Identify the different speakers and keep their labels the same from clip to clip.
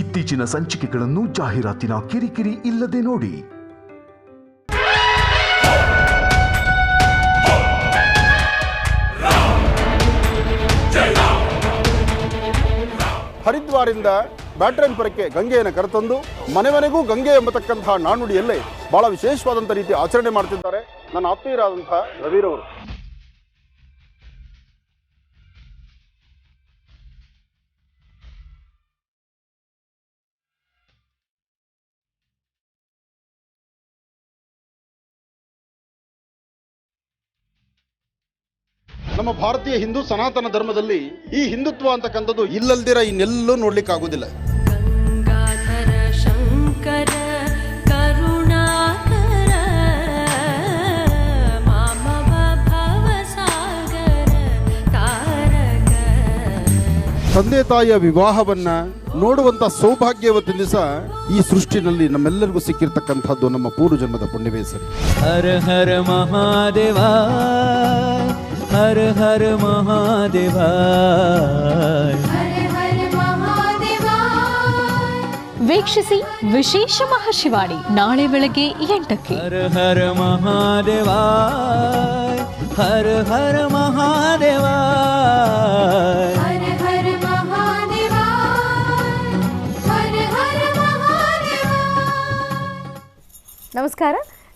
Speaker 1: ಇತ್ತೀಚಿನ ಸಂಚಿಕೆಗಳನ್ನು ಜಾಹೀರಾತಿನ ಕಿರಿಕಿರಿ ಇಲ್ಲದೆ ನೋಡಿ.
Speaker 2: ಹರಿದ್ವಾರದಿಂದ ಬ್ಯಾಟರಾಯನಪುರಕ್ಕೆ ಗಂಗೆಯನ್ನು ಕರೆತಂದು ಮನೆ ಮನೆಗೂ ಗಂಗೆ ಎಂಬತಕ್ಕಂತಹ ನಾಣ್ಣುಡಿಯಲ್ಲೇ ಬಹಳ ವಿಶೇಷವಾದಂಥ ರೀತಿ ಆಚರಣೆ ಮಾಡ್ತಿದ್ದಾರೆ ನನ್ನ ಆತ್ಮೀಯರಾದಂತಹ ರವಿರವರು. ನಮ್ಮ ಭಾರತೀಯ ಹಿಂದೂ ಸನಾತನ ಧರ್ಮದಲ್ಲಿ ಈ ಹಿಂದುತ್ವ ಅಂತಕ್ಕಂಥದ್ದು ಇಲ್ಲಲ್ದಿರ ಇನ್ನೆಲ್ಲೂ ನೋಡ್ಲಿಕ್ಕೆ ಆಗುದಿಲ್ಲ.
Speaker 3: ಗಂಗಾಧರ ಶಂಕರ ಕರುಣಾಕರ ಮಾಮವ ಭವಸಾಗರ ತಾರಕ.
Speaker 2: ತಂದೆ ತಾಯಿಯ ವಿವಾಹವನ್ನ ನೋಡುವಂತ ಸೌಭಾಗ್ಯವತ್ತಿನ ದಿವಸ ಈ ಸೃಷ್ಟಿನಲ್ಲಿ ನಮ್ಮೆಲ್ಲರಿಗೂ ಸಿಕ್ಕಿರ್ತಕ್ಕಂಥದ್ದು ನಮ್ಮ ಪೂರ್ವ ಜನ್ಮದ ಪುಣ್ಯವೇ ಸರಿ.
Speaker 4: ಹರ ಹರ ಮಹಾದೇವ, ಹರ ಹರ ಮಹಾದೇವ,
Speaker 3: ಹರ ಹರ ಮಹಾದೇವ.
Speaker 5: ವೀಕ್ಷಿಸಿ ವಿಶೇಷ ಮಹಾಶಿವಾಣಿ ನಾಳೆ ಬೆಳಗ್ಗೆ 8ಕ್ಕೆ.
Speaker 4: ಹರ ಹರ ಮಹಾದೇವ, ಹರ ಹರ ಮಹಾದೇವ,
Speaker 3: ಹರ ಹರ ಮಹಾದೇವ, ಹರ ಹರ ಮಹಾದೇವ.
Speaker 5: ನಮಸ್ಕಾರ.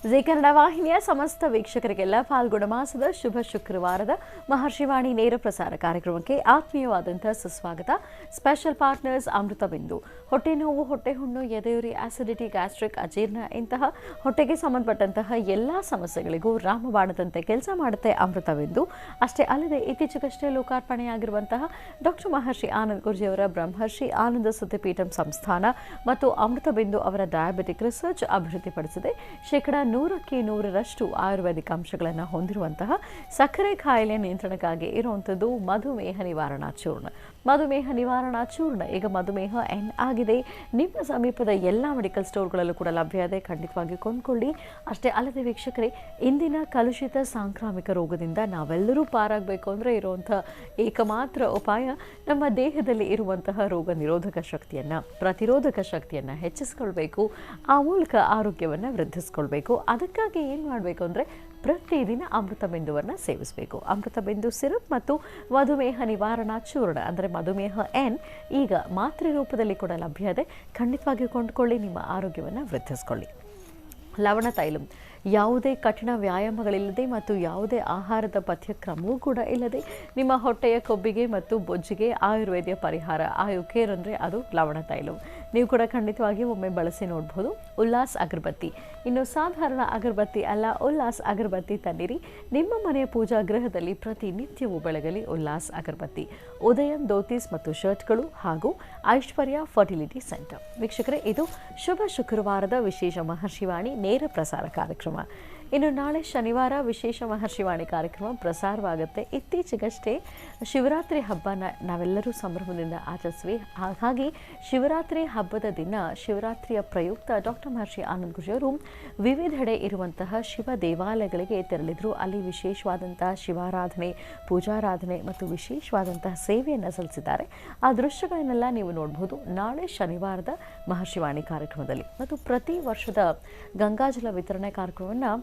Speaker 5: ಜಿ ಕನ್ನಡ ವಾಹಿನಿಯ ಸಮಸ್ತ ವೀಕ್ಷಕರಿಗೆಲ್ಲ ಫಾಲ್ಗುಣ ಮಾಸದ ಶುಭ ಶುಕ್ರವಾರದ ಮಹರ್ಷಿವಾಣಿ ನೇರ ಪ್ರಸಾರ ಕಾರ್ಯಕ್ರಮಕ್ಕೆ ಆತ್ಮೀಯವಾದಂತಹ ಸುಸ್ವಾಗತ. ಸ್ಪೆಷಲ್ ಪಾರ್ಟ್ನರ್ಸ್ ಅಮೃತ ಬಿಂದು. ಹೊಟ್ಟೆ ನೋವು, ಹೊಟ್ಟೆ ಹುಣ್ಣು, ಎದೆಯುರಿ, ಆಸಿಡಿಟಿ, ಗ್ಯಾಸ್ಟ್ರಿಕ್, ಅಜೀರ್ಣ ಇಂತಹ ಹೊಟ್ಟೆಗೆ ಸಂಬಂಧಪಟ್ಟಂತಹ ಎಲ್ಲ ಸಮಸ್ಯೆಗಳಿಗೂ ರಾಮಬಾಣದಂತೆ ಕೆಲಸ ಮಾಡುತ್ತೆ ಅಮೃತ ಬಿಂದು. ಅಷ್ಟೇ ಅಲ್ಲದೆ ಇತ್ತೀಚೆಗಷ್ಟೇ ಲೋಕಾರ್ಪಣೆಯಾಗಿರುವಂತಹ ಡಾಕ್ಟರ್ ಮಹರ್ಷಿ ಆನಂದ್ ಗುರೂಜಿಯವರ ಬ್ರಹ್ಮರ್ಷಿ ಆನಂದ ಸುದ್ದಿಪೀಠಂ ಸಂಸ್ಥಾನ ಮತ್ತು ಅಮೃತ ಬಿಂದು ಅವರ ಡಯಾಬಿಟಿಕ್ ರಿಸರ್ಚ್ ಅಭಿವೃದ್ಧಿಪಡಿಸಿದೆ. ಶೇಕಡಾ 100% ಆಯುರ್ವೇದಿಕ್ ಅಂಶಗಳನ್ನು ಹೊಂದಿರುವಂತಹ ಸಕ್ಕರೆ ಕಾಯಿಲೆ ನಿಯಂತ್ರಣಕ್ಕಾಗಿ ಇರುವಂಥದ್ದು ಮಧುಮೇಹ ನಿವಾರಣಾ ಚೂರ್ಣ. ಮಧುಮೇಹ ನಿವಾರಣಾ ಚೂರ್ಣ ಈಗ ಮಧುಮೇಹ ಎನ್ ಆಗಿದೆ. ನಿಮ್ಮ ಸಮೀಪದ ಎಲ್ಲ ಮೆಡಿಕಲ್ ಸ್ಟೋರ್ಗಳಲ್ಲೂ ಕೂಡ ಲಭ್ಯ ಇದೆ. ಖಂಡಿತವಾಗಿ ಕೊಂಡ್ಕೊಳ್ಳಿ. ಅಷ್ಟೇ ಅಲ್ಲದೆ ವೀಕ್ಷಕರೇ, ಇಂದಿನ ಕಲುಷಿತ ಸಾಂಕ್ರಾಮಿಕ ರೋಗದಿಂದ ನಾವೆಲ್ಲರೂ ಪಾರಾಗಬೇಕು ಅಂದರೆ ಇರುವಂಥ ಏಕಮಾತ್ರ ಉಪಾಯ ನಮ್ಮ ದೇಹದಲ್ಲಿ ಇರುವಂತಹ ರೋಗ ನಿರೋಧಕ ಶಕ್ತಿಯನ್ನು, ಪ್ರತಿರೋಧಕ ಶಕ್ತಿಯನ್ನು ಹೆಚ್ಚಿಸ್ಕೊಳ್ಬೇಕು. ಆ ಮೂಲಕ ಆರೋಗ್ಯವನ್ನು ವೃದ್ಧಿಸ್ಕೊಳ್ಬೇಕು. ಅದಕ್ಕಾಗಿ ಏನು ಮಾಡಬೇಕು ಅಂದರೆ ಪ್ರತಿದಿನ ಅಮೃತ ಬಿಂದುವನ್ನು ಸೇವಿಸಬೇಕು. ಅಮೃತ ಬಿಂದು ಸಿರಪ್ ಮತ್ತು ಮಧುಮೇಹ ನಿವಾರಣಾ ಚೂರ್ಣ ಅಂದರೆ ಮಧುಮೇಹ ಎನ್ ಈಗ ಮಾತ್ರೆ ರೂಪದಲ್ಲಿ ಕೂಡ ಲಭ್ಯ ಇದೆ. ಖಂಡಿತವಾಗಿ ಕೊಂಡುಕೊಳ್ಳಿ. ನಿಮ್ಮ ಆರೋಗ್ಯವನ್ನು ವೃದ್ಧಿಸ್ಕೊಳ್ಳಿ. ಲವಣ ತೈಲಂ ಯಾವುದೇ ಕಠಿಣ ವ್ಯಾಯಾಮಗಳಿಲ್ಲದೆ ಮತ್ತು ಯಾವುದೇ ಆಹಾರದ ಪಥ್ಯಕ್ರಮವೂ ಕೂಡ ಇಲ್ಲದೆ ನಿಮ್ಮ ಹೊಟ್ಟೆಯ ಕೊಬ್ಬಿಗೆ ಮತ್ತು ಬೊಜ್ಜಿಗೆ ಆಯುರ್ವೇದಿಯ ಪರಿಹಾರ, ಆಯುಕೇರ್ ಅಂದರೆ ಅದು ಲವಣ ತೈಲಂ. ನೀವು ಕೂಡ ಖಂಡಿತವಾಗಿ ಒಮ್ಮೆ ಬಳಸಿ ನೋಡ್ಬೋದು. ಉಲ್ಲಾಸ್ ಅಗರಬತ್ತಿ, ಇನ್ನು ಸಾಧಾರಣ ಅಗರಬತ್ತಿ ಅಲ್ಲ, ಉಲ್ಲಾಸ್ ಅಗರಬತ್ತಿ ತನ್ನಿರಿ. ನಿಮ್ಮ ಮನೆಯ ಪೂಜಾ ಗೃಹದಲ್ಲಿ ಪ್ರತಿನಿತ್ಯವೂ ಬೆಳಗಲಿ ಉಲ್ಲಾಸ್ ಅಗರಬತ್ತಿ. ಉದಯಂ ಧೋತೀಸ್ ಮತ್ತು ಶರ್ಟ್ಗಳು ಹಾಗೂ ಐಶ್ವರ್ಯ ಫರ್ಟಿಲಿಟಿ ಸೆಂಟರ್. ವೀಕ್ಷಕರೇ, ಇದು ಶುಭ ಶುಕ್ರವಾರದ ವಿಶೇಷ ಮಹರ್ಷಿವಾಣಿ ನೇರ ಪ್ರಸಾರ ಕಾರ್ಯಕ್ರಮ. ಇನ್ನು ನಾಳೆ ಶನಿವಾರ ವಿಶೇಷ ಮಹರ್ಷಿವಾಣಿ ಕಾರ್ಯಕ್ರಮ ಪ್ರಸಾರವಾಗುತ್ತೆ. ಇತ್ತೀಚೆಗಷ್ಟೇ ಶಿವರಾತ್ರಿ ಹಬ್ಬನ ನಾವೆಲ್ಲರೂ ಸಂಭ್ರಮದಿಂದ ಆಚರಿಸ್ವಿ. ಹಾಗಾಗಿ ಶಿವರಾತ್ರಿ ಹಬ್ಬದ ದಿನ, ಶಿವರಾತ್ರಿಯ ಪ್ರಯುಕ್ತ ಡಾಕ್ಟರ್ ಮಹರ್ಷಿ ಆನಂದ್ ಗುರೂಜಿಯವರು ವಿವಿಧೆಡೆ ಇರುವಂತಹ ಶಿವ ದೇವಾಲಯಗಳಿಗೆ ತೆರಳಿದ್ರು. ಅಲ್ಲಿ ವಿಶೇಷವಾದಂತಹ ಶಿವಾರಾಧನೆ, ಪೂಜಾರಾಧನೆ ಮತ್ತು ವಿಶೇಷವಾದಂತಹ ಸೇವೆಯನ್ನು ಸಲ್ಲಿಸಿದ್ದಾರೆ. ಆ ದೃಶ್ಯಗಳನ್ನೆಲ್ಲ ನೀವು ನೋಡ್ಬೋದು ನಾಳೆ ಶನಿವಾರದ ಮಹರ್ಷಿವಾಣಿ ಕಾರ್ಯಕ್ರಮದಲ್ಲಿ. ಮತ್ತು ಪ್ರತಿ ವರ್ಷದ ಗಂಗಾಜಲ ವಿತರಣೆ ಕಾರ್ಯಕ್ರಮವನ್ನು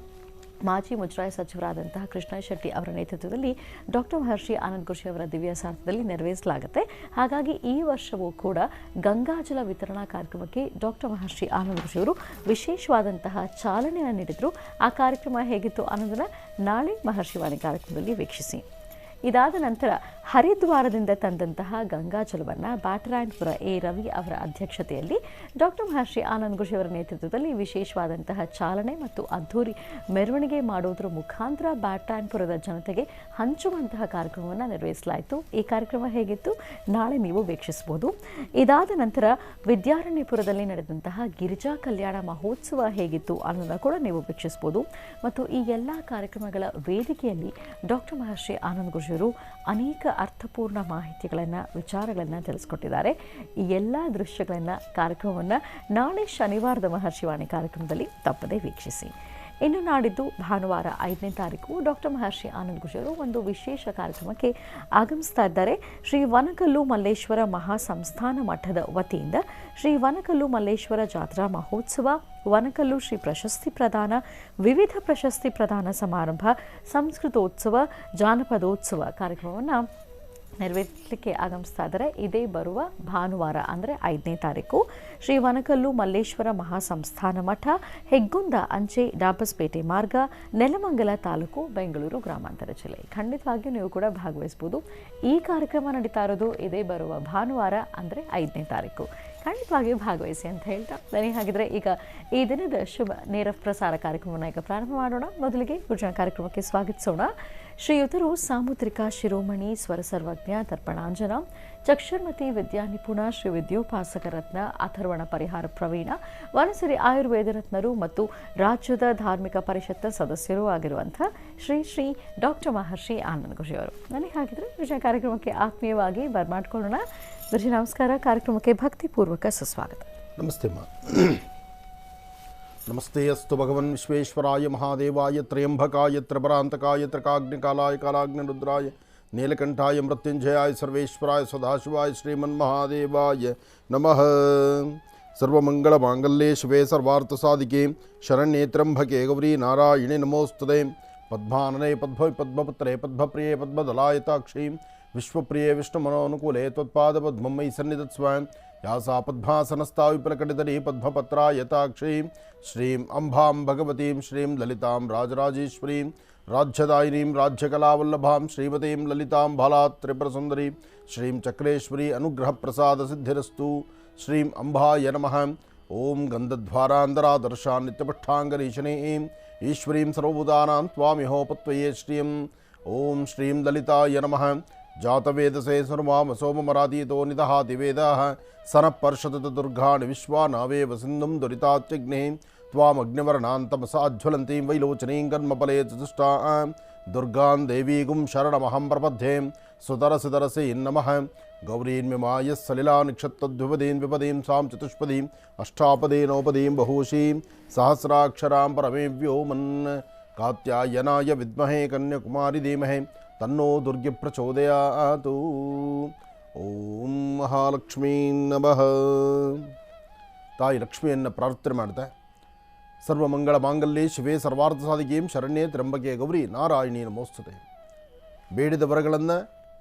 Speaker 5: ಮಾಜಿ ಮುಜರಾಯಿ ಸಚಿವರಾದಂತಹ ಕೃಷ್ಣ ಶೆಟ್ಟಿ ಅವರ ನೇತೃತ್ವದಲ್ಲಿ ಡಾಕ್ಟರ್ ಮಹರ್ಷಿ ಆನಂದ್ ಗುರೂಜಿ ಅವರ ದಿವ್ಯ ಸಾರಥ್ಯದಲ್ಲಿ ನೆರವೇರಿಸಲಾಗುತ್ತೆ. ಹಾಗಾಗಿ ಈ ವರ್ಷವೂ ಕೂಡ ಗಂಗಾಜಲ ವಿತರಣಾ ಕಾರ್ಯಕ್ರಮಕ್ಕೆ ಡಾಕ್ಟರ್ ಮಹರ್ಷಿ ಆನಂದ್ ಗುರೂಜಿ ಅವರು ವಿಶೇಷವಾದಂತಹ ಚಾಲನೆಯನ್ನು ನೀಡಿದರು. ಆ ಕಾರ್ಯಕ್ರಮ ಹೇಗಿತ್ತು ಅನ್ನೋದನ್ನು ನಾಳೆ ಮಹರ್ಷಿವಾಣಿ ಕಾರ್ಯಕ್ರಮದಲ್ಲಿ ವೀಕ್ಷಿಸಿ. ಇದಾದ ನಂತರ ಹರಿದ್ವಾರದಿಂದ ತಂದಂತಹ ಗಂಗಾಜಲವನ್ನು ಬ್ಯಾಟರಾಯನಪುರ ಎ ರವಿ ಅವರ ಅಧ್ಯಕ್ಷತೆಯಲ್ಲಿ ಡಾಕ್ಟರ್ ಮಹರ್ಷಿ ಆನಂದ್ ಗುರೂಜಿ ಅವರ ನೇತೃತ್ವದಲ್ಲಿ ವಿಶೇಷವಾದಂತಹ ಚಾಲನೆ ಮತ್ತು ಅದ್ಧೂರಿ ಮೆರವಣಿಗೆ ಮಾಡುವುದರ ಮುಖಾಂತರ ಬ್ಯಾಟರಾಯನಪುರದ ಜನತೆಗೆ ಹಂಚುವಂತಹ ಕಾರ್ಯಕ್ರಮವನ್ನು ನೆರವೇರಿಸಲಾಯಿತು. ಈ ಕಾರ್ಯಕ್ರಮ ಹೇಗಿತ್ತು ನಾಳೆ ನೀವು ವೀಕ್ಷಿಸಬಹುದು. ಇದಾದ ನಂತರ ವಿದ್ಯಾರಣ್ಯಪುರದಲ್ಲಿ ನಡೆದಂತಹ ಗಿರಿಜಾ ಕಲ್ಯಾಣ ಮಹೋತ್ಸವ ಹೇಗಿತ್ತು ಅನ್ನೋದನ್ನು ಕೂಡ ನೀವು ವೀಕ್ಷಿಸಬಹುದು. ಮತ್ತು ಈ ಎಲ್ಲ ಕಾರ್ಯಕ್ರಮಗಳ ವೇದಿಕೆಯಲ್ಲಿ ಡಾಕ್ಟರ್ ಮಹರ್ಷಿ ಆನಂದ್ ಗುರೂಜಿ ಅವರು ಅನೇಕ ಅರ್ಥಪೂರ್ಣ ಮಾಹಿತಿಗಳನ್ನು, ವಿಚಾರಗಳನ್ನು ತಿಳಿಸ್ಕೊಟ್ಟಿದ್ದಾರೆ. ಈ ಎಲ್ಲ ದೃಶ್ಯಗಳನ್ನು, ಕಾರ್ಯಕ್ರಮವನ್ನು ನಾಳೆ ಶನಿವಾರದ ಮಹರ್ಷಿವಾಣಿ ಕಾರ್ಯಕ್ರಮದಲ್ಲಿ ತಪ್ಪದೇ ವೀಕ್ಷಿಸಿ. ಇನ್ನು ನಾಡಿದ್ದು ಭಾನುವಾರ 5ನೇ ತಾರೀಕು ಡಾಕ್ಟರ್ ಮಹರ್ಷಿ ಆನಂದ್ ಗುರುಜಿಯವರು ಒಂದು ವಿಶೇಷ ಕಾರ್ಯಕ್ರಮಕ್ಕೆ ಆಗಮಿಸ್ತಾ ಇದ್ದಾರೆ. ಶ್ರೀ ವನಕಲ್ಲು ಮಲ್ಲೇಶ್ವರ ಮಹಾಸಂಸ್ಥಾನ ಮಠದ ವತಿಯಿಂದ ಶ್ರೀ ವನಕಲ್ಲು ಮಲ್ಲೇಶ್ವರ ಜಾತ್ರಾ ಮಹೋತ್ಸವ, ವನಕಲ್ಲು ಶ್ರೀ ಪ್ರಶಸ್ತಿ ಪ್ರದಾನ, ವಿವಿಧ ಪ್ರಶಸ್ತಿ ಪ್ರದಾನ ಸಮಾರಂಭ, ಸಂಸ್ಕೃತೋತ್ಸವ, ಜಾನಪದೋತ್ಸವ ಕಾರ್ಯಕ್ರಮವನ್ನು ನೆರವೇರಿಸಲಿಕ್ಕೆ ಆಗಮಿಸ್ತಾ ಇದ್ದಾರೆ. ಇದೇ ಬರುವ ಭಾನುವಾರ ಅಂದರೆ 5ನೇ ತಾರೀಕು ಶ್ರೀ ವನಕಲ್ಲು ಮಲ್ಲೇಶ್ವರ ಮಹಾಸಂಸ್ಥಾನ ಮಠ, ಹೆಗ್ಗುಂದ ಅಂಚೆ, ಡಾಬಸ್ಪೇಟೆ ಮಾರ್ಗ, ನೆಲಮಂಗಲ ತಾಲೂಕು, ಬೆಂಗಳೂರು ಗ್ರಾಮಾಂತರ ಜಿಲ್ಲೆ. ಖಂಡಿತವಾಗಿಯೂ ನೀವು ಕೂಡ ಭಾಗವಹಿಸಬಹುದು. ಈ ಕಾರ್ಯಕ್ರಮ ನಡೀತಾ ಇರೋದು ಇದೇ ಬರುವ ಭಾನುವಾರ ಅಂದರೆ 5ನೇ ತಾರೀಕು. ಖಂಡಿತವಾಗಿಯೂ ಭಾಗವಹಿಸಿ ಅಂತ ಹೇಳ್ತಾ ಬನ್ನಿ ಹಾಗಿದ್ರೆ ಈಗ ಈ ದಿನದ ಶುಭ ನೇರ ಪ್ರಸಾರ ಕಾರ್ಯಕ್ರಮವನ್ನು ಈಗ ಪ್ರಾರಂಭ ಮಾಡೋಣ. ಮೊದಲಿಗೆ ಗುರುಜನ ಕಾರ್ಯಕ್ರಮಕ್ಕೆ ಸ್ವಾಗತಿಸೋಣ. ಶ್ರೀಯುತರು ಸಾಮುದ್ರಿಕ ಶಿರೋಮಣಿ ಸ್ವರ ಸರ್ವಜ್ಞ ತರ್ಪಣಾಂಜನ ಚಕ್ಷುರ್ಮತಿ ವಿದ್ಯಾ ನಿಪುಣ ಶ್ರೀ ವಿದ್ಯೋಪಾಸಕ ರತ್ನ ಅಥರ್ವಣ ಪರಿಹಾರ ಪ್ರವೀಣ ವನಸಿರಿ ಆಯುರ್ವೇದ ರತ್ನರು ಮತ್ತು ರಾಜ್ಯದ ಧಾರ್ಮಿಕ ಪರಿಷತ್ ಸದಸ್ಯರೂ ಆಗಿರುವಂಥ ಶ್ರೀ ಶ್ರೀ ಡಾಕ್ಟರ್ ಮಹರ್ಷಿ ಆನಂದ್ ಗುರುಜಿಯವರು. ನನಗೆ ಹಾಗಿದ್ರೆ ಗುರುಜನ ಕಾರ್ಯಕ್ರಮಕ್ಕೆ ಆತ್ಮೀಯವಾಗಿ ಬರ್ಮಾಡ್ಕೊಳ್ಳೋಣ. ಗುರುಜಿ ನಮಸ್ಕಾರ. ಕಾರ್ಯಕ್ರಮಕ್ಕೆ ಭಕ್ತಿಪೂರ್ವಕ ಸುಸ್ವಾಗತ.
Speaker 2: ನಮಸ್ತೆ ಅಮ್ಮ. ನಮಸ್ತೆ ಅಸ್ತು ಭಗವನ್ ವಿಶ್ವೇಶ್ವರಾಯ ಮಹಾದೇವಾಯ ತ್ರಯಂಬಕಾಯ ತ್ರಿಪರಾಂತಕಾಯ ತ್ರಿಕಾಗ್ನಿಕಾಲಾಯ ಕಾಲಾಗ್ನಿರುದ್ರಾಯ ನೀಲಕಂಠಾಯ ಮೃತ್ಯುಂಜಯಾಯ ಸರ್ವೇಶ್ವರಾಯ ಸದಾಶಿವಾಯ ಶ್ರೀಮನ್ಮಹಾದೇವಾಯ ನಮಃ. ಸರ್ವಮಂಗಳಮಾಂಗಲ್ಯೆ ಶಿವೆ ಸರ್ವಾರ್ಥಸಾಧಿಕೆ ಶರಣ್ಯೇ ತ್ರ್ಯಂಬಕೆ ಗೌರಿ ನಾರಾಯಣಿ ನಮೋಸ್ತುತೆ. ಪದ್ಮಾನನೆ ಪದ್ಮಪುತ್ರೆ ಪದ್ಮಪ್ರಿಯೆ ಪದ್ಮದಲಾಯತಾಕ್ಷಿ ವಿಶ್ವಪ್ರಿಯೆ ವಿಷ್ಣುಮನೋನುಕೂಲೆ ತ್ವತ್ಪಾದಪದ್ಮಂ ಮಯಿ ಸನ್ನಿಧತ್ಸ್ವ. ಯಾ ಸಾ ಪದ್ಮಾಸನಸ್ಥಾ ವಿಪುಲಕಟಿತಲಿ ಪದ್ಮಪತ್ರಾಯತಾಕ್ಷಿ ಶ್ರೀಂ ಅಂಬಾಂ ಭಗವತೀಂ ಶ್ರೀಂ ಲಲಿತಾಂ ರಾಜರಾಜೇಶ್ವರೀಂ ರಾಜ್ಯದಾಯಿನೀಂ ರಾಜ್ಯಕಲಾವಲ್ಲಭಾಂ ಶ್ರೀಮತೀಂ ಲಲಿತಾಂ ಬಾಲಾತ್ ತ್ರಿಪುರಸುಂದರಿ ಶ್ರೀಂ ಚಕ್ರೇಶ್ವರಿ ಅನುಗ್ರಹ ಪ್ರಸಾದ ಸಿದ್ಧಿರಸ್ತು. ಶ್ರೀಂ ಅಂಬಾಯ ನಮಃ. ಓಂ ಗಂಧಧ್ವಾರಾಂಧರಾದರ್ಶಾ ನಿತ್ಯಪಠಾಂಗರೀಶನೀಂ ಈಶ್ವರೀಂ ಸರ್ವಭೂತಾನಾಂ ತ್ವಾಮಿಹೋಪತ್ವಯೇ ಶ್ರೀಂ. ಓಂ ಶ್ರೀಂ ಲಲಿತಾಯ ನಮಃ. ಜಾತವೇದಸೇ ಸರ್ವಾಮ ಸೋಮಮರಾಧೀತೋ ನಿದಹಾತಿ ವೇದಾಃ ಸನಃ ಪರ್ಷತತ ದುರ್ಗಾಣಿ ವಿಶ್ವಾನಾವೇವ ಸಿಂಧುಂ ದುರಿತಾತ್ಯಗ್ನೇ ತ್ವಾಮಗ್ನಿವರ್ಣಾಂತಮಸಾಜ್ವಲಂತೀಂ ವೈಲೋಚನೀಂ ಕರ್ಮಫಲೇ ಚತುಷ್ಟಾಂ ದುರ್ಗಾಂ ದೇವೀಗುಂ ಶರಣಮಹಂ ಪ್ರಪದ್ಯೆ. ಸುತರಸಿತರಸೇ ನಮಃ. ಗೌರೀನ್ಮಿಮಾಯ ಸಲಿಲಾ ನಿಕ್ಷತ್ತದ್ವಿಪದೀಂ ವಿಪದೀಂ ಸಾಂ ಚತುಷ್ಪದೀಂ ಅಷ್ಟಾಪದೀನೋಪದೀಂ ಬಹೂಷೀಂ ಸಹಸ್ರಾಕ್ಷರಾಂ ಪರಮೇ ವ್ಯೋಮನ್. ಕಾತ್ಯಾಯನಾಯ ವಿದ್ಮಹೇ ಕನ್ಯಾಕುಮಾರಿ ಧೀಮಹಿ ತನ್ನೋ ದುರ್ಗೆ ಪ್ರಚೋದಯಾತು. ಓಂ ಮಹಾಲಕ್ಷ್ಮೀ ನಮಃ. ತಾಯಿ ಲಕ್ಷ್ಮಿಯನ್ನು ಪ್ರಾರ್ಥನೆ ಮಾಡ್ತಾ ಸರ್ವಮಂಗಳ ಮಾಂಗಲ್ಯೆ ಶಿವೆ ಸರ್ವಾರ್ಥ ಸಾಧಿಕೆಂ ಶರಣ್ಯೇ ತ್ರ್ಯಂಬಕೆ ಗೌರಿ ನಾರಾಯಣಿ ನಮೋಸ್ತುತೆ. ಬೇಡಿದ ವರಗಳನ್ನು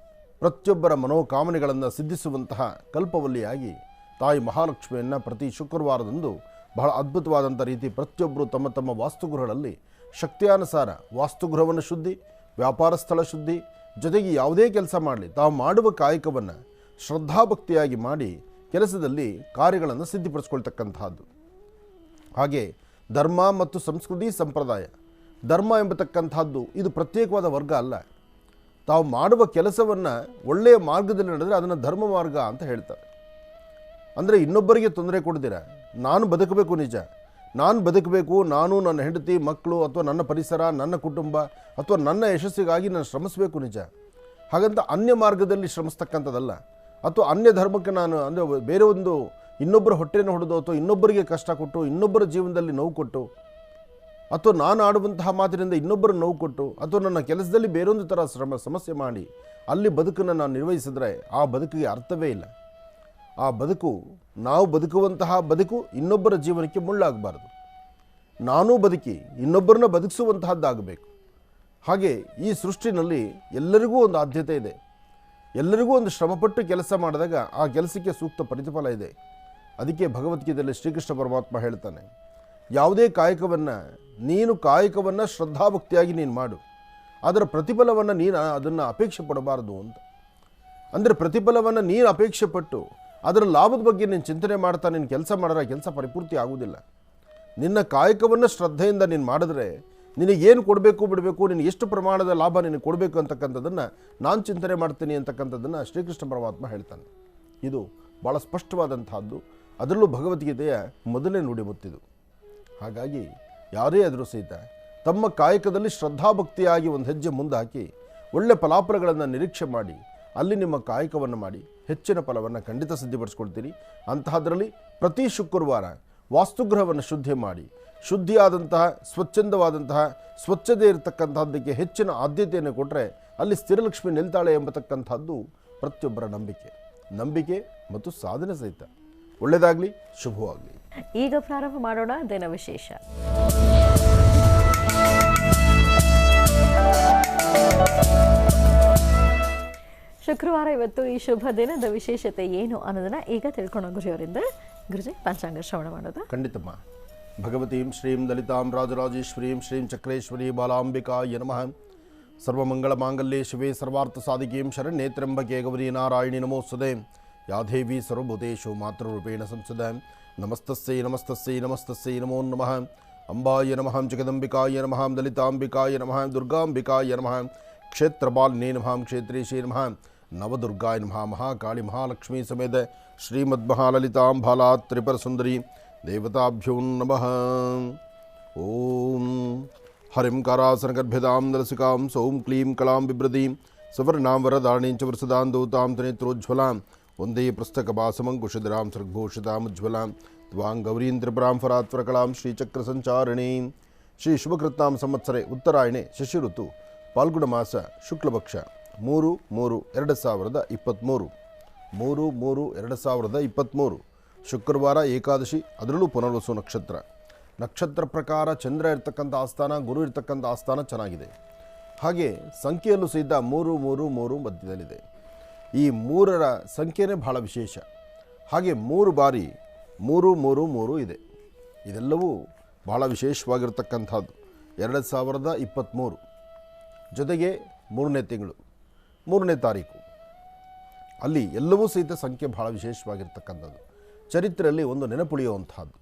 Speaker 2: ಪ್ರತಿಯೊಬ್ಬರ ಮನೋಕಾಮನೆಗಳನ್ನು ಸಿದ್ಧಿಸುವಂತಹ ಕಲ್ಪವಲ್ಲಿಯಾಗಿ ತಾಯಿ ಮಹಾಲಕ್ಷ್ಮಿಯನ್ನು ಪ್ರತಿ ಶುಕ್ರವಾರದಂದು ಬಹಳ ಅದ್ಭುತವಾದಂಥ ರೀತಿ ಪ್ರತಿಯೊಬ್ಬರು ತಮ್ಮ ತಮ್ಮ ವಾಸ್ತುಗೃಹಗಳಲ್ಲಿ ಶಕ್ತಿಯಾನುಸಾರ ವಾಸ್ತುಗೃಹವನ್ನು ಶುದ್ಧಿ, ವ್ಯಾಪಾರ ಸ್ಥಳ ಶುದ್ಧಿ, ಜೊತೆಗೆ ಯಾವುದೇ ಕೆಲಸ ಮಾಡಲಿ ತಾವು ಮಾಡುವ ಕಾಯಕವನ್ನು ಶ್ರದ್ಧಾಭಕ್ತಿಯಾಗಿ ಮಾಡಿ ಕೆಲಸದಲ್ಲಿ ಕಾರ್ಯಗಳನ್ನು ಸಿದ್ಧಿಪಡಿಸ್ಕೊಳ್ತಕ್ಕಂತಹದ್ದು. ಹಾಗೆ ಧರ್ಮ ಮತ್ತು ಸಂಸ್ಕೃತಿ ಸಂಪ್ರದಾಯ, ಧರ್ಮ ಎಂಬತಕ್ಕಂಥದ್ದು ಇದು ಪ್ರತ್ಯೇಕವಾದ ವರ್ಗ ಅಲ್ಲ. ತಾವು ಮಾಡುವ ಕೆಲಸವನ್ನು ಒಳ್ಳೆಯ ಮಾರ್ಗದಲ್ಲಿ ನಡೆದರೆ ಅದನ್ನು ಧರ್ಮ ಮಾರ್ಗ ಅಂತ ಹೇಳ್ತಾರೆ. ಅಂದರೆ ಇನ್ನೊಬ್ಬರಿಗೆ ತೊಂದರೆ ಕೊಡ್ದಿರ ನಾನು ಬದುಕಬೇಕು, ನಿಜ ನಾನು ಬದುಕಬೇಕು, ನಾನು ನನ್ನ ಹೆಂಡತಿ ಮಕ್ಕಳು ಅಥವಾ ನನ್ನ ಪರಿಸರ ನನ್ನ ಕುಟುಂಬ ಅಥವಾ ನನ್ನ ಯಶಸ್ಸಿಗಾಗಿ ನಾನು ಶ್ರಮಿಸಬೇಕು, ನಿಜ. ಹಾಗಂತ ಅನ್ಯ ಮಾರ್ಗದಲ್ಲಿ ಶ್ರಮಿಸ್ತಕ್ಕಂಥದ್ದಲ್ಲ. ಅಥವಾ ಅನ್ಯ ಧರ್ಮಕ್ಕೆ ನಾನು ಅಂದರೆ ಬೇರೆ ಒಂದು ಇನ್ನೊಬ್ಬರ ಹೊಟ್ಟೆಯನ್ನು ಹೊಡೆದು ಅಥವಾ ಇನ್ನೊಬ್ಬರಿಗೆ ಕಷ್ಟ ಕೊಟ್ಟು ಇನ್ನೊಬ್ಬರ ಜೀವನದಲ್ಲಿ ನೋವು ಕೊಟ್ಟು ಅಥವಾ ನಾನು ಆಡುವಂತಹ ಮಾತಿನಿಂದ ಇನ್ನೊಬ್ಬರ ನೋವು ಕೊಟ್ಟು ಅಥವಾ ನನ್ನ ಕೆಲಸದಲ್ಲಿ ಬೇರೊಂದು ಥರ ಸಮಸ್ಯೆ ಮಾಡಿ ಅಲ್ಲಿ ಬದುಕನ್ನು ನಾನು ನಿರ್ವಹಿಸಿದ್ರೆ ಆ ಬದುಕಿಗೆ ಅರ್ಥವೇ ಇಲ್ಲ. ಆ ಬದುಕು ನಾವು ಬದುಕುವಂತಹ ಬದುಕು ಇನ್ನೊಬ್ಬರ ಜೀವನಕ್ಕೆ ಮುಳ್ಳಾಗಬಾರ್ದು. ನಾನೂ ಬದುಕಿ ಇನ್ನೊಬ್ಬರನ್ನ ಬದುಕಿಸುವಂತಹದ್ದಾಗಬೇಕು. ಹಾಗೆ ಈ ಸೃಷ್ಟಿನಲ್ಲಿ ಎಲ್ಲರಿಗೂ ಒಂದು ಆದ್ಯತೆ ಇದೆ. ಎಲ್ಲರಿಗೂ ಒಂದು ಶ್ರಮಪಟ್ಟು ಕೆಲಸ ಮಾಡಿದಾಗ ಆ ಕೆಲಸಕ್ಕೆ ಸೂಕ್ತ ಪ್ರತಿಫಲ ಇದೆ. ಅದಕ್ಕೆ ಭಗವದ್ಗೀತೆಯಲ್ಲಿ ಶ್ರೀಕೃಷ್ಣ ಪರಮಾತ್ಮ ಹೇಳ್ತಾನೆ, ಯಾವುದೇ ಕಾಯಕವನ್ನು ಶ್ರದ್ಧಾಭಕ್ತಿಯಾಗಿ ನೀನು ಮಾಡು, ಅದರ ಪ್ರತಿಫಲವನ್ನು ನೀನು ಅದನ್ನು ಅಪೇಕ್ಷೆ ಪಡಬಾರದು ಅಂತ. ಅಂದರೆ ಪ್ರತಿಫಲವನ್ನು ನೀನು ಅಪೇಕ್ಷೆ ಪಟ್ಟು ಅದರ ಲಾಭದ ಬಗ್ಗೆ ನೀನು ಚಿಂತನೆ ಮಾಡ್ತಾ ನೀನು ಕೆಲಸ ಮಾಡಿದ್ರೆ ಕೆಲಸ ಪರಿಪೂರ್ತಿ ಆಗುವುದಿಲ್ಲ. ನಿನ್ನ ಕಾಯಕವನ್ನು ಶ್ರದ್ಧೆಯಿಂದ ನೀನು ಮಾಡಿದ್ರೆ ನಿನಗೇನು ಕೊಡಬೇಕು ಬಿಡಬೇಕು, ನಿನಗೆ ಎಷ್ಟು ಪ್ರಮಾಣದ ಲಾಭ ನಿನಗೆ ಕೊಡಬೇಕು ಅಂತಕ್ಕಂಥದ್ದನ್ನು ನಾನು ಚಿಂತನೆ ಮಾಡ್ತೀನಿ ಅಂತಕ್ಕಂಥದ್ದನ್ನು ಶ್ರೀಕೃಷ್ಣ ಪರಮಾತ್ಮ ಹೇಳ್ತಾನೆ. ಇದು ಭಾಳ ಸ್ಪಷ್ಟವಾದಂತಹದ್ದು. ಅದರಲ್ಲೂ ಭಗವದ್ಗೀತೆಯ ಮೊದಲನೇ ನುಡಿಮುತ್ತಿದು. ಹಾಗಾಗಿ ಯಾರೇ ಆದರೂ ಸಹಿತ ತಮ್ಮ ಕಾಯಕದಲ್ಲಿ ಶ್ರದ್ಧಾಭಕ್ತಿಯಾಗಿ ಒಂದು ಹೆಜ್ಜೆ ಮುಂದೆ ಹಾಕಿ ಒಳ್ಳೆ ಫಲಾಫಲಗಳನ್ನು ನಿರೀಕ್ಷೆ ಮಾಡಿ ಅಲ್ಲಿ ನಿಮ್ಮ ಕಾಯಕವನ್ನು ಮಾಡಿ ಹೆಚ್ಚಿನ ಫಲವನ್ನು ಖಂಡಿತ ಸಿದ್ಧಪಡಿಸ್ಕೊಳ್ತೀರಿ. ಅಂತಹದ್ರಲ್ಲಿ ಪ್ರತಿ ಶುಕ್ರವಾರ ವಾಸ್ತುಗೃಹವನ್ನು ಶುದ್ಧಿ ಮಾಡಿ ಶುದ್ಧಿಯಾದಂತಹ ಸ್ವಚ್ಛಂದವಾದಂತಹ ಸ್ವಚ್ಛತೆ ಇರತಕ್ಕಂತಹದ್ದಕ್ಕೆ ಹೆಚ್ಚಿನ ಆದ್ಯತೆಯನ್ನು ಕೊಟ್ಟರೆ ಅಲ್ಲಿ ಸ್ಥಿರಲಕ್ಷ್ಮಿ ನಿಲ್ತಾಳೆ ಎಂಬತಕ್ಕಂಥದ್ದು ಪ್ರತಿಯೊಬ್ಬರ ನಂಬಿಕೆ ಮತ್ತು ಸಾಧನೆ ಸಹಿತ. ಒಳ್ಳೆಯದಾಗಲಿ, ಶುಭವಾಗಲಿ.
Speaker 5: ಈಗ ಪ್ರಾರಂಭ ಮಾಡೋಣ ದಿನ ವಿಶೇಷ. ಶುಕ್ರವಾರ ಇವತ್ತು ಈ ಶುಭ ದಿನದ ವಿಶೇಷತೆ ಏನು ಅನ್ನೋದನ್ನ ಈಗ ತಿಳ್ಕೊಳ್ಳೋ ಗುರುಯವರಿಂದ. ಗುರುಜಿ, ಪಂಚಾಂಗ ಶ್ರವಣ ಮಾಡೋದು
Speaker 2: ಖಂಡಿತಮ್ಮ. ಭಗವತೀಂ ಶ್ರೀಂ ಲಲಿತಾಂ ರಾಜರಾಜೇಶ್ವರೀಂ ಶ್ರೀಂ ಚಕ್ರೇಶ್ವರಿ ಬಾಲಾಂಬಿಕಾಯ ನಮಃ. ಸರ್ವಮಂಗಳ ಮಾಂಗಲ್ಯೆ ಶಿವೆ ಸರ್ವಾರ್ಥ ಸಾಧಿಕೀಂ ಶರಣ್ಯೇ ತ್ರ್ಯಂಬಕೆ ಗೌರಿ ನಾರಾಯಣಿ ನಮೋಸ್ತುತೆ. ಯಾ ದೇವಿ ಸರ್ವಭೂತೇಷು ಮಾತೃರೂಪೇಣ ಸಂಸದ. ನಮಸ್ತಸ್ಯೈ ನಮಸ್ತಸ್ಯೈ ನಮಸ್ತಸ್ಯೈ ನಮೋ ನಮಃ. ಅಂಬಾಯ ನಮಃ, ಜಗದಂಬಿಕಾಯ ನಮಃ, ಲಲಿತಾಂಬಿಕಾಯ ನಮಃ, ದುರ್ಗಾಂಬಿಕಾಯ ನಮಃ, ಕ್ಷೇತ್ರಪಾಲಿನೇ ನಮಃ, ಕ್ಷೇತ್ರೇಶೇ ನಮಃ, ನವದುರ್ಗಾಯ ನಮಃ. ಮಹಾಕಾಳಿ ಮಹಾಲಕ್ಷ್ಮೀ ಸಮೇತ ಶ್ರೀಮದ್ಮಹಾಲಲಿತಾಂಬಾಲಾ ತ್ರಿಪುರ ಸುಂದರಿ ದೇವತಾಭ್ಯೋ ನಮಃ. ಓಂ ಹರಿಂ ಕಾರಾಸನಗರ್ಭ್ಯದಾಂ ನರಸಿಕಾಂ ಸೌಂ ಕ್ಲೀಂ ಕಲಾಂ ಬಿಭ್ರದೀಂ ಸವರ್ಣಾಂ ವರದಾಣೀಂ ಚ ವೃಸದಾಂ ದೌತಾಂ ತ್ರಿನೇತ್ರೋಜ್ವಲಾಂ ವಂದೇ ಪುಸ್ತಕಭಾಸಮಂಕುಶಧರಾಂ ಸರ್ಗೋಷಿತಾಮುಜ್ವಲಾಂ ತ್ವಾಂ ಗೌರೀಂ ತ್ರಿಪುರಾಂ ಫರಾತ್ವರಕಲಾಂ ಶ್ರೀಚಕ್ರಸಂಚಾರಿಣೀಂ. ಶ್ರೀ ಶುಭಕೃತ್ನಾಂ ಸಂವತ್ಸರೆ ಉತ್ತರಾಯಣೆ ಶಶಿ ಋತು ಪಾಲ್ಗುಣ ಮಾಸ ಶುಕ್ಲಪಕ್ಷ 3/3/2023 3/3/2023 ಶುಕ್ರವಾರ ಏಕಾದಶಿ, ಅದರಲ್ಲೂ ಪುನರ್ವಸು ನಕ್ಷತ್ರ ಪ್ರಕಾರ ಚಂದ್ರ ಇರ್ತಕ್ಕಂಥ ಆಸ್ಥಾನ, ಗುರು ಇರ್ತಕ್ಕಂಥ ಆಸ್ಥಾನ ಚೆನ್ನಾಗಿದೆ. ಹಾಗೆ ಸಂಖ್ಯೆಯಲ್ಲೂ ಸಹಿತ 3 ಮಧ್ಯದಲ್ಲಿದೆ. ಈ 3ರ ಸಂಖ್ಯೆನೇ ಬಹಳ ವಿಶೇಷ. ಹಾಗೆ 3 ಬಾರಿ 3 ಇದೆ. ಇದೆಲ್ಲವೂ ಬಹಳ ವಿಶೇಷವಾಗಿರ್ತಕ್ಕಂಥದ್ದು. 2023 ಜೊತೆಗೆ 3ನೇ ತಿಂಗಳು 3ನೇ ತಾರೀಕು, ಅಲ್ಲಿ ಎಲ್ಲವೂ ಸಹಿತ ಸಂಖ್ಯೆ ಬಹಳ ವಿಶೇಷವಾಗಿರ್ತಕ್ಕಂಥದ್ದು. ಚರಿತ್ರೆಯಲ್ಲಿ ಒಂದು ನೆನಪುಳಿಯುವಂಥದ್ದು.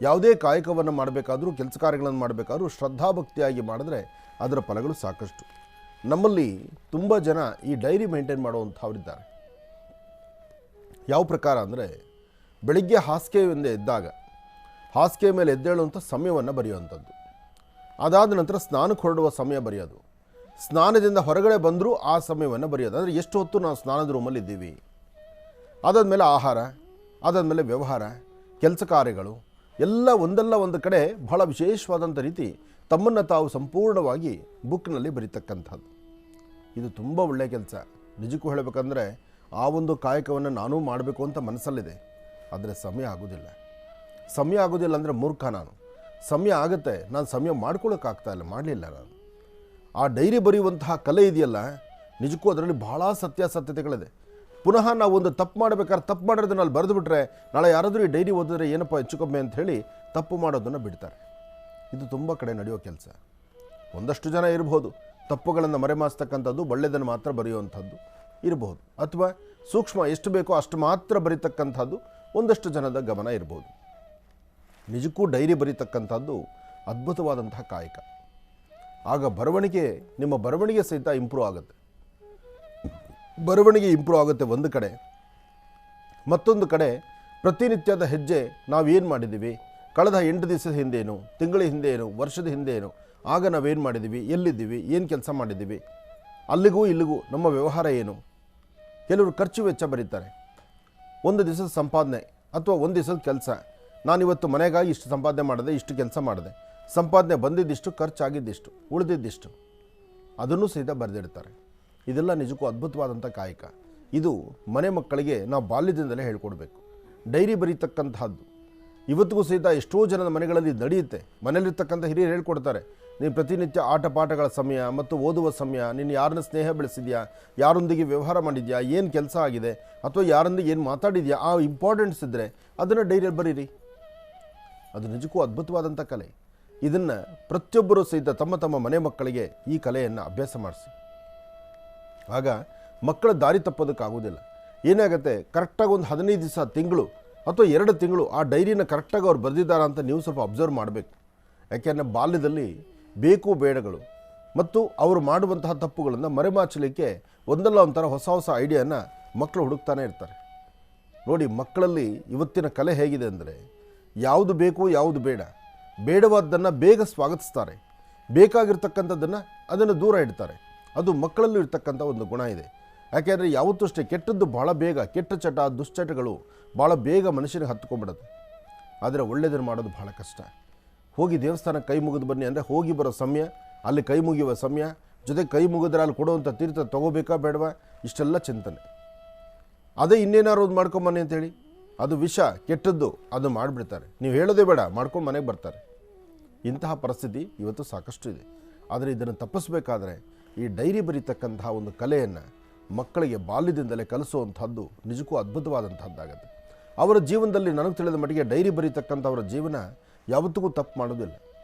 Speaker 2: ಯಾವುದೇ ಕಾಯಕವನ್ನು ಮಾಡಬೇಕಾದ್ರೂ, ಕೆಲಸ ಕಾರ್ಯಗಳನ್ನು ಮಾಡಬೇಕಾದ್ರೂ ಶ್ರದ್ಧಾಭಕ್ತಿಯಾಗಿ ಮಾಡಿದ್ರೆ ಅದರ ಫಲಗಳು ಸಾಕಷ್ಟು. ನಮ್ಮಲ್ಲಿ ತುಂಬ ಜನ ಈ ಡೈರಿ ಮೇಂಟೈನ್ ಮಾಡುವಂಥವರಿದ್ದಾರೆ. ಯಾವ ಪ್ರಕಾರ ಅಂದರೆ, ಬೆಳಿಗ್ಗೆ ಹಾಸಿಗೆಯಿಂದ ಎದ್ದಾಗ ಹಾಸಿಗೆ ಮೇಲೆ ಎದ್ದೇಳುವಂಥ ಸಮಯವನ್ನು ಬರೆಯುವಂಥದ್ದು. ಅದಾದ ನಂತರ ಸ್ನಾನಕ್ಕೆ ಹೊರಡುವ ಸಮಯ ಬರೆಯೋದು. ಸ್ನಾನದಿಂದ ಹೊರಗಡೆ ಬಂದರೂ ಆ ಸಮಯವನ್ನು ಬರೆಯೋದು. ಅಂದರೆ ಎಷ್ಟು ಹೊತ್ತು ನಾವು ಸ್ನಾನದ ರೂಮಲ್ಲಿ ಇದ್ದೀವಿ. ಅದಾದಮೇಲೆ ಆಹಾರ, ಅದಾದಮೇಲೆ ವ್ಯವಹಾರ, ಕೆಲಸ ಕಾರ್ಯಗಳು ಎಲ್ಲ ಒಂದಲ್ಲ ಒಂದು ಕಡೆ ಬಹಳ ವಿಶೇಷವಾದಂಥ ರೀತಿ ತಮ್ಮನ್ನು ತಾವು ಸಂಪೂರ್ಣವಾಗಿ ಬುಕ್ನಲ್ಲಿ ಬರೀತಕ್ಕಂಥದ್ದು. ಇದು ತುಂಬ ಒಳ್ಳೆಯ ಕೆಲಸ. ನಿಜಕ್ಕೂ ಹೇಳಬೇಕಂದ್ರೆ ಆ ಒಂದು ಕಾಯಕವನ್ನು ನಾನೂ ಮಾಡಬೇಕು ಅಂತ ಮನಸ್ಸಲ್ಲಿದೆ. ಆದರೆ ಸಮಯ ಆಗೋದಿಲ್ಲ ಅಂದರೆ ಮೂರ್ಖ ನಾನು. ಸಮಯ ಆಗುತ್ತೆ, ನಾನು ಸಮಯ ಮಾಡ್ಕೊಳ್ಳೋಕ್ಕಾಗ್ತಾಯಿಲ್ಲ, ಮಾಡಲಿಲ್ಲ ನಾನು. ಆ ಡೈರಿ ಬರೆಯುವಂತಹ ಕಲೆ ಇದೆಯಲ್ಲ, ನಿಜಕ್ಕೂ ಅದರಲ್ಲಿ ಬಹಳ ಸತ್ಯಾಸತ್ಯತೆಗಳಿದೆ. ಪುನಃ ನಾವು ಒಂದು ತಪ್ಪು ಮಾಡಬೇಕಾದ್ರೆ ತಪ್ಪು ಮಾಡೋದನ್ನ ಅಲ್ಲಿ ಬರೆದು ಬಿಟ್ರೆ ನಾಳೆ ಯಾರಾದರೂ ಈ ಡೈರಿ ಓದಿದ್ರೆ ಏನಪ್ಪ ಹೆಚ್ಚು ಕಮ್ಮಿ ಅಂತ ಹೇಳಿ ತಪ್ಪು ಮಾಡೋದನ್ನು ಬಿಡ್ತಾರೆ. ಇದು ತುಂಬ ಕಡೆ ನಡೆಯೋ ಕೆಲಸ. ಒಂದಷ್ಟು ಜನ ಇರಬಹುದು ತಪ್ಪುಗಳನ್ನು ಮರೆಮಾಸ್ತಕ್ಕಂಥದ್ದು, ಒಳ್ಳೆಯದನ್ನು ಮಾತ್ರ ಬರೆಯುವಂಥದ್ದು ಇರಬಹುದು. ಅಥವಾ ಸೂಕ್ಷ್ಮ ಎಷ್ಟು ಬೇಕೋ ಅಷ್ಟು ಮಾತ್ರ ಬರೀತಕ್ಕಂಥದ್ದು ಒಂದಷ್ಟು ಜನದ ಗಮನ ಇರ್ಬೋದು. ನಿಜಕ್ಕೂ ಡೈರಿ ಬರೀತಕ್ಕಂಥದ್ದು ಅದ್ಭುತವಾದಂತಹ ಕಾಯಕ. ಆಗ ನಿಮ್ಮ ಬರವಣಿಗೆ ಸಹಿತ ಇಂಪ್ರೂವ್ ಆಗುತ್ತೆ. ಒಂದು ಕಡೆ. ಮತ್ತೊಂದು ಕಡೆ ಪ್ರತಿನಿತ್ಯದ ಹೆಜ್ಜೆ ನಾವೇನು ಮಾಡಿದ್ದೀವಿ, ಕಳೆದ 8 ದಿವಸದ ಹಿಂದೇನು, ತಿಂಗಳ ಹಿಂದೇನು, ವರ್ಷದ ಹಿಂದೇನು, ಆಗ ನಾವೇನು ಮಾಡಿದ್ದೀವಿ, ಎಲ್ಲಿದ್ದೀವಿ, ಏನು ಕೆಲಸ ಮಾಡಿದ್ದೀವಿ, ಅಲ್ಲಿಗೂ ಇಲ್ಲಿಗೂ ನಮ್ಮ ವ್ಯವಹಾರ ಏನು. ಕೆಲವರು ಖರ್ಚು ವೆಚ್ಚ ಬರೀತಾರೆ. ಒಂದು ದಿವಸದ ಸಂಪಾದನೆ ಅಥವಾ ಒಂದು ದಿವಸದ ಕೆಲಸ. ನಾನಿವತ್ತು ಮನೆಗಾಗಿ ಇಷ್ಟು ಸಂಪಾದನೆ ಮಾಡಿದೆ, ಇಷ್ಟು ಕೆಲಸ ಮಾಡಿದೆ, ಸಂಪಾದನೆ ಬಂದಿದ್ದಿಷ್ಟು, ಖರ್ಚಾಗಿದ್ದಿಷ್ಟು, ಉಳಿದಿದ್ದಿಷ್ಟು, ಅದನ್ನು ಸಹಿತ ಬರೆದಿಡ್ತಾರೆ. ಇದೆಲ್ಲ ನಿಜಕ್ಕೂ ಅದ್ಭುತವಾದಂಥ ಕಾಯಕ. ಇದು ಮನೆ ಮಕ್ಕಳಿಗೆ ನಾವು ಬಾಲ್ಯದಿಂದಲೇ ಹೇಳ್ಕೊಡ್ಬೇಕು. ಡೈರಿ ಬರೀತಕ್ಕಂಥದ್ದು ಇವತ್ತಿಗೂ ಸಹಿತ ಎಷ್ಟೋ ಜನದ ಮನೆಗಳಲ್ಲಿ ನಡೆಯುತ್ತೆ. ಮನೆಯಲ್ಲಿರ್ತಕ್ಕಂಥ ಹಿರಿಯರು ಹೇಳ್ಕೊಡ್ತಾರೆ, ನೀನು ಪ್ರತಿನಿತ್ಯ ಆಟ ಪಾಠಗಳ ಸಮಯ ಮತ್ತು ಓದುವ ಸಮಯ, ನೀನು ಯಾರನ್ನ ಸ್ನೇಹ ಬೆಳೆಸಿದ್ಯಾ, ಯಾರೊಂದಿಗೆ ವ್ಯವಹಾರ ಮಾಡಿದ್ಯಾ, ಏನು ಕೆಲಸ ಆಗಿದೆ, ಅಥವಾ ಯಾರೊಂದಿಗೆ ಏನು ಮಾತಾಡಿದ್ಯಾ, ಆ ಇಂಪಾರ್ಟೆನ್ಸ್ ಇದ್ದರೆ ಅದನ್ನು ಡೈರಿಯಲ್ಲಿ ಬರೀರಿ. ಅದು ನಿಜಕ್ಕೂ ಅದ್ಭುತವಾದಂಥ ಕಲೆ. ಇದನ್ನು ಪ್ರತಿಯೊಬ್ಬರೂ ಸಹಿತ ತಮ್ಮ ತಮ್ಮ ಮನೆ ಮಕ್ಕಳಿಗೆ ಈ ಕಲೆಯನ್ನು ಅಭ್ಯಾಸ ಮಾಡಿಸಿ. ಆಗ ಮಕ್ಕಳ ದಾರಿ ತಪ್ಪೋದಕ್ಕಾಗೋದಿಲ್ಲ. ಏನಾಗುತ್ತೆ, ಕರೆಕ್ಟಾಗಿ ಒಂದು 15 ದಿವಸ, ತಿಂಗಳು ಅಥವಾ 2 ತಿಂಗಳು ಆ ಡೈರಿನ ಕರೆಕ್ಟಾಗಿ ಅವ್ರು ಬರೆದಿದ್ದಾರಾ ಅಂತ ನೀವು ಸ್ವಲ್ಪ ಅಬ್ಸರ್ವ್ ಮಾಡಬೇಕು. ಯಾಕೆಂದರೆ ಬಾಲ್ಯದಲ್ಲಿ ಬೇಕು ಬೇಡಗಳು ಮತ್ತು ಅವರು ಮಾಡುವಂತಹ ತಪ್ಪುಗಳನ್ನು ಮರೆಮಾಚಲಿಕ್ಕೆ ಒಂದಲ್ಲ ಒಂಥರ ಹೊಸ ಐಡಿಯಾನ ಮಕ್ಕಳು ಹುಡುಕ್ತಾನೆ ಇರ್ತಾರೆ. ನೋಡಿ, ಮಕ್ಕಳಲ್ಲಿ ಇವತ್ತಿನ ಕಲೆ ಹೇಗಿದೆ ಅಂದರೆ, ಯಾವುದು ಬೇಕು ಯಾವುದು ಬೇಡವಾದ್ದನ್ನು ಬೇಗ ಸ್ವಾಗತಿಸ್ತಾರೆ, ಬೇಕಾಗಿರ್ತಕ್ಕಂಥದ್ದನ್ನು ಅದನ್ನು ದೂರ ಇಡ್ತಾರೆ. ಅದು ಮಕ್ಕಳಲ್ಲೂ ಇರ್ತಕ್ಕಂಥ ಒಂದು ಗುಣ ಇದೆ. ಯಾಕೆಂದರೆ ಯಾವತ್ತೂ ಅಷ್ಟೇ ಕೆಟ್ಟದ್ದು ಭಾಳ ಬೇಗ, ಕೆಟ್ಟ ಚಟ ದುಶ್ಚಟಗಳು ಭಾಳ ಬೇಗ ಮನುಷ್ಯನಿಗೆ ಹತ್ಕೊಂಡ್ಬಿಡುತ್ತೆ. ಆದರೆ ಒಳ್ಳೆಯದನ್ನು ಮಾಡೋದು ಭಾಳ ಕಷ್ಟ. ಹೋಗಿ ದೇವಸ್ಥಾನಕ್ಕೆ ಕೈ ಮುಗಿದು ಬನ್ನಿ ಅಂದರೆ ಹೋಗಿ ಬರೋ ಸಮಯ, ಅಲ್ಲಿ ಕೈ ಮುಗಿಯುವ ಸಮಯ, ಜೊತೆಗೆ ಕೈ ಮುಗಿದ್ರೆ ಅಲ್ಲಿ ಕೊಡುವಂಥ ತೀರ್ಥ ತೊಗೋಬೇಕಾ ಬೇಡವಾ, ಇಷ್ಟೆಲ್ಲ ಚಿಂತನೆ. ಅದೇ ಇನ್ನೇನಾರು ಒಂದು ಮಾಡ್ಕೊಂಬನ್ನಿ ಅಂತೇಳಿ, ಅದು ವಿಷ, ಕೆಟ್ಟದ್ದು, ಅದು ಮಾಡಿಬಿಡ್ತಾರೆ. ನೀವು ಹೇಳೋದೇ ಬೇಡ, ಮಾಡ್ಕೊಂಡು ಮನೆಗೆ ಬರ್ತಾರೆ. ಇಂತಹ ಪರಿಸ್ಥಿತಿ ಇವತ್ತು ಸಾಕಷ್ಟು ಇದೆ. ಆದರೆ ಇದನ್ನು ತಪ್ಪಿಸಬೇಕಾದ್ರೆ ಈ ಡೈರಿ ಬರೀತಕ್ಕಂತಹ ಒಂದು ಕಲೆಯನ್ನು ಮಕ್ಕಳಿಗೆ ಬಾಲ್ಯದಿಂದಲೇ ಕಲಿಸುವಂಥದ್ದು ನಿಜಕ್ಕೂ ಅದ್ಭುತವಾದಂಥದ್ದಾಗುತ್ತೆ. ಅವರ ಜೀವನದಲ್ಲಿ ನನಗೆ ತಿಳಿದ ಮಟ್ಟಿಗೆ ಡೈರಿ ಬರೀತಕ್ಕಂಥವರ ಜೀವನ ಯಾವತ್ತಿಗೂ ತಪ್ಪು ಮಾಡೋದಿಲ್ಲ,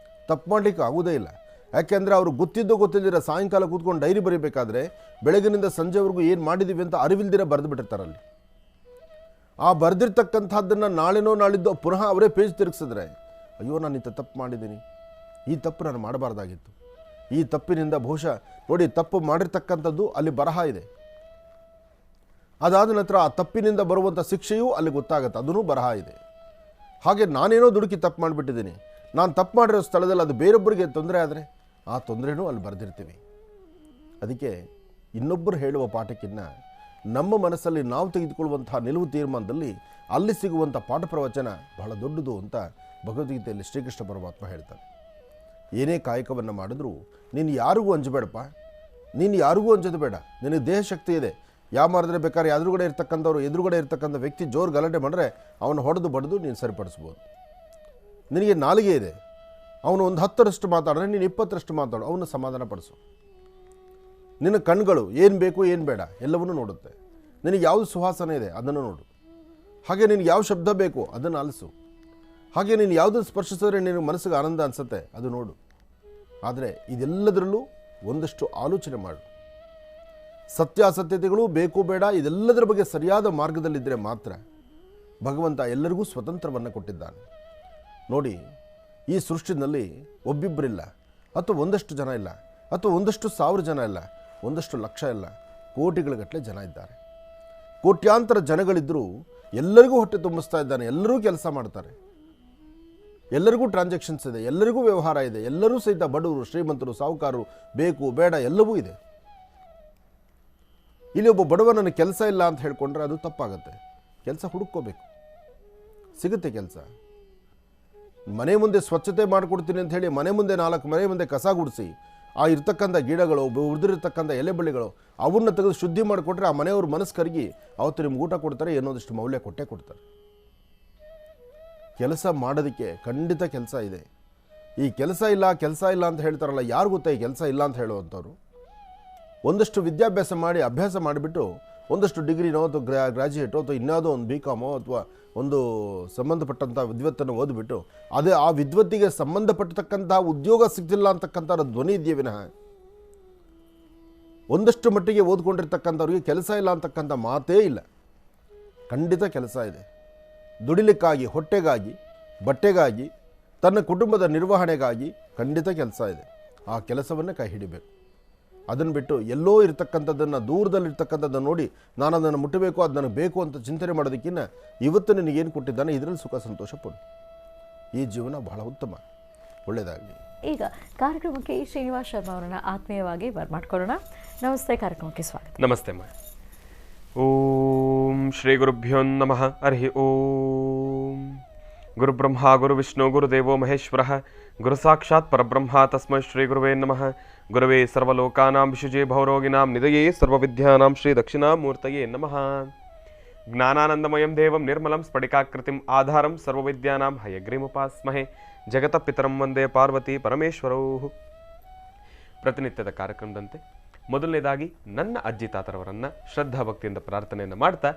Speaker 2: ತಪ್ಪು ಮಾಡಲಿಕ್ಕೆ ಆಗೋದೇ ಇಲ್ಲ. ಯಾಕೆಂದರೆ ಅವರು ಗೊತ್ತಿದ್ದಿರ ಸಾಯಂಕಾಲ ಕೂತ್ಕೊಂಡು ಡೈರಿ ಬರೀಬೇಕಾದ್ರೆ ಬೆಳಗಿನಿಂದ ಸಂಜೆವರೆಗೂ ಏನು ಮಾಡಿದ್ದೀವಿ ಅಂತ ಅರಿವಿಲ್ದಿರ ಬರೆದು ಬಿಟ್ಟಿರ್ತಾರಲ್ಲಿ. ಆ ಬರೆದಿರ್ತಕ್ಕಂಥದ್ದನ್ನು ನಾಳೆನೋ ನಾಳಿದ್ದೋ ಪುನಃ ಅವರೇ ಪೇಜ್ ತಿರುಗಿಸಿದ್ರೆ, ಅಯ್ಯೋ ನಾನು ಇಂಥ ತಪ್ಪು ಮಾಡಿದ್ದೀನಿ, ಈ ತಪ್ಪು ನಾನು ಮಾಡಬಾರ್ದಾಗಿತ್ತು, ಈ ತಪ್ಪಿನಿಂದ ಬಹುಶಃ ನೋಡಿ ತಪ್ಪು ಮಾಡಿರ್ತಕ್ಕಂಥದ್ದು ಅಲ್ಲಿ ಬರಹ ಇದೆ. ಅದಾದ ನಂತರ ಆ ತಪ್ಪಿನಿಂದ ಬರುವಂಥ ಶಿಕ್ಷೆಯೂ ಅಲ್ಲಿ ಗೊತ್ತಾಗುತ್ತೆ, ಅದೂ ಬರಹ ಇದೆ. ಹಾಗೆ ನಾನೇನೋ ದುಡುಕಿ ತಪ್ಪು ಮಾಡಿಬಿಟ್ಟಿದ್ದೀನಿ, ನಾನು ತಪ್ಪು ಮಾಡಿರೋ ಸ್ಥಳದಲ್ಲಿ ಅದು ಬೇರೊಬ್ಬರಿಗೆ ತೊಂದರೆ ಆದರೆ ಆ ತೊಂದರೆನೂ ಅಲ್ಲಿ ಬರೆದಿರ್ತೀವಿ. ಅದಕ್ಕೆ ಇನ್ನೊಬ್ಬರು ಹೇಳುವ ಪಾಠಕ್ಕಿಂತ ನಮ್ಮ ಮನಸ್ಸಲ್ಲಿ ನಾವು ತೆಗೆದುಕೊಳ್ಳುವಂತಹ ನಿಲುವು ತೀರ್ಮಾನದಲ್ಲಿ ಅಲ್ಲಿ ಸಿಗುವಂಥ ಪಾಠ ಪ್ರವಚನ ಬಹಳ ದೊಡ್ಡದು ಅಂತ ಭಗವದ್ಗೀತೆಯಲ್ಲಿ ಶ್ರೀಕೃಷ್ಣ ಪರಮಾತ್ಮ ಹೇಳ್ತಾನೆ. ಏನೇ ಕಾಯಕವನ್ನು ಮಾಡಿದ್ರೂ ನೀನು ಯಾರಿಗೂ ಅಂಜಬೇಡಪ್ಪ, ನೀನು ಯಾರಿಗೂ ಅಂಜೋದು ಬೇಡ. ನಿನಗೆ ದೇಹ ಶಕ್ತಿ ಇದೆ, ಯಾವ ಮಾಡಿದ್ರೆ ಬೇಕಾದ್ರೆ ಎದುರುಗಡೆ ಇರ್ತಕ್ಕಂಥ ವ್ಯಕ್ತಿ ಜೋರು ಗಲಾಟೆ ಮಾಡಿದ್ರೆ ಅವನು ಹೊಡೆದು ಬಡಿದು ನೀನು ಸರಿಪಡಿಸ್ಬೋದು. ನಿನಗೆ ನಾಲಿಗೆ ಇದೆ, ಅವನು ಒಂದು 10ರಷ್ಟು ಮಾತಾಡಿದ್ರೆ ನೀನು 20ರಷ್ಟು ಮಾತಾಡು, ಅವನು ಸಮಾಧಾನ ಪಡಿಸು. ನಿನ್ನ ಕಣ್ಗಳು ಏನು ಬೇಕು ಏನು ಬೇಡ ಎಲ್ಲವನ್ನೂ ನೋಡುತ್ತೆ. ನಿನಗೆ ಯಾವುದು ಸುವಾಸನೆ ಇದೆ ಅದನ್ನು ನೋಡು. ಹಾಗೆ ನಿನಗೆ ಯಾವ ಶಬ್ದ ಬೇಕು ಅದನ್ನು ಆಲಿಸು. ಹಾಗೆ ನೀನು ಯಾವುದನ್ನು ಸ್ಪರ್ಶಿಸಿದ್ರೆ ನಿನಗೆ ಮನಸ್ಸಿಗೆ ಆನಂದ ಅನಿಸುತ್ತೆ ಅದು ನೋಡು. ಆದರೆ ಇದೆಲ್ಲದರಲ್ಲೂ ಒಂದಷ್ಟು ಆಲೋಚನೆ ಮಾಡು. ಸತ್ಯಾಸತ್ಯತೆಗಳು ಬೇಕು ಬೇಡ ಇದೆಲ್ಲದರ ಬಗ್ಗೆ ಸರಿಯಾದ ಮಾರ್ಗದಲ್ಲಿದ್ದರೆ ಮಾತ್ರ ಭಗವಂತ ಎಲ್ಲರಿಗೂ ಸ್ವತಂತ್ರವನ್ನು ಕೊಟ್ಟಿದ್ದಾನೆ. ನೋಡಿ, ಈ ಸೃಷ್ಟಿನಲ್ಲಿ ಒಬ್ಬಿಬ್ಬರಿಲ್ಲ, ಅಥವಾ ಒಂದಷ್ಟು ಜನ ಇಲ್ಲ, ಅಥವಾ ಒಂದಷ್ಟು 1000 ಜನ ಇಲ್ಲ, ಒಂದಷ್ಟು ಲಕ್ಷ ಇಲ್ಲ, ಕೋಟಿಗಳಗಟ್ಟಲೆ ಜನ ಇದ್ದಾರೆ. ಕೋಟ್ಯಾಂತರ ಜನಗಳಿದ್ದರೂ ಎಲ್ಲರಿಗೂ ಹೊಟ್ಟೆ ತುಂಬಿಸ್ತಾ ಇದ್ದಾನೆ, ಎಲ್ಲರೂ ಕೆಲಸ ಮಾಡ್ತಾರೆ, ಎಲ್ಲರಿಗೂ ಟ್ರಾನ್ಸಾಕ್ಷನ್ಸ್ ಇದೆ, ಎಲ್ಲರಿಗೂ ವ್ಯವಹಾರ ಇದೆ, ಎಲ್ಲರೂ ಸಹಿತ ಬಡವರು ಶ್ರೀಮಂತರು ಸಾಹುಕಾರರು ಬೇಕು ಬೇಡ ಎಲ್ಲವೂ ಇದೆ. ಇಲ್ಲಿ ಒಬ್ಬ ಬಡವ ನನಗೆ ಕೆಲಸ ಇಲ್ಲ ಅಂತ ಹೇಳ್ಕೊಂಡ್ರೆ ಅದು ತಪ್ಪಾಗತ್ತೆ. ಕೆಲಸ ಹುಡುಕೋಬೇಕು, ಸಿಗುತ್ತೆ ಕೆಲಸ. ಮನೆ ಮುಂದೆ ಸ್ವಚ್ಛತೆ ಮಾಡಿಕೊಡ್ತೀನಿ ಅಂತ ಹೇಳಿ ಮನೆ ಮುಂದೆ 4 ಮನೆ ಮುಂದೆ ಕಸ ಗುಡಿಸಿ ಆ ಇರ್ತಕ್ಕಂಥ ಗಿಡಗಳು ಉಳಿದಿರ್ತಕ್ಕಂಥ ಎಲೆ ಬಳ್ಳಿಗಳು ಅವನ್ನ ತೆಗೆದು ಶುದ್ಧಿ ಮಾಡಿಕೊಟ್ರೆ ಆ ಮನೆಯವ್ರ ಮನಸ್ಸು ಕರಗಿ ಅವತ್ತು ನಿಮ್ಗೆ ಊಟ ಕೊಡ್ತಾರೆ, ಏನೋದಷ್ಟು ಮೌಲ್ಯ ಕೊಟ್ಟೇ ಕೊಡ್ತಾರೆ. ಕೆಲಸ ಮಾಡೋದಕ್ಕೆ ಖಂಡಿತ ಕೆಲಸ ಇದೆ. ಈ ಕೆಲಸ ಇಲ್ಲ ಅಂತ ಹೇಳ್ತಾರಲ್ಲ, ಯಾರು ಗೊತ್ತಾ ಈ ಕೆಲಸ ಇಲ್ಲ ಅಂತ ಹೇಳುವಂಥವ್ರು? ಒಂದಷ್ಟು ವಿದ್ಯಾಭ್ಯಾಸ ಮಾಡಿ ಅಭ್ಯಾಸ ಮಾಡಿಬಿಟ್ಟು ಒಂದಷ್ಟು ಡಿಗ್ರಿನೋ ಅಥವಾ ಗ್ರಾಜ್ಯುಯೇಟೋ ಅಥವಾ ಇನ್ಯಾವುದೋ ಒಂದು BCom ಅಥವಾ ಒಂದು ಸಂಬಂಧಪಟ್ಟಂಥ ವಿದ್ವತ್ತನ್ನು ಓದಿಬಿಟ್ಟು ಅದೇ ಆ ವಿದ್ವತ್ತಿಗೆ ಸಂಬಂಧಪಟ್ಟತಕ್ಕಂಥ ಉದ್ಯೋಗ ಸಿಗ್ತಿಲ್ಲ ಅಂತಕ್ಕಂಥ ಧ್ವನಿ ಇದೆಯೇ ವಿನಃ ಒಂದಷ್ಟು ಮಟ್ಟಿಗೆ ಓದ್ಕೊಂಡಿರ್ತಕ್ಕಂಥವ್ರಿಗೆ ಕೆಲಸ ಇಲ್ಲ ಅಂತಕ್ಕಂಥ ಮಾತೇ ಇಲ್ಲ. ಖಂಡಿತ ಕೆಲಸ ಇದೆ. ದುಡಿಲಿಕ್ಕಾಗಿ, ಹೊಟ್ಟೆಗಾಗಿ, ಬಟ್ಟೆಗಾಗಿ, ತನ್ನ ಕುಟುಂಬದ ನಿರ್ವಹಣೆಗಾಗಿ ಖಂಡಿತ ಕೆಲಸ ಇದೆ. ಆ ಕೆಲಸವನ್ನು ಕೈ ಹಿಡಿಬೇಕು. ಅದನ್ನು ಬಿಟ್ಟು ಎಲ್ಲೋ ಇರ್ತಕ್ಕಂಥದ್ದನ್ನು ದೂರದಲ್ಲಿರ್ತಕ್ಕಂಥದ್ದನ್ನು ನೋಡಿ ನಾನು ಅದನ್ನು ಮುಟ್ಟಬೇಕು, ಅದು ನನಗೆ ಬೇಕು ಅಂತ ಚಿಂತನೆ ಮಾಡೋದಕ್ಕಿಂತ ಇವತ್ತು ನಿನಗೇನು ಕೊಟ್ಟಿದ್ದಾನೆ ಇದರಲ್ಲಿ ಸುಖ ಸಂತೋಷ ಪಡು. ಈ ಜೀವನ ಬಹಳ ಉತ್ತಮ, ಒಳ್ಳೆಯದಾಗಲಿ.
Speaker 5: ಈಗ ಕಾರ್ಯಕ್ರಮಕ್ಕೆ ಶ್ರೀನಿವಾಸ್ ಶರ್ಮಾ ಅವರನ್ನ ಆತ್ಮೀಯವಾಗಿ ಬರ್ಮಾಡ್ಕೊಳ್ಳೋಣ. ನಮಸ್ತೆ, ಕಾರ್ಯಕ್ರಮಕ್ಕೆ ಸ್ವಾಗತ.
Speaker 6: ನಮಸ್ತೆ ಅಮ್ಮ. ಓಂ ಶ್ರೀ ಗುರುಭ್ಯೋ ನಮಃ. ಹರಿ ಓಂ. ಗುರುಬ್ರಹ್ಮ ಗುರುವಿಷ್ಣು ಗುರುದೇವೋ ಮಹೇಶ್ವರ ಗುರು ಸಾಕ್ಷಾತ್ ಪರಬ್ರಹ್ಮ ತಸ್ಮೈ ಶ್ರೀ ಗುರುವೇ ನಮಃ. ಗುರವೇ ಸರ್ವಲೋಕಾನಾಂ ವಿಶುಜೇ ಭವರೋಗಿನಾಂ ನಿಧಯೇ ಸರ್ವವಿದ್ಯಾನಾಂ ಶ್ರೀ ದಕ್ಷಿಣಾಮೂರ್ತಯೇ ನಮಃ. ಜ್ಞಾನಾನಂದಮಯಂ ದೇವಂ ನಿರ್ಮಲಂ ಸ್ಫಟಿಕಾಕೃತಿಂ ಆಧಾರಂ ಸರ್ವವಿದ್ಯಾನಾಂ ಹಯಗ್ರೀಮುಪಾಸ್ಮಹೇ. ಜಗತ ಪಿತರಂ ವಂದೇ ಪಾರ್ವತಿ ಪರಮೇಶ್ವರೌ. ಪ್ರತಿನಿತ್ಯದ ಕಾರ್ಯಕ್ರಮದಂತೆ ಮೊದಲನೇದಾಗಿ ನನ್ನ ಅಜ್ಜಿ ತಾತರವರನ್ನು ಶ್ರದ್ಧಾ ಭಕ್ತಿಯಿಂದ ಪ್ರಾರ್ಥನೆಯನ್ನು ಮಾಡ್ತಾ,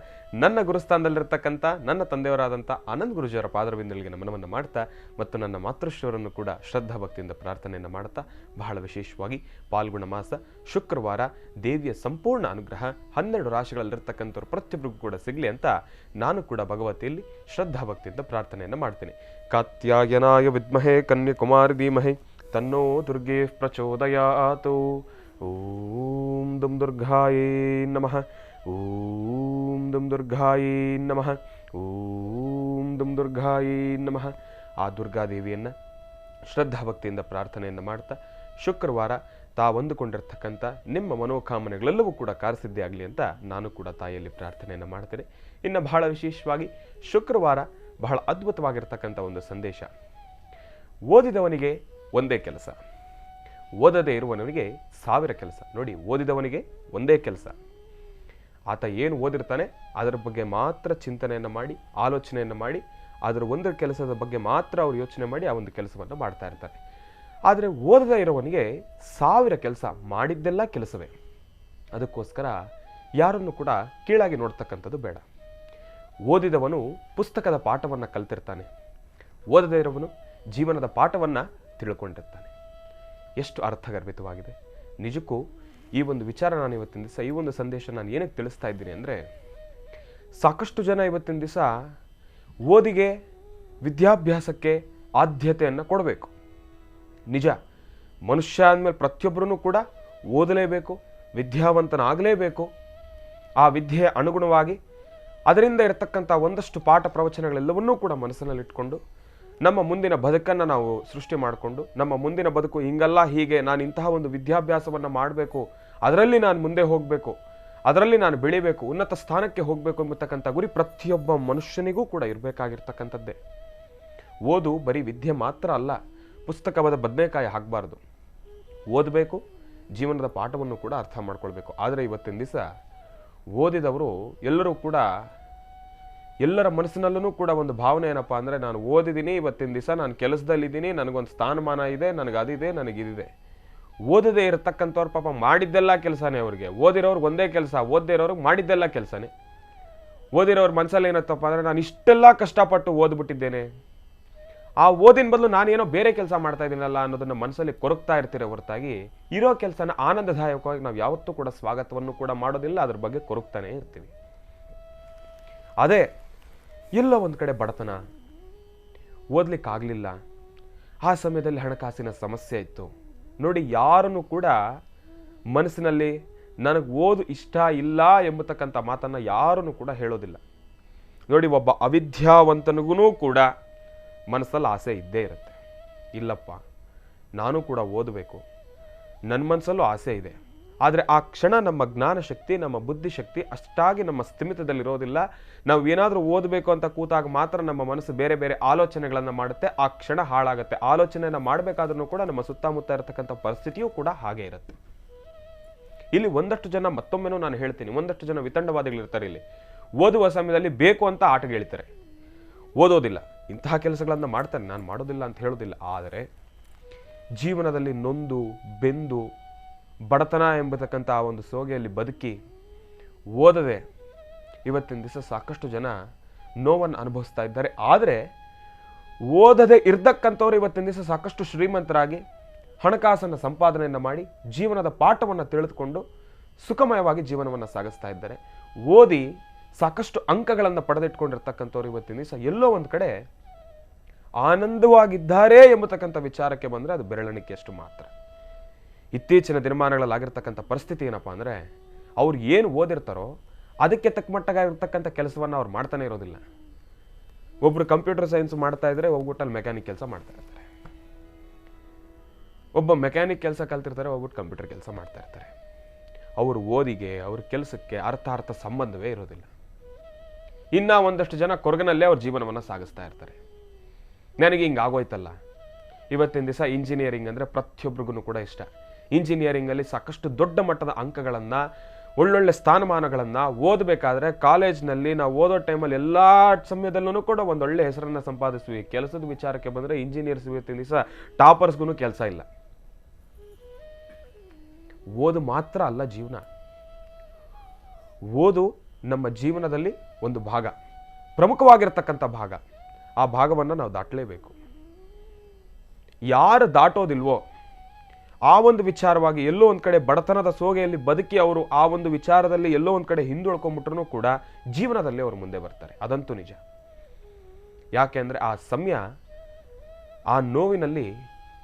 Speaker 6: ನನ್ನ ಗುರುಸ್ಥಾನದಲ್ಲಿರ್ತಕ್ಕಂಥ ನನ್ನ ತಂದೆಯವರಾದಂಥ ಆನಂದ್ ಗುರುಜಿಯವರ ಪಾದರವಿಂದಲಿಗೆ ನಮನವನ್ನು ಮಾಡ್ತಾ, ಮತ್ತು ನನ್ನ ಮಾತೃಶ್ರೀಯವರನ್ನು ಕೂಡ ಶ್ರದ್ಧಾ ಭಕ್ತಿಯಿಂದ ಪ್ರಾರ್ಥನೆಯನ್ನು ಮಾಡ್ತಾ, ಬಹಳ ವಿಶೇಷವಾಗಿ ಪಾಲ್ಗುಣ ಮಾಸ ಶುಕ್ರವಾರ ದೇವಿಯ ಸಂಪೂರ್ಣ ಅನುಗ್ರಹ 12 ರಾಶಿಗಳಲ್ಲಿರ್ತಕ್ಕಂಥವ್ರು ಪ್ರತಿಯೊಬ್ಬರಿಗೂ ಕೂಡ ಸಿಗಲಿ ಅಂತ ನಾನು ಕೂಡ ಭಗವತಿಯಲ್ಲಿ ಶ್ರದ್ಧಾ ಭಕ್ತಿಯಿಂದ ಪ್ರಾರ್ಥನೆಯನ್ನು ಮಾಡ್ತೀನಿ. ಕಾತ್ಯಾಯನಾಯ ವಿದ್ಮಹೇ ಕನ್ಯಾಕುಮಾರಿ ಧೀಮಹಿ ತನ್ನೋ ದುರ್ಗೆ ಪ್ರಚೋದಯಾತು. ಓಂ ದುಂ ದುರ್ಗಾಯೇ ನಮಃ. ಓಂ ದುಂ ದುರ್ಗಾಯೇ ನಮಃ. ಓಂ ದುಂ ದುರ್ಗಾಯೇ ನಮಃ. ಆ ದುರ್ಗಾದೇವಿಯನ್ನು ಶ್ರದ್ಧಾಭಕ್ತಿಯಿಂದ ಪ್ರಾರ್ಥನೆಯನ್ನು ಮಾಡ್ತಾ, ಶುಕ್ರವಾರ ತಾವಂದುಕೊಂಡಿರ್ತಕ್ಕಂಥ ನಿಮ್ಮ ಮನೋಕಾಮನೆಗಳೆಲ್ಲವೂ ಕೂಡ ಕಾರ್ಯಸಿದ್ಧಿ ಆಗಲಿ ಅಂತ ನಾನು ಕೂಡ ತಾಯಿಯಲ್ಲಿ ಪ್ರಾರ್ಥನೆಯನ್ನು ಮಾಡ್ತೇನೆ. ಇನ್ನು ಬಹಳ ವಿಶೇಷವಾಗಿ ಶುಕ್ರವಾರ ಬಹಳ ಅದ್ಭುತವಾಗಿರ್ತಕ್ಕಂಥ ಒಂದು ಸಂದೇಶ. ಓದಿದವನಿಗೆ ಒಂದೇ ಕೆಲಸ, ಓದದೇ ಇರುವವನಿಗೆ 1000 ಕೆಲಸ. ನೋಡಿ, ಓದಿದವನಿಗೆ ಒಂದೇ ಕೆಲಸ, ಆತ ಏನು ಓದಿರ್ತಾನೆ ಅದರ ಬಗ್ಗೆ ಮಾತ್ರ ಚಿಂತನೆಯನ್ನು ಮಾಡಿ, ಆಲೋಚನೆಯನ್ನು ಮಾಡಿ, ಅದರ ಒಂದು ಕೆಲಸದ ಬಗ್ಗೆ ಮಾತ್ರ ಅವ್ರು ಯೋಚನೆ ಮಾಡಿ ಆ ಒಂದು ಕೆಲಸವನ್ನು ಮಾಡ್ತಾ ಇರ್ತಾರೆ. ಆದರೆ ಓದದೇ ಇರೋವನಿಗೆ 1000 ಕೆಲಸ, ಮಾಡಿದ್ದೆಲ್ಲ ಕೆಲಸವೇ. ಅದಕ್ಕೋಸ್ಕರ ಯಾರನ್ನು ಕೂಡ ಕೀಳಾಗಿ ನೋಡ್ತಕ್ಕಂಥದ್ದು ಬೇಡ. ಓದಿದವನು ಪುಸ್ತಕದ ಪಾಠವನ್ನು ಕಲ್ತಿರ್ತಾನೆ, ಓದದೇ ಇರೋವನು ಜೀವನದ ಪಾಠವನ್ನು ತಿಳ್ಕೊಂಡಿರ್ತಾನೆ. ಎಷ್ಟು ಅರ್ಥಗರ್ಭಿತವಾಗಿದೆ ನಿಜಕ್ಕೂ ಈ ಒಂದು ವಿಚಾರ. ನಾನು ಇವತ್ತಿನ ದಿವಸ ಈ ಒಂದು ಸಂದೇಶ ನಾನು ಏನಕ್ಕೆ ತಿಳಿಸ್ತಾ ಇದ್ದೀನಿ ಅಂದರೆ, ಸಾಕಷ್ಟು ಜನ ಇವತ್ತಿನ ದಿವಸ ಓದಿಗೆ, ವಿದ್ಯಾಭ್ಯಾಸಕ್ಕೆ ಆದ್ಯತೆಯನ್ನು ಕೊಡಬೇಕು. ನಿಜ, ಮನುಷ್ಯ ಅಂದಮೇಲೆ ಪ್ರತಿಯೊಬ್ಬರೂ ಕೂಡ ಓದಲೇಬೇಕು, ವಿದ್ಯಾವಂತನಾಗಲೇಬೇಕು. ಆ ವಿದ್ಯೆಯ ಅನುಗುಣವಾಗಿ ಅದರಿಂದ ಇರತಕ್ಕಂಥ ಒಂದಷ್ಟು ಪಾಠ ಪ್ರವಚನಗಳೆಲ್ಲವನ್ನೂ ಕೂಡ ಮನಸ್ಸಿನಲ್ಲಿಟ್ಕೊಂಡು ನಮ್ಮ ಮುಂದಿನ ಬದುಕನ್ನು ನಾವು ಸೃಷ್ಟಿ ಮಾಡಿಕೊಂಡು, ನಮ್ಮ ಮುಂದಿನ ಬದುಕು ಹಿಂಗಲ್ಲ ಹೀಗೆ, ನಾನು ಇಂತಹ ಒಂದು ವಿದ್ಯಾಭ್ಯಾಸವನ್ನು ಮಾಡಬೇಕು, ಅದರಲ್ಲಿ ನಾನು ಮುಂದೆ ಹೋಗಬೇಕು, ಅದರಲ್ಲಿ ನಾನು ಬೆಳಿಬೇಕು, ಉನ್ನತ ಸ್ಥಾನಕ್ಕೆ ಹೋಗಬೇಕು ಎಂಬತಕ್ಕಂಥ ಗುರಿ ಪ್ರತಿಯೊಬ್ಬ ಮನುಷ್ಯನಿಗೂ ಕೂಡ ಇರಬೇಕಾಗಿರ್ತಕ್ಕಂಥದ್ದೇ. ಓದು ಬರೀ ವಿದ್ಯೆ ಮಾತ್ರ ಅಲ್ಲ, ಪುಸ್ತಕವಾದ ಬದನೆಕಾಯಿ ಹಾಕಬಾರ್ದು. ಓದಬೇಕು, ಜೀವನದ ಪಾಠವನ್ನು ಕೂಡ ಅರ್ಥ ಮಾಡ್ಕೊಳ್ಬೇಕು. ಆದರೆ ಇವತ್ತಿನ ದಿವಸ ಓದಿದವರು ಎಲ್ಲರೂ ಕೂಡ, ಎಲ್ಲರ ಮನಸ್ಸಿನಲ್ಲೂ ಕೂಡ ಒಂದು ಭಾವನೆ ಏನಪ್ಪ ಅಂದರೆ, ನಾನು ಓದಿದ್ದೀನಿ, ಇವತ್ತಿನ ದಿವಸ ನಾನು ಕೆಲಸದಲ್ಲಿದ್ದೀನಿ, ನನಗೊಂದು ಸ್ಥಾನಮಾನ ಇದೆ, ನನಗೆ ಅದಿದೆ, ನನಗಿದಿದೆ. ಓದದೇ ಇರತಕ್ಕಂಥವ್ರು ಪಾಪ ಮಾಡಿದ್ದೆಲ್ಲ ಕೆಲಸನೇ ಅವ್ರಿಗೆ. ಓದಿರೋರ್ಗೆ ಒಂದೇ ಕೆಲಸ, ಓದದೇ ಇರೋರ್ಗೆ ಮಾಡಿದ್ದೆಲ್ಲ ಕೆಲಸನೇ. ಓದಿರೋರ ಮನಸ್ಸಲ್ಲಿ ಏನತ್ತಪ್ಪ ಅಂದರೆ, ನಾನು ಇಷ್ಟೆಲ್ಲ ಕಷ್ಟಪಟ್ಟು ಓದ್ಬಿಟ್ಟಿದ್ದೇನೆ, ಆ ಓದಿನ ಬದಲು ನಾನೇನೋ ಬೇರೆ ಕೆಲಸ ಮಾಡ್ತಾ ಇದ್ದೀನಲ್ಲ ಅನ್ನೋದನ್ನ ಮನಸ್ಸಲ್ಲಿ ಕೊರಗ್ತಾ ಇರ್ತೀರ ಹೊರತಾಗಿ, ಇರೋ ಕೆಲಸನ ಆನಂದದಾಯಕವಾಗಿ ನಾವು ಯಾವತ್ತೂ ಕೂಡ ಸ್ವಾಗತವನ್ನು ಕೂಡ ಮಾಡೋದಿಲ್ಲ, ಅದ್ರ ಬಗ್ಗೆ ಕೊರಗ್ತಾನೆ ಇರ್ತೀವಿ. ಅದೇ ಎಲ್ಲೋ ಒಂದು ಕಡೆ ಬಡತನ, ಓದ್ಲಿಕ್ಕಾಗಲಿಲ್ಲ, ಆ ಸಮಯದಲ್ಲಿ ಹಣಕಾಸಿನ ಸಮಸ್ಯೆ ಇತ್ತು. ನೋಡಿ, ಯಾರನ್ನು ಕೂಡ ಮನಸ್ಸಿನಲ್ಲಿ ನನಗೆ ಓದು ಇಷ್ಟ ಇಲ್ಲ ಎಂಬತಕ್ಕಂಥ ಮಾತನ್ನು ಯಾರನ್ನು ಕೂಡ ಹೇಳೋದಿಲ್ಲ. ನೋಡಿ, ಒಬ್ಬ ಅವಿದ್ಯಾವಂತನಿಗೂ ಕೂಡ ಮನಸ್ಸಲ್ಲಿ ಆಸೆ ಇದ್ದೇ ಇರುತ್ತೆ. ಇಲ್ಲಪ್ಪ, ನಾನು ಕೂಡ ಓದಬೇಕು, ನನ್ನ ಮನಸ್ಸಲ್ಲೂ ಆಸೆ ಇದೆ. ಆದರೆ ಆ ಕ್ಷಣ ನಮ್ಮ ಜ್ಞಾನಶಕ್ತಿ, ನಮ್ಮ ಬುದ್ಧಿಶಕ್ತಿ ಅಷ್ಟಾಗಿ ನಮ್ಮ ಸ್ಥಿಮಿತದಲ್ಲಿರೋದಿಲ್ಲ. ನಾವು ಏನಾದರೂ ಓದಬೇಕು ಅಂತ ಕೂತಾಗ ಮಾತ್ರ ನಮ್ಮ ಮನಸ್ಸು ಬೇರೆ ಬೇರೆ ಆಲೋಚನೆಗಳನ್ನು ಮಾಡುತ್ತೆ, ಆ ಕ್ಷಣ ಹಾಳಾಗುತ್ತೆ. ಆಲೋಚನೆಯನ್ನು ಮಾಡಬೇಕಾದ್ರೂ ಕೂಡ ನಮ್ಮ ಸುತ್ತಮುತ್ತ ಇರತಕ್ಕಂಥ ಪರಿಸ್ಥಿತಿಯೂ ಕೂಡ ಹಾಗೆ ಇರುತ್ತೆ. ಇಲ್ಲಿ ಒಂದಷ್ಟು ಜನ, ಮತ್ತೊಮ್ಮೆನೂ ನಾನು ಹೇಳ್ತೀನಿ, ಒಂದಷ್ಟು ಜನ ವಿತಂಡವಾದಿಗಳಿರ್ತಾರೆ. ಇಲ್ಲಿ ಓದುವ ಸಮಯದಲ್ಲಿ ಬೇಕು ಅಂತ ಆಟಗಳಿರ್ತಾರೆ, ಓದೋದಿಲ್ಲ. ಇಂತಹ ಕೆಲಸಗಳನ್ನು ಮಾಡ್ತಾರೆ, ನಾನು ಮಾಡೋದಿಲ್ಲ ಅಂತ ಹೇಳೋದಿಲ್ಲ. ಆದರೆ ಜೀವನದಲ್ಲಿ ನೊಂದು ಬೆಂದು ಬಡತನ ಎಂಬತಕ್ಕಂಥ ಆ ಒಂದು ಸೋಗೆಯಲ್ಲಿ ಬದುಕಿ ಓದದೆ ಇವತ್ತಿನ ದಿವಸ ಸಾಕಷ್ಟು ಜನ ನೋವನ್ನು ಅನುಭವಿಸ್ತಾ ಇದ್ದಾರೆ. ಆದರೆ ಓದದೆ ಇರ್ತಕ್ಕಂಥವ್ರು ಇವತ್ತಿನ ದಿವಸ ಸಾಕಷ್ಟು ಶ್ರೀಮಂತರಾಗಿ ಹಣಕಾಸನ್ನು ಸಂಪಾದನೆಯನ್ನು ಮಾಡಿ ಜೀವನದ ಪಾಠವನ್ನು ತಿಳಿದುಕೊಂಡು ಸುಖಮಯವಾಗಿ ಜೀವನವನ್ನು ಸಾಗಿಸ್ತಾ ಇದ್ದಾರೆ. ಓದಿ ಸಾಕಷ್ಟು ಅಂಕಗಳನ್ನು ಪಡೆದಿಟ್ಕೊಂಡಿರ್ತಕ್ಕಂಥವ್ರು ಇವತ್ತಿನ ದಿವಸ ಎಲ್ಲೋ ಒಂದು ಕಡೆ ಆನಂದವಾಗಿದ್ದಾರೆ ಎಂಬತಕ್ಕಂಥ ವಿಚಾರಕ್ಕೆ ಬಂದರೆ ಅದು ಬೆರಳೆಣಿಕೆಯಷ್ಟು ಮಾತ್ರ. ಇತ್ತೀಚಿನ ದಿನಮಾನಗಳಲ್ಲಾಗಿರ್ತಕ್ಕಂಥ ಪರಿಸ್ಥಿತಿ ಏನಪ್ಪ ಅಂದರೆ, ಅವ್ರು ಏನು ಓದಿರ್ತಾರೋ ಅದಕ್ಕೆ ತಕ್ಕ ಮಟ್ಟವಾಗಿರ್ತಕ್ಕಂಥ ಕೆಲಸವನ್ನು ಅವ್ರು ಮಾಡ್ತಾನೆ ಇರೋದಿಲ್ಲ. ಒಬ್ಬರು ಕಂಪ್ಯೂಟರ್ ಸೈನ್ಸ್ ಮಾಡ್ತಾ ಇದ್ರೆ ಹೋಗ್ಬಿಟ್ಟಲ್ಲಿ ಮೆಕ್ಯಾನಿಕ್ ಕೆಲಸ ಮಾಡ್ತಾ ಇರ್ತಾರೆ, ಒಬ್ಬ ಮೆಕ್ಯಾನಿಕ್ ಕೆಲಸ ಕಲ್ತಿರ್ತಾರೆ, ಹೋಗ್ಬಿಟ್ಟು ಕಂಪ್ಯೂಟರ್ ಕೆಲಸ ಮಾಡ್ತಾ ಇರ್ತಾರೆ. ಅವರು ಓದಿಗೆ, ಅವ್ರ ಕೆಲಸಕ್ಕೆ ಅರ್ಥ ಸಂಬಂಧವೇ ಇರೋದಿಲ್ಲ. ಇನ್ನ ಒಂದಷ್ಟು ಜನ ಕೊರಗನಲ್ಲೇ ಅವ್ರ ಜೀವನವನ್ನು ಸಾಗಿಸ್ತಾ ಇರ್ತಾರೆ. ನನಗೆ ಹಿಂಗೆ ಆಗೋಯ್ತಲ್ಲ. ಇವತ್ತಿನ ದಿವಸ ಇಂಜಿನಿಯರಿಂಗ್ ಅಂದರೆ ಪ್ರತಿಯೊಬ್ಬರಿಗೂ ಕೂಡ ಇಷ್ಟ. ಇಂಜಿನಿಯರಿಂಗಲ್ಲಿ ಸಾಕಷ್ಟು ದೊಡ್ಡ ಮಟ್ಟದ ಅಂಕಗಳನ್ನು, ಒಳ್ಳೊಳ್ಳೆ ಸ್ಥಾನಮಾನಗಳನ್ನು ಓದಬೇಕಾದ್ರೆ ಕಾಲೇಜ್ನಲ್ಲಿ ನಾವು ಓದೋ ಟೈಮಲ್ಲಿ ಎಲ್ಲ ಸಮಯದಲ್ಲೂ ಕೂಡ ಒಂದೊಳ್ಳೆ ಹೆಸರನ್ನು ಸಂಪಾದಿಸ್ತೀವಿ. ಕೆಲಸದ ವಿಚಾರಕ್ಕೆ ಬಂದರೆ ಇಂಜಿನಿಯರ್ಸ್ ಇವತ್ತಿನ ದಿವಸ ಟಾಪರ್ಸ್ಗೂ ಕೆಲಸ ಇಲ್ಲ. ಓದು ಮಾತ್ರ ಅಲ್ಲ ಜೀವನ. ಓದು ನಮ್ಮ ಜೀವನದಲ್ಲಿ ಒಂದು ಭಾಗ, ಪ್ರಮುಖವಾಗಿರ್ತಕ್ಕಂಥ ಭಾಗ. ಆ ಭಾಗವನ್ನು ನಾವು ದಾಟಲೇಬೇಕು. ಯಾರು ದಾಟೋದಿಲ್ವೋ ಆ ಒಂದು ವಿಚಾರವಾಗಿ ಎಲ್ಲೋ ಒಂದು ಕಡೆ ಬಡತನದ ಸೋಗೆಯಲ್ಲಿ ಬದುಕಿ ಅವರು ಆ ಒಂದು ವಿಚಾರದಲ್ಲಿ ಎಲ್ಲೋ ಒಂದು ಕಡೆ ಹಿಂದುಳ್ಕೊಂಡ್ಬಿಟ್ರೂ ಕೂಡ ಜೀವನದಲ್ಲಿ ಅವರು ಮುಂದೆ ಬರ್ತಾರೆ. ಅದಂತೂ ನಿಜ. ಯಾಕೆ ಅಂದರೆ ಆ ಸಮಯ, ಆ ನೋವಿನಲ್ಲಿ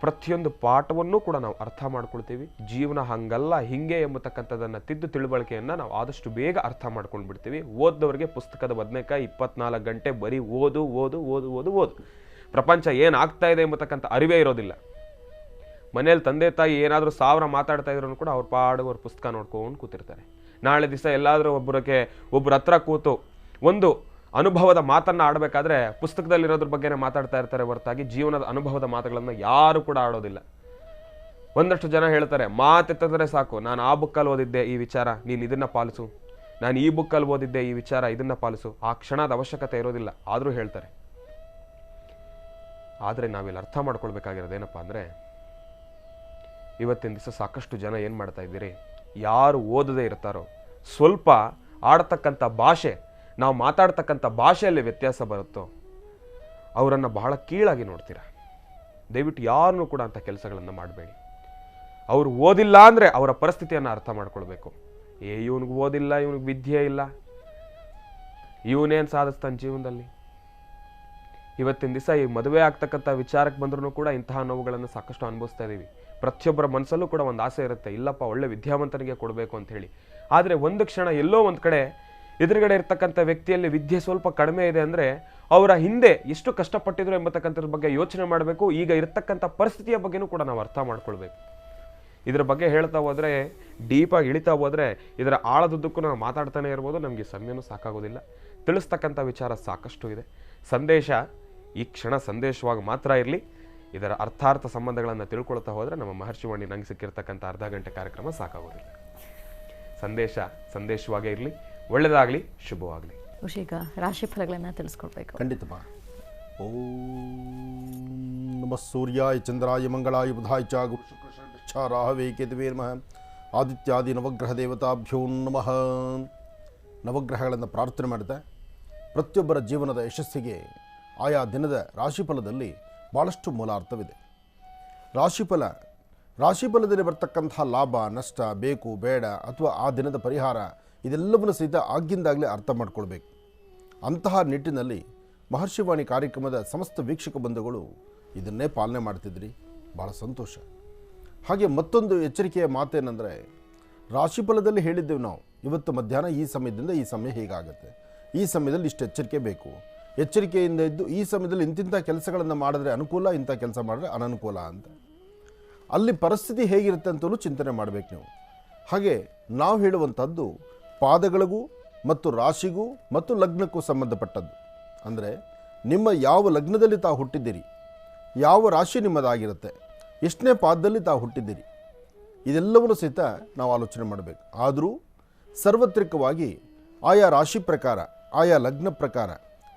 Speaker 6: ಪ್ರತಿಯೊಂದು ಪಾಠವನ್ನೂ ಕೂಡ ನಾವು ಅರ್ಥ ಮಾಡ್ಕೊಳ್ತೀವಿ. ಜೀವನ ಹಂಗಲ್ಲ ಹಿಂಗೆ ಎಂಬತಕ್ಕಂಥದ್ದನ್ನು ತಿದ್ದು ತಿಳುವಳಿಕೆಯನ್ನು ನಾವು ಆದಷ್ಟು ಬೇಗ ಅರ್ಥ ಮಾಡ್ಕೊಂಡು ಬಿಡ್ತೀವಿ. ಓದ್ದವರಿಗೆ ಪುಸ್ತಕದ ಬದನೆಕಾಯಿ 24 ಗಂಟೆ ಬರೀ ಓದು ಓದು ಓದು ಓದು ಓದು. ಪ್ರಪಂಚ ಏನಾಗ್ತಾ ಇದೆ ಎಂಬತಕ್ಕಂಥ ಅರಿವೇ ಇರೋದಿಲ್ಲ. ಮನೇಲಿ ತಂದೆ ತಾಯಿ ಏನಾದರೂ 1000 ಮಾತಾಡ್ತಾ ಇದ್ರು ಕೂಡ ಅವ್ರ ಪಾಡಿಗೆ ಅವ್ರ ಪುಸ್ತಕ ನೋಡ್ಕೊಂಡು ಕೂತಿರ್ತಾರೆ. ನಾಳೆ ದಿವಸ ಎಲ್ಲಾದರೂ ಒಬ್ಬರ ಹತ್ರ ಕೂತು ಒಂದು ಅನುಭವದ ಮಾತನ್ನು ಆಡಬೇಕಾದ್ರೆ ಪುಸ್ತಕದಲ್ಲಿರೋದ್ರ ಬಗ್ಗೆನೇ ಮಾತಾಡ್ತಾ ಇರ್ತಾರೆ ಹೊರತಾಗಿ ಜೀವನದ ಅನುಭವದ ಮಾತುಗಳನ್ನು ಯಾರು ಕೂಡ ಆಡೋದಿಲ್ಲ. ಒಂದಷ್ಟು ಜನ ಹೇಳ್ತಾರೆ, ಮಾತೆತ್ತಿದ್ರೆ ಸಾಕು, ನಾನು ಆ ಬುಕ್ಕಲ್ಲಿ ಓದಿದ್ದೆ ಈ ವಿಚಾರ, ನೀನು ಇದನ್ನು ಪಾಲಿಸು, ನಾನು ಈ ಬುಕ್ಕಲ್ಲಿ ಓದಿದ್ದೆ ಈ ವಿಚಾರ, ಇದನ್ನು ಪಾಲಿಸು. ಆ ಕ್ಷಣದ ಅವಶ್ಯಕತೆ ಇರೋದಿಲ್ಲ, ಆದರೂ ಹೇಳ್ತಾರೆ. ಆದರೆ ನಾವಿಲ್ಲಿ ಅರ್ಥ ಮಾಡ್ಕೊಳ್ಬೇಕಾಗಿರೋದೇನಪ್ಪ ಅಂದರೆ, ಇವತ್ತಿನ ದಿವಸ ಸಾಕಷ್ಟು ಜನ ಏನು ಮಾಡ್ತಾ ಇದ್ದೀರಿ, ಯಾರು ಓದದೇ ಇರ್ತಾರೋ, ಸ್ವಲ್ಪ ಆಡ್ತಕ್ಕಂಥ ಭಾಷೆ, ನಾವು ಮಾತಾಡ್ತಕ್ಕಂಥ ಭಾಷೆಯಲ್ಲಿ ವ್ಯತ್ಯಾಸ ಬರುತ್ತೋ ಅವರನ್ನು ಬಹಳ ಕೀಳಾಗಿ ನೋಡ್ತೀರಾ. ದಯವಿಟ್ಟು ಯಾರನ್ನೂ ಕೂಡ ಅಂಥ ಕೆಲಸಗಳನ್ನು ಮಾಡಬೇಡಿ. ಅವರು ಓದಿಲ್ಲ ಅಂದರೆ ಅವರ ಪರಿಸ್ಥಿತಿಯನ್ನು ಅರ್ಥ ಮಾಡ್ಕೊಳ್ಬೇಕು. ಇವನಿಗೆ ಓದಿಲ್ಲ, ಇವನಿಗೆ ವಿದ್ಯೆ ಇಲ್ಲ, ಇವನೇನು ಸಾಧಿಸ್ತಾನೆ ಜೀವನದಲ್ಲಿ. ಇವತ್ತಿನ ದಿವಸ ಈ ಮದುವೆ ಆಗ್ತಕ್ಕಂಥ ವಿಚಾರಕ್ಕೆ ಬಂದ್ರೂ ಕೂಡ ಇಂತಹ ನೋವುಗಳನ್ನು ಸಾಕಷ್ಟು ಅನುಭವಿಸ್ತಾ ಇದ್ದೀವಿ. ಪ್ರತಿಯೊಬ್ಬರ ಮನಸ್ಸಲ್ಲೂ ಕೂಡ ಒಂದು ಆಸೆ ಇರುತ್ತೆ, ಇಲ್ಲಪ್ಪ ಒಳ್ಳೆ ವಿದ್ಯಾವಂತನಿಗೆ ಕೊಡಬೇಕು ಅಂತ ಹೇಳಿ. ಆದರೆ ಒಂದು ಕ್ಷಣ ಎಲ್ಲೋ ಒಂದು ಕಡೆ ಎದುರುಗಡೆ ಇರ್ತಕ್ಕಂಥ ವ್ಯಕ್ತಿಯಲ್ಲಿ ವಿದ್ಯೆ ಸ್ವಲ್ಪ ಕಡಿಮೆ ಇದೆ ಅಂದರೆ ಅವರ ಹಿಂದೆ ಎಷ್ಟು ಕಷ್ಟಪಟ್ಟಿದ್ರು ಎಂಬತಕ್ಕಂಥದ್ರ ಬಗ್ಗೆ ಯೋಚನೆ ಮಾಡಬೇಕು. ಈಗ ಇರ್ತಕ್ಕಂಥ ಪರಿಸ್ಥಿತಿಯ ಬಗ್ಗೆನೂ ಕೂಡ ನಾವು ಅರ್ಥ ಮಾಡ್ಕೊಳ್ಬೇಕು. ಇದರ ಬಗ್ಗೆ ಹೇಳ್ತಾ ಹೋದರೆ, ಡೀಪಾಗಿ ಇಳಿತಾ ಹೋದರೆ ಇದರ ಆಳದುದ್ದಕ್ಕೂ ನಾವು ಮಾತಾಡ್ತಾನೆ ಇರ್ಬೋದು, ನಮಗೆ ಸಮಯನೂ ಸಾಕಾಗೋದಿಲ್ಲ. ತಿಳಿಸ್ತಕ್ಕಂಥ ವಿಚಾರ ಸಾಕಷ್ಟು ಇದೆ. ಸಂದೇಶ ಈ ಕ್ಷಣ ಸಂದೇಶವಾಗಿ ಮಾತ್ರ ಇರಲಿ. ಇದರ ಅರ್ಥಾರ್ಥ ಸಂಬಂಧಗಳನ್ನು ತಿಳ್ಕೊಳ್ತಾ ಹೋದರೆ ನಮ್ಮ ಮಹರ್ಷಿವಾಣಿ ನಂಗೆ ಸಿಕ್ಕಿರ್ತಕ್ಕಂಥ ಅರ್ಧ ಗಂಟೆ ಕಾರ್ಯಕ್ರಮ ಸಾಕಾಗೋದಿಲ್ಲ. ಸಂದೇಶ ಸಂದೇಶವಾಗೇ ಇರಲಿ. ಒಳ್ಳೆಯದಾಗಲಿ, ಶುಭವಾಗಲಿ.
Speaker 5: ಈಗ ರಾಶಿ ಫಲಗಳನ್ನು ತಿಳಿಸ್ಕೊಡ್ಬೇಕು.
Speaker 2: ಖಂಡಿತಮ್ಮ. ಓಂ ನಮಃ ಸೂರ್ಯಾಯ ಚಂದ್ರಾಯ ಮಂಗಳಾಯ ಬುಧಾಯ ಚ ಗುರು ಶುಕ್ರ ಶನಿಶ್ಚ ರಾಹವೇ ಕೇತುವೇ ನಮಃ. ಆದಿತ್ಯಾದಿ ನವಗ್ರಹ ದೇವತಾಭ್ಯೋ ನಮಃ. ನವಗ್ರಹಗಳನ್ನು ಪ್ರಾರ್ಥನೆ ಮಾಡಿದೆ. ಪ್ರತಿಯೊಬ್ಬರ ಜೀವನದ ಯಶಸ್ಸಿಗೆ ಆಯಾ ದಿನದ ರಾಶಿಫಲದಲ್ಲಿ ಭಾಳಷ್ಟು ಮೂಲಾರ್ಥವಿದೆ. ರಾಶಿಫಲದಲ್ಲಿ ಬರ್ತಕ್ಕಂತಹ ಲಾಭ ನಷ್ಟ, ಬೇಕು ಬೇಡ, ಅಥವಾ ಆ ದಿನದ ಪರಿಹಾರ, ಇದೆಲ್ಲವನ್ನು ಸಹಿತ ಆಗಿಂದಾಗಲೇ ಅರ್ಥ ಮಾಡ್ಕೊಳ್ಬೇಕು. ಅಂತಹ ನಿಟ್ಟಿನಲ್ಲಿ ಮಹರ್ಷಿವಾಣಿ ಕಾರ್ಯಕ್ರಮದ ಸಮಸ್ತ ವೀಕ್ಷಕ ಬಂಧುಗಳು ಇದನ್ನೇ ಪಾಲನೆ ಮಾಡ್ತಿದ್ರಿ, ಭಾಳ ಸಂತೋಷ. ಹಾಗೆ ಮತ್ತೊಂದು ಎಚ್ಚರಿಕೆಯ ಮಾತೇನೆಂದರೆ, ರಾಶಿಫಲದಲ್ಲಿ ಹೇಳಿದ್ದೆವು ನಾವು, ಇವತ್ತು ಮಧ್ಯಾಹ್ನ ಈ ಸಮಯದಿಂದ ಈ ಸಮಯ ಹೀಗಾಗುತ್ತೆ, ಈ ಸಮಯದಲ್ಲಿ ಇಷ್ಟು ಎಚ್ಚರಿಕೆ ಬೇಕು, ಎಚ್ಚರಿಕೆಯಿಂದ ಇದ್ದು ಈ ಸಮಯದಲ್ಲಿ ಇಂತಿಂಥ ಕೆಲಸಗಳನ್ನು ಮಾಡಿದ್ರೆ ಅನುಕೂಲ, ಇಂಥ ಕೆಲಸ ಮಾಡಿದ್ರೆ ಅನನುಕೂಲ ಅಂತ. ಅಲ್ಲಿ ಪರಿಸ್ಥಿತಿ ಹೇಗಿರುತ್ತೆ ಅಂತಲೂ ಚಿಂತನೆ ಮಾಡಬೇಕು ನೀವು. ಹಾಗೆ ನಾವು ಹೇಳುವಂಥದ್ದು ಪಾದಗಳಿಗೂ ಮತ್ತು ರಾಶಿಗೂ ಮತ್ತು ಲಗ್ನಕ್ಕೂ ಸಂಬಂಧಪಟ್ಟದ್ದು. ಅಂದರೆ ನಿಮ್ಮ ಯಾವ ಲಗ್ನದಲ್ಲಿ ತಾವು ಹುಟ್ಟಿದ್ದೀರಿ, ಯಾವ ರಾಶಿ ನಿಮ್ಮದಾಗಿರುತ್ತೆ, ಎಷ್ಟನೇ ಪಾದದಲ್ಲಿ ತಾವು ಹುಟ್ಟಿದ್ದೀರಿ, ಇದೆಲ್ಲವನ್ನೂ ಸಹಿತ ನಾವು ಆಲೋಚನೆ ಮಾಡಬೇಕು. ಆದರೂ ಸಾರ್ವತ್ರಿಕವಾಗಿ ಆಯಾ ರಾಶಿ ಪ್ರಕಾರ, ಆಯಾ ಲಗ್ನ ಪ್ರಕಾರ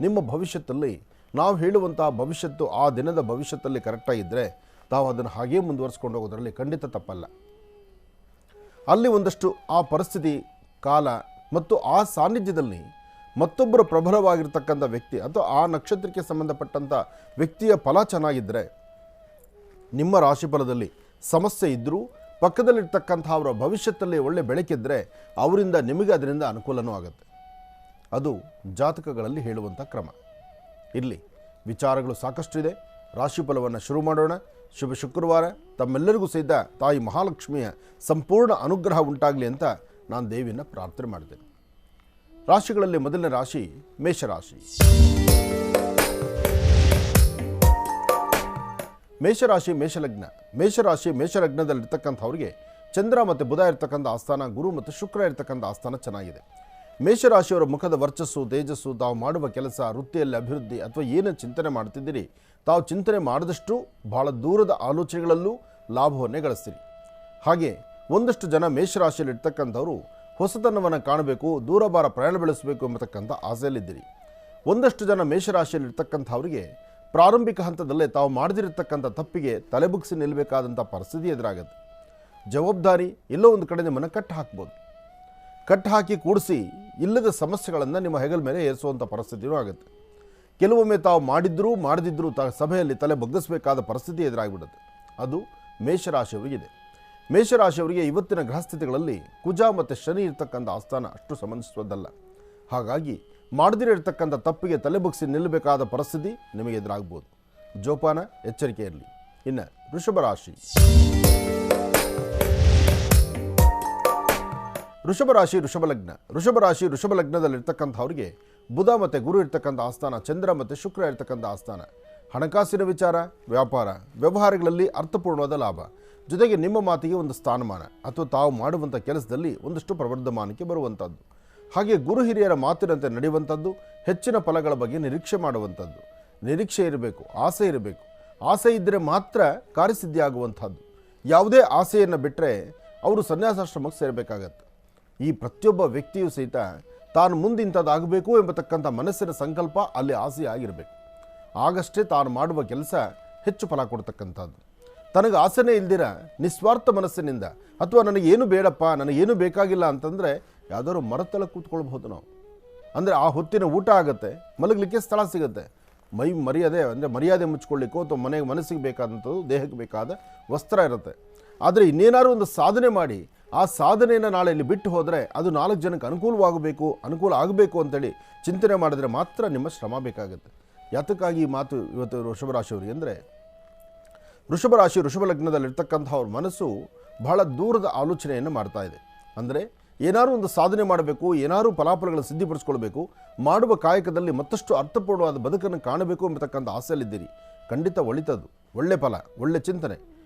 Speaker 2: ನಿಮ್ಮ ಭವಿಷ್ಯದಲ್ಲಿ ನಾವು ಹೇಳುವಂತಹ ಭವಿಷ್ಯತ್ತು ಆ ದಿನದ ಭವಿಷ್ಯದಲ್ಲಿ ಕರೆಕ್ಟಾಗಿದ್ದರೆ ತಾವು ಅದನ್ನು ಹಾಗೇ ಮುಂದುವರಿಸ್ಕೊಂಡು ಹೋಗೋದರಲ್ಲಿ ಖಂಡಿತ ತಪ್ಪಲ್ಲ. ಅಲ್ಲಿ ಒಂದಷ್ಟು ಆ ಪರಿಸ್ಥಿತಿ, ಕಾಲ ಮತ್ತು ಆ ಸಾನ್ನಿಧ್ಯದಲ್ಲಿ ಮತ್ತೊಬ್ಬರು ಪ್ರಬಲವಾಗಿರ್ತಕ್ಕಂಥ ವ್ಯಕ್ತಿ ಅಥವಾ ಆ ನಕ್ಷತ್ರಕ್ಕೆ ಸಂಬಂಧಪಟ್ಟಂಥ ವ್ಯಕ್ತಿಯ ಫಲ ಚೆನ್ನಾಗಿದ್ದರೆ, ನಿಮ್ಮ ರಾಶಿಫಲದಲ್ಲಿ ಸಮಸ್ಯೆ ಇದ್ದರೂ ಪಕ್ಕದಲ್ಲಿರ್ತಕ್ಕಂಥ ಅವರ ಭವಿಷ್ಯದಲ್ಲಿ ಒಳ್ಳೆ ಬೆಳಕಿದ್ದರೆ ಅವರಿಂದ ನಿಮಗೆ ಅದರಿಂದ ಅನುಕೂಲನೂ ಆಗುತ್ತೆ. ಅದು ಜಾತಕಗಳಲ್ಲಿ ಹೇಳುವಂಥ ಕ್ರಮ. ಇರಲಿ, ವಿಚಾರಗಳು ಸಾಕಷ್ಟು ಇದೆ. ರಾಶಿಫಲವನ್ನು ಶುರು ಮಾಡೋಣ. ಶುಭ ಶುಕ್ರವಾರ. ತಮ್ಮೆಲ್ಲರಿಗೂ ಸಹಿತ ತಾಯಿ ಮಹಾಲಕ್ಷ್ಮಿಯ ಸಂಪೂರ್ಣ ಅನುಗ್ರಹ ಉಂಟಾಗಲಿ ಅಂತ ನಾನು ದೇವಿಯನ್ನು ಪ್ರಾರ್ಥನೆ ಮಾಡ್ತೇನೆ. ರಾಶಿಗಳಲ್ಲಿ ಮೊದಲನೇ ರಾಶಿ ಮೇಷರಾಶಿ. ಮೇಷರಾಶಿ ಮೇಷಲಗ್ನ. ಮೇಷರಾಶಿ ಮೇಷಲಗ್ನದಲ್ಲಿರ್ತಕ್ಕಂಥವ್ರಿಗೆ ಚಂದ್ರ ಮತ್ತು ಬುಧ ಇರ್ತಕ್ಕಂಥ ಆಸ್ಥಾನ, ಗುರು ಮತ್ತು ಶುಕ್ರ ಇರ್ತಕ್ಕಂಥ ಆಸ್ಥಾನ ಚೆನ್ನಾಗಿದೆ. ಮೇಷರಾಶಿಯವರ ಮುಖದ ವರ್ಚಸ್ಸು, ತೇಜಸ್ಸು, ತಾವು ಮಾಡುವ ಕೆಲಸ, ವೃತ್ತಿಯಲ್ಲಿ ಅಭಿವೃದ್ಧಿ ಅಥವಾ ಏನು ಚಿಂತನೆ ಮಾಡ್ತಿದ್ದೀರಿ, ತಾವು ಚಿಂತನೆ ಮಾಡಿದಷ್ಟು ಬಹಳ ದೂರದ ಆಲೋಚನೆಗಳಲ್ಲೂ ಲಾಭವನ್ನೇ ಗಳಿಸ್ತೀರಿ. ಹಾಗೆ ಒಂದಷ್ಟು ಜನ ಮೇಷರಾಶಿಯಲ್ಲಿರ್ತಕ್ಕಂಥವರು ಹೊಸತನವನ್ನು ಕಾಣಬೇಕು, ದೂರಭಾರ ಪ್ರಯಾಣ ಬೆಳೆಸಬೇಕು ಎಂಬತಕ್ಕಂಥ ಆಸೆಯಲ್ಲಿದ್ದೀರಿ. ಒಂದಷ್ಟು ಜನ ಮೇಷರಾಶಿಯಲ್ಲಿರ್ತಕ್ಕಂಥವರಿಗೆ ಪ್ರಾರಂಭಿಕ ಹಂತದಲ್ಲೇ ತಾವು ಮಾಡದಿರತಕ್ಕಂಥ ತಪ್ಪಿಗೆ ತಲೆಬುಗ್ಸಿ ನಿಲ್ಲಬೇಕಾದಂಥ ಪರಿಸ್ಥಿತಿ ಎದುರಾಗುತ್ತೆ. ಜವಾಬ್ದಾರಿ ಎಲ್ಲೋ ಒಂದು ಕಡೆ ನಿಮ್ಮನ್ನು ಕಟ್ಟು ಹಾಕಿ ಕೂಡಿಸಿ ಇಲ್ಲದ ಸಮಸ್ಯೆಗಳನ್ನು ನಿಮ್ಮ ಹೆಗಲ ಮೇಲೆ ಏರಿಸುವಂಥ ಪರಿಸ್ಥಿತಿಯೂ ಆಗುತ್ತೆ. ಕೆಲವೊಮ್ಮೆ ತಾವು ಮಾಡದಿದ್ದರೂ ಸಭೆಯಲ್ಲಿ ತಲೆ ಬಗ್ಗಿಸಬೇಕಾದ ಪರಿಸ್ಥಿತಿ ಎದುರಾಗಿಬಿಡುತ್ತೆ. ಅದು ಮೇಷರಾಶಿಯವರಿಗಿದೆ. ಮೇಷರಾಶಿಯವರಿಗೆ ಇವತ್ತಿನ ಗ್ರಹಸ್ಥಿತಿಗಳಲ್ಲಿ ಕುಜ ಮತ್ತು ಶನಿ ಇರ್ತಕ್ಕಂಥ ಆಸ್ಥಾನ ಅಷ್ಟು ಸಂಬಂಧಿಸುವುದಲ್ಲ. ಹಾಗಾಗಿ ಮಾಡದಿರತಕ್ಕಂಥ ತಪ್ಪಿಗೆ ತಲೆಬಗ್ಸಿ ನಿಲ್ಲಬೇಕಾದ ಪರಿಸ್ಥಿತಿ ನಿಮಗೆ ಎದುರಾಗ್ಬೋದು. ಜೋಪಾನ, ಎಚ್ಚರಿಕೆ ಇರಲಿ. ಇನ್ನು ವೃಷಭ ರಾಶಿ. ವೃಷಭ ಲಗ್ನದಲ್ಲಿರ್ತಕ್ಕಂಥವ್ರಿಗೆ ಬುಧ ಮತ್ತು ಗುರು ಇರ್ತಕ್ಕಂಥ ಆಸ್ಥಾನ, ಚಂದ್ರ ಮತ್ತು ಶುಕ್ರ ಇರ್ತಕ್ಕಂಥ ಆಸ್ಥಾನ. ಹಣಕಾಸಿನ ವಿಚಾರ, ವ್ಯಾಪಾರ ವ್ಯವಹಾರಗಳಲ್ಲಿ ಅರ್ಥಪೂರ್ಣವಾದ ಲಾಭ, ಜೊತೆಗೆ ನಿಮ್ಮ ಮಾತಿಗೆ ಒಂದು ಸ್ಥಾನಮಾನ ಅಥವಾ ತಾವು ಮಾಡುವಂಥ ಕೆಲಸದಲ್ಲಿ ಒಂದಷ್ಟು ಪ್ರವರ್ಧಮಾನಕ್ಕೆ ಬರುವಂಥದ್ದು. ಹಾಗೆ ಗುರು ಹಿರಿಯರ ಮಾತಿನಂತೆ ನಡೆಯುವಂಥದ್ದು, ಹೆಚ್ಚಿನ ಫಲಗಳ ಬಗ್ಗೆ ನಿರೀಕ್ಷೆ ಮಾಡುವಂಥದ್ದು. ನಿರೀಕ್ಷೆ ಇರಬೇಕು, ಆಸೆ ಇರಬೇಕು. ಆಸೆ ಇದ್ದರೆ ಮಾತ್ರ ಕಾರ್ಯಸಿದ್ಧಿ ಆಗುವಂಥದ್ದು. ಯಾವುದೇ ಆಸೆಯನ್ನು ಬಿಟ್ಟರೆ ಅವರು ಸನ್ಯಾಸಾಶ್ರಮಕ್ಕೆ ಸೇರಬೇಕಾಗತ್ತೆ. ಈ ಪ್ರತಿಯೊಬ್ಬ ವ್ಯಕ್ತಿಯೂ ಸಹಿತ ತಾನು ಮುಂದೆ ಇಂಥದ್ದಾಗಬೇಕು ಎಂಬತಕ್ಕಂಥ ಮನಸ್ಸಿನ ಸಂಕಲ್ಪ ಅಲ್ಲಿ ಆಸೆ ಆಗಿರಬೇಕು. ಆಗಷ್ಟೇ ತಾನು ಮಾಡುವ ಕೆಲಸ ಹೆಚ್ಚು ಫಲ ಕೊಡ್ತಕ್ಕಂಥದ್ದು. ತನಗೆ ಆಸೆನೇ ಇಲ್ದಿರ ನಿಸ್ವಾರ್ಥ ಮನಸ್ಸಿನಿಂದ ಅಥವಾ ನನಗೇನು ಬೇಡಪ್ಪ, ನನಗೇನು ಬೇಕಾಗಿಲ್ಲ ಅಂತಂದರೆ ಯಾವುದಾದ್ರು ಮರತಳ ಕೂತ್ಕೊಳ್ಬಹುದು ನಾವು. ಅಂದರೆ ಆ ಹೊತ್ತಿನ ಊಟ ಆಗುತ್ತೆ, ಮಲಗಲಿಕ್ಕೆ ಸ್ಥಳ ಸಿಗುತ್ತೆ, ಮರ್ಯಾದೆ ಮುಚ್ಕೊಳ್ಳಿಕ್ಕೋ ಅಥವಾ ಮನಸ್ಸಿಗೆ ಬೇಕಾದಂಥದ್ದು, ದೇಹಕ್ಕೆ ಬೇಕಾದ ವಸ್ತ್ರ ಇರುತ್ತೆ. ಆದರೆ ಇನ್ನೇನಾದ್ರು ಒಂದು ಸಾಧನೆ ಮಾಡಿ ಆ ಸಾಧನೆಯನ್ನು ನಾಳೆ ಇಲ್ಲಿ ಬಿಟ್ಟು ಹೋದರೆ ಅದು 4 ಜನಕ್ಕೆ ಅನುಕೂಲ ಆಗಬೇಕು ಅಂತೇಳಿ ಚಿಂತನೆ ಮಾಡಿದ್ರೆ ಮಾತ್ರ ನಿಮ್ಮ ಶ್ರಮ ಬೇಕಾಗುತ್ತೆ. ಯಾತಕ್ಕಾಗಿ ಈ ಮಾತು ಇವತ್ತು ವೃಷಭ ರಾಶಿಯವರಿಗೆ ಅಂದರೆ, ವೃಷಭ ರಾಶಿ ವೃಷಭ ಲಗ್ನದಲ್ಲಿರ್ತಕ್ಕಂಥ ಅವ್ರ ಮನಸ್ಸು ಬಹಳ ದೂರದ ಆಲೋಚನೆಯನ್ನು ಮಾಡ್ತಾ ಇದೆ. ಅಂದರೆ ಏನಾದರೂ ಒಂದು ಸಾಧನೆ ಮಾಡಬೇಕು, ಏನಾದರೂ ಫಲಾಫಲಗಳನ್ನು ಸಿದ್ಧಿಪಡಿಸ್ಕೊಳ್ಬೇಕು, ಮಾಡುವ ಕಾಯಕದಲ್ಲಿ ಮತ್ತಷ್ಟು ಅರ್ಥಪೂರ್ಣವಾದ ಬದುಕನ್ನು ಕಾಣಬೇಕು ಎಂಬತಕ್ಕಂಥ ಆಸೆಯಲ್ಲಿದ್ದೀರಿ. ಖಂಡಿತ ಒಳಿತದ್ದು, ಒಳ್ಳೆ ಫಲ, ಒಳ್ಳೆ ಚಿಂತನೆ.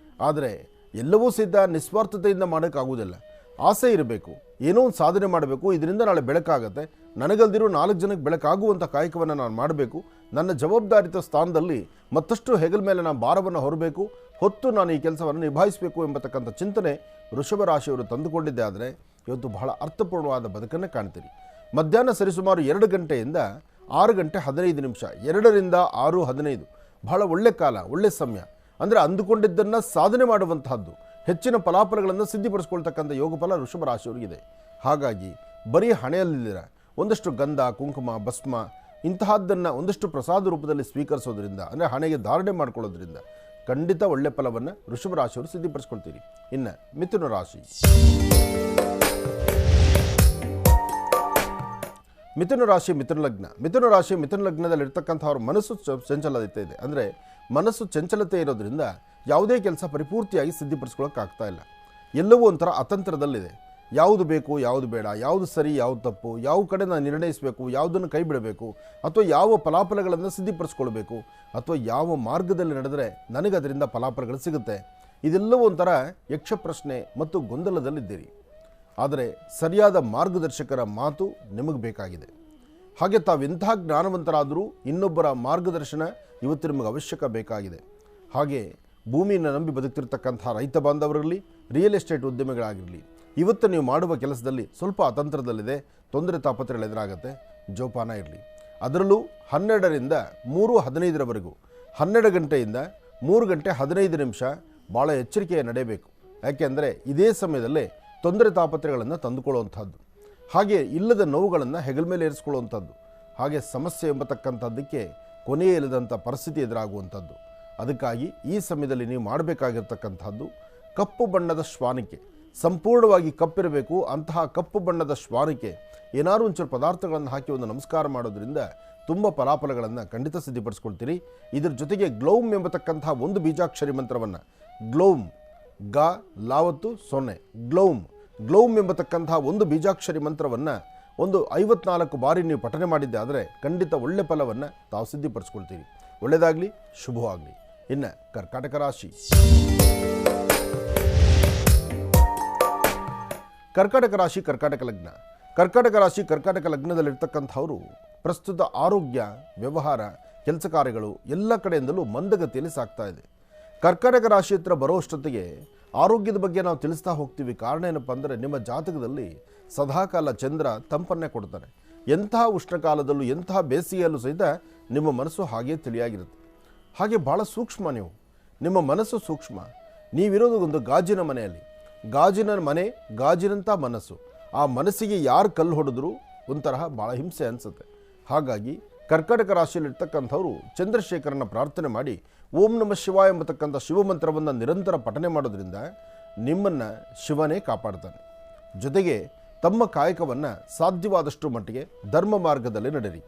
Speaker 2: ಆದರೆ ಎಲ್ಲವೂ ಸಿದ್ಧ ನಿಸ್ವಾರ್ಥತೆಯಿಂದ ಮಾಡೋಕ್ಕಾಗುವುದಿಲ್ಲ. ಆಸೆ ಇರಬೇಕು, ಏನೋ ಒಂದು ಸಾಧನೆ ಮಾಡಬೇಕು, ಇದರಿಂದ ನಾಳೆ ಬೆಳಕಾಗತ್ತೆ, ನನಗಲ್ದಿರೋ 4 ಜನಕ್ಕೆ ಬೆಳಕಾಗುವಂಥ ಕಾಯಕವನ್ನು ನಾನು ಮಾಡಬೇಕು, ನನ್ನ ಜವಾಬ್ದಾರಿತ ಸ್ಥಾನದಲ್ಲಿ ಮತ್ತಷ್ಟು ಹೆಗಲ ಮೇಲೆ ನಾನು ಭಾರವನ್ನು ಹೊತ್ತು ನಾನು ಈ ಕೆಲಸವನ್ನು ನಿಭಾಯಿಸಬೇಕು ಎಂಬತಕ್ಕಂಥ ಚಿಂತನೆ ವೃಷಭ ರಾಶಿಯವರು ತಂದುಕೊಂಡಿದ್ದೆ. ಆದರೆ ಇವತ್ತು ಬಹಳ ಅರ್ಥಪೂರ್ಣವಾದ ಬದುಕನ್ನು ಕಾಣ್ತೀರಿ. ಮಧ್ಯಾಹ್ನ ಸರಿಸುಮಾರು 2 ಗಂಟೆಯಿಂದ 6 ಗಂಟೆ 15 ನಿಮಿಷ, 2ರಿಂದ 6:15 ಬಹಳ ಒಳ್ಳೆ ಕಾಲ, ಒಳ್ಳೆ ಸಮಯ. ಅಂದರೆ ಅಂದುಕೊಂಡಿದ್ದನ್ನು ಸಾಧನೆ ಮಾಡುವಂತಹದ್ದು, ಹೆಚ್ಚಿನ ಫಲಾಫಲಗಳನ್ನು ಸಿದ್ಧಿಪಡಿಸ್ಕೊಳ್ತಕ್ಕಂಥ ಯೋಗಫಲ ವೃಷಭ ರಾಶಿಯವರಿಗಿದೆ. ಹಾಗಾಗಿ ಬರೀ ಹಣೆಯಲ್ಲಿದ್ದೀರ ಒಂದಷ್ಟು ಗಂಧ, ಕುಂಕುಮ, ಭಸ್ಮ ಇಂತಹದ್ದನ್ನು ಒಂದಷ್ಟು ಪ್ರಸಾದ ರೂಪದಲ್ಲಿ ಸ್ವೀಕರಿಸೋದ್ರಿಂದ, ಅಂದರೆ ಹಣೆಗೆ ಧಾರಣೆ ಮಾಡ್ಕೊಳ್ಳೋದ್ರಿಂದ ಖಂಡಿತ ಒಳ್ಳೆ ಫಲವನ್ನು ವೃಷಭ ರಾಶಿಯವರು ಸಿದ್ಧಿಪಡಿಸ್ಕೊಳ್ತೀರಿ. ಇನ್ನು ಮಿಥುನ ರಾಶಿ. ಮಿಥುನ ರಾಶಿ ಮಿಥುನ ಲಗ್ನದಲ್ಲಿರ್ತಕ್ಕಂಥವ್ರ ಮನಸ್ಸು ಚಂಚಲತೆ ಇದೆ. ಅಂದರೆ ಮನಸ್ಸು ಚಂಚಲತೆ ಇರೋದ್ರಿಂದ ಯಾವುದೇ ಕೆಲಸ ಪರಿಪೂರ್ತಿಯಾಗಿ ಸಿದ್ಧಿಪಡಿಸ್ಕೊಳ್ಳೋಕ್ಕಾಗ್ತಾ ಇಲ್ಲ. ಎಲ್ಲವೂ ಒಂಥರ ಅತಂತ್ರದಲ್ಲಿದೆ. ಯಾವುದು ಬೇಕು, ಯಾವುದು ಬೇಡ, ಯಾವುದು ಸರಿ, ಯಾವುದು ತಪ್ಪು, ಯಾವ ಕಡೆ ನಾನು ನಿರ್ಣಯಿಸಬೇಕು, ಯಾವುದನ್ನು ಕೈ ಬಿಡಬೇಕು, ಅಥವಾ ಯಾವ ಫಲಾಫಲಗಳನ್ನು ಸಿದ್ಧಿಪಡಿಸ್ಕೊಳ್ಬೇಕು, ಅಥವಾ ಯಾವ ಮಾರ್ಗದಲ್ಲಿ ನಡೆದರೆ ನನಗೆ ಅದರಿಂದ ಫಲಾಫಲಗಳು ಸಿಗುತ್ತೆ, ಇದೆಲ್ಲವೂ ಒಂಥರ ಯಕ್ಷ ಪ್ರಶ್ನೆ ಮತ್ತು ಗೊಂದಲದಲ್ಲಿದ್ದೀರಿ. ಆದರೆ ಸರಿಯಾದ ಮಾರ್ಗದರ್ಶಕರ ಮಾತು ನಿಮಗೆ ಬೇಕಾಗಿದೆ. ಹಾಗೆ ತಾವೆಂತಹ ಜ್ಞಾನವಂತರಾದರೂ ಇನ್ನೊಬ್ಬರ ಮಾರ್ಗದರ್ಶನ ಇವತ್ತು ನಿಮಗೆ ಅವಶ್ಯಕ ಬೇಕಾಗಿದೆ. ಹಾಗೆ ಭೂಮಿಯನ್ನು ನಂಬಿ ಬದುಕ್ತಿರ್ತಕ್ಕಂಥ ರೈತ ಬಾಂಧವರಿರಲಿ, ರಿಯಲ್ ಎಸ್ಟೇಟ್ ಉದ್ಯಮಿಗಳಾಗಿರಲಿ, ಇವತ್ತು ನೀವು ಮಾಡುವ ಕೆಲಸದಲ್ಲಿ ಸ್ವಲ್ಪ ಅತಂತ್ರದಲ್ಲಿದೆ, ತೊಂದರೆ ತಾಪತ್ರೆಗಳು ಎದುರಾಗುತ್ತೆ, ಜೋಪಾನ ಇರಲಿ. ಅದರಲ್ಲೂ 12ರಿಂದ 3:15 12 ಗಂಟೆಯಿಂದ 3 ಗಂಟೆ 15 ನಿಮಿಷ ಭಾಳ ಎಚ್ಚರಿಕೆಯ ನಡೆಯಬೇಕು. ಯಾಕೆಂದರೆ ಇದೇ ಸಮಯದಲ್ಲೇ ತೊಂದರೆ ತಾಪತ್ರೆಗಳನ್ನು ತಂದುಕೊಳ್ಳುವಂಥದ್ದು, ಹಾಗೆ ಇಲ್ಲದ ನೋವುಗಳನ್ನು ಹೆಗಲ ಮೇಲೆ ಏರಿಸ್ಕೊಳ್ಳುವಂಥದ್ದು, ಹಾಗೆ ಸಮಸ್ಯೆ ಎಂಬತಕ್ಕಂಥದ್ದಕ್ಕೆ ಕೊನೆಯೇ ಇಲ್ಲದಂಥ ಪರಿಸ್ಥಿತಿ ಎದುರಾಗುವಂಥದ್ದು. ಅದಕ್ಕಾಗಿ ಈ ಸಮಯದಲ್ಲಿ ನೀವು ಮಾಡಬೇಕಾಗಿರ್ತಕ್ಕಂಥದ್ದು ಕಪ್ಪು ಬಣ್ಣದ ಶ್ವಾನಿಕೆ, ಸಂಪೂರ್ಣವಾಗಿ ಕಪ್ಪಿರಬೇಕು. ಅಂತಹ ಕಪ್ಪು ಬಣ್ಣದ ಶ್ವಾನಿಕೆ ಏನಾದರೂ ಒಂಚೂರು ಪದಾರ್ಥಗಳನ್ನು ಹಾಕಿ ಒಂದು ನಮಸ್ಕಾರ ಮಾಡೋದ್ರಿಂದ ತುಂಬ ಫಲಾಫಲಗಳನ್ನು ಖಂಡಿತ ಸಿದ್ಧಿಪಡಿಸ್ಕೊಳ್ತೀರಿ. ಇದರ ಜೊತೆಗೆ ಗ್ಲೌಮ್ ಎಂಬತಕ್ಕಂತಹ ಒಂದು ಬೀಜಾಕ್ಷರಿ ಮಂತ್ರವನ್ನು, ಗ್ಲೌಮ್ ಗ ಲಾವತ್ತು 0 ಗ್ಲೌಮ್ ಎಂಬತಕ್ಕಂತಹ ಒಂದು ಬೀಜಾಕ್ಷರಿ ಮಂತ್ರವನ್ನು ಒಂದು 54 ಬಾರಿ ನೀವು ಪಠನೆ ಮಾಡಿದ್ದೆ ಆದರೆ ಖಂಡಿತ ಒಳ್ಳೆ ಫಲವನ್ನು ತಾವು ಸಿದ್ಧಿಪಡಿಸ್ಕೊಳ್ತೀರಿ. ಒಳ್ಳೆಯದಾಗಲಿ, ಶುಭವಾಗಲಿ. ಇನ್ನು ಕರ್ಕಾಟಕ ರಾಶಿ. ಕರ್ಕಾಟಕ ರಾಶಿ ಕರ್ಕಾಟಕ ಲಗ್ನದಲ್ಲಿರ್ತಕ್ಕಂಥವರು ಪ್ರಸ್ತುತ ಆರೋಗ್ಯ, ವ್ಯವಹಾರ, ಕೆಲಸ ಕಾರ್ಯಗಳು ಎಲ್ಲ ಕಡೆಯಿಂದಲೂ ಮಂದಗತಿಯಲ್ಲಿ ಸಾಗ್ತಾ ಇದೆ. ಕರ್ಕಾಟಕ ರಾಶಿ ಹತ್ರ ಬರೋಷ್ಟೊತ್ತಿಗೆ ಆರೋಗ್ಯದ ಬಗ್ಗೆ ನಾವು ತಿಳಿಸ್ತಾ ಹೋಗ್ತೀವಿ. ಕಾರಣ ಏನಪ್ಪ ಅಂದರೆ ನಿಮ್ಮ ಜಾತಕದಲ್ಲಿ ಸದಾಕಾಲ ಚಂದ್ರ ತಂಪನ್ನೇ ಕೊಡ್ತಾನೆ. ಎಂತಹ ಉಷ್ಣಕಾಲದಲ್ಲೂ ಎಂತಹ ಬೇಸಿಗೆಯಲ್ಲೂ ಸಹಿತ ನಿಮ್ಮ ಮನಸ್ಸು ಹಾಗೇ ತಿಳಿಯಾಗಿರುತ್ತೆ. ಹಾಗೆ ಭಾಳ ಸೂಕ್ಷ್ಮ ನೀವು, ನಿಮ್ಮ ಮನಸ್ಸು ಸೂಕ್ಷ್ಮ. ನೀವಿರೋದು ಒಂದು ಗಾಜಿನ ಮನೆಯಲ್ಲಿ, ಗಾಜಿನ ಮನೆ, ಗಾಜಿನಂಥ ಮನಸ್ಸು. ಆ ಮನಸ್ಸಿಗೆ ಯಾರು ಕಲ್ಲು ಹೊಡೆದ್ರೂ ಒಂಥರಹ ಭಾಳ ಹಿಂಸೆ ಅನಿಸುತ್ತೆ. ಹಾಗಾಗಿ ಕರ್ಕಾಟಕ ರಾಶಿಯಲ್ಲಿರ್ತಕ್ಕಂಥವರು ಚಂದ್ರಶೇಖರನ ಪ್ರಾರ್ಥನೆ ಮಾಡಿ ಓಂ ನಮಃ ಶಿವಾಯ ಎಂಬತಕ್ಕಂಥ ಶಿವಮಂತ್ರವನ್ನು ನಿರಂತರ ಪಠನೆ ಮಾಡೋದ್ರಿಂದ ನಿಮ್ಮನ್ನು ಶಿವನೇ ಕಾಪಾಡ್ತಾನೆ. ಜೊತೆಗೆ ತಮ್ಮ ಕಾಯಕವನ್ನು ಸಾಧ್ಯವಾದಷ್ಟು ಮಟ್ಟಿಗೆ ಧರ್ಮ ಮಾರ್ಗದಲ್ಲಿ ನಡೆಯಿರಿ.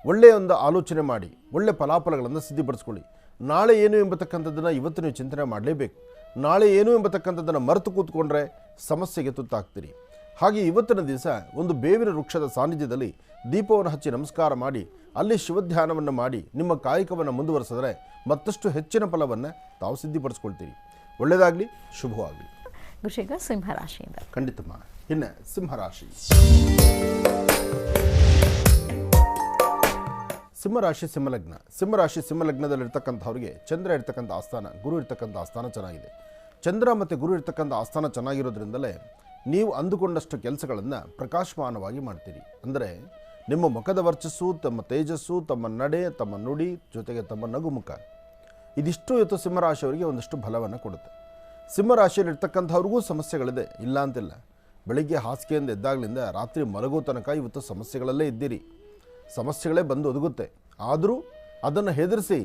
Speaker 2: ಒಳ್ಳೆಯ ಒಂದು ಆಲೋಚನೆ ಮಾಡಿ ಒಳ್ಳೆ ಫಲಾಫಲಗಳನ್ನು ಸಿದ್ಧಿಪಡಿಸ್ಕೊಳ್ಳಿ. ನಾಳೆ ಏನು ಎಂಬತಕ್ಕಂಥದ್ದನ್ನು ಇವತ್ತು ನೀವು ಚಿಂತನೆ ಮಾಡಲೇಬೇಕು. ನಾಳೆ ಏನು ಎಂಬತಕ್ಕಂಥದ್ದನ್ನು ಮರೆತು ಕೂತ್ಕೊಂಡ್ರೆ ಸಮಸ್ಯೆಗೆ ತುತ್ತಾಗ್ತೀರಿ. ಹಾಗೆ ಇವತ್ತಿನ ದಿವಸ ಒಂದು ಬೇವಿನ ವೃಕ್ಷದ ಸಾನ್ನಿಧ್ಯದಲ್ಲಿ ದೀಪವನ್ನು ಹಚ್ಚಿ ನಮಸ್ಕಾರ ಮಾಡಿ ಅಲ್ಲಿ ಶಿವಧ್ಯಾನವನ್ನು ಮಾಡಿ ನಿಮ್ಮ ಕಾಯಕವನ್ನು ಮುಂದುವರೆಸಿದ್ರೆ ಮತ್ತಷ್ಟು ಹೆಚ್ಚಿನ ಫಲವನ್ನು ತಾವು ಸಿದ್ಧಿಪಡಿಸ್ಕೊಳ್ತೀರಿ. ಒಳ್ಳೆಯದಾಗಲಿ, ಶುಭವಾಗಲಿ.
Speaker 5: ಗುರುಶೇಖರ್, ಸಿಂಹರಾಶಿಯಿಂದ
Speaker 2: ಖಂಡಿತಮ್ಮ. ಇನ್ನು ಸಿಂಹರಾಶಿ. ಸಿಂಹರಾಶಿ ಸಿಂಹಲಗ್ನ. ಸಿಂಹರಾಶಿ ಸಿಂಹಲಗ್ನದಲ್ಲಿರ್ತಕ್ಕಂಥವ್ರಿಗೆ ಚಂದ್ರ ಇರ್ತಕ್ಕಂಥ ಆಸ್ಥಾನ, ಗುರು ಇರ್ತಕ್ಕಂಥ ಆಸ್ಥಾನ ಚೆನ್ನಾಗಿದೆ. ಚಂದ್ರ ಮತ್ತು ಗುರು ಇರ್ತಕ್ಕಂಥ ಆಸ್ಥಾನ ಚೆನ್ನಾಗಿರೋದ್ರಿಂದಲೇ ನೀವು ಅಂದುಕೊಂಡಷ್ಟು ಕೆಲಸಗಳನ್ನು ಪ್ರಕಾಶಮಾನವಾಗಿ ಮಾಡ್ತೀರಿ. ಅಂದರೆ ನಿಮ್ಮ ಮುಖದ ವರ್ಚಸ್ಸು, ತಮ್ಮ ತೇಜಸ್ಸು, ತಮ್ಮ ನಡೆ, ತಮ್ಮ ನುಡಿ, ಜೊತೆಗೆ ತಮ್ಮ ನಗುಮುಖ, ಇದಿಷ್ಟು ಇವತ್ತು ಸಿಂಹರಾಶಿಯವರಿಗೆ ಒಂದಷ್ಟು ಬಲವನ್ನು ಕೊಡುತ್ತೆ. ಸಿಂಹರಾಶಿಯಲ್ಲಿರ್ತಕ್ಕಂಥವ್ರಿಗೂ ಸಮಸ್ಯೆಗಳಿದೆ, ಇಲ್ಲ ಅಂತಿಲ್ಲ. ಬೆಳಿಗ್ಗೆ ಹಾಸಿಗೆಯಿಂದ ಎದ್ದಾಗಲಿಂದ ರಾತ್ರಿ ಮಲಗೋ ತನಕ ಇವತ್ತು ಸಮಸ್ಯೆಗಳಲ್ಲೇ ಇದ್ದೀರಿ. ಸಮಸ್ಯೆಗಳೇ ಬಂದು ಒದಗುತ್ತೆ. ಆದರೂ ಅದನ್ನು ಹೆದರಿಸಿ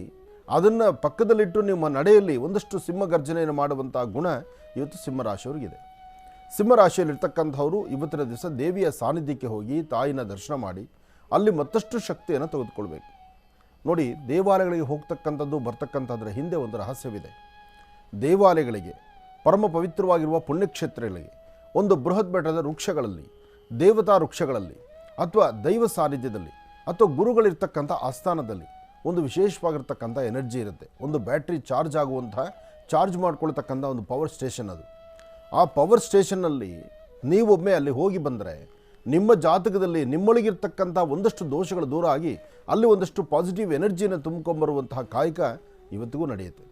Speaker 2: ಅದನ್ನು ಪಕ್ಕದಲ್ಲಿಟ್ಟು ನಿಮ್ಮ ನಡೆಯಲ್ಲಿ ಒಂದಷ್ಟು ಸಿಂಹಗರ್ಜನೆಯನ್ನು ಮಾಡುವಂಥ ಗುಣ ಇವತ್ತು ಸಿಂಹರಾಶಿಯವರಿಗಿದೆ. ಸಿಂಹರಾಶಿಯಲ್ಲಿರ್ತಕ್ಕಂಥವರು ಇವತ್ತಿನ ದಿವಸ ದೇವಿಯ ಸಾನ್ನಿಧ್ಯಕ್ಕೆ ಹೋಗಿ ತಾಯಿನ ದರ್ಶನ ಮಾಡಿ ಅಲ್ಲಿ ಮತ್ತಷ್ಟು ಶಕ್ತಿಯನ್ನು ತೆಗೆದುಕೊಳ್ಬೇಕು. ನೋಡಿ, ದೇವಾಲಯಗಳಿಗೆ ಹೋಗ್ತಕ್ಕಂಥದ್ದು ಬರ್ತಕ್ಕಂಥದ್ರ ಹಿಂದೆ ಒಂದು ರಹಸ್ಯವಿದೆ. ದೇವಾಲಯಗಳಿಗೆ, ಪರಮ ಪವಿತ್ರವಾಗಿರುವ ಪುಣ್ಯಕ್ಷೇತ್ರಗಳಿಗೆ, ಒಂದು ಬೃಹತ್ ಬೆಟ್ಟದ ವೃಕ್ಷಗಳಲ್ಲಿ, ದೇವತಾ ವೃಕ್ಷಗಳಲ್ಲಿ, ಅಥವಾ ದೈವ ಸಾನ್ನಿಧ್ಯದಲ್ಲಿ, ಅಥವಾ ಗುರುಗಳಿರ್ತಕ್ಕಂಥ ಆಸ್ಥಾನದಲ್ಲಿ ಒಂದು ವಿಶೇಷವಾಗಿರ್ತಕ್ಕಂಥ ಎನರ್ಜಿ ಇರುತ್ತೆ. ಒಂದು ಬ್ಯಾಟ್ರಿ ಚಾರ್ಜ್ ಆಗುವಂಥ, ಚಾರ್ಜ್ ಮಾಡ್ಕೊಳ್ತಕ್ಕಂಥ ಒಂದು ಪವರ್ ಸ್ಟೇಷನ್ ಅದು. ಆ ಪವರ್ ಸ್ಟೇಷನ್ನಲ್ಲಿ ನೀವೊಮ್ಮೆ ಅಲ್ಲಿ ಹೋಗಿ ಬಂದರೆ ನಿಮ್ಮ ಜಾತಕದಲ್ಲಿ ನಿಮ್ಮೊಳಗಿರ್ತಕ್ಕಂಥ ಒಂದಷ್ಟು ದೋಷಗಳು ದೂರ ಆಗಿ ಅಲ್ಲಿ ಒಂದಷ್ಟು ಪಾಸಿಟಿವ್ ಎನರ್ಜಿಯನ್ನು ತುಂಬಿಕೊಂಬರುವಂತಹ ಕಾಯಕ ಇವತ್ತಿಗೂ ನಡೆಯುತ್ತೆ.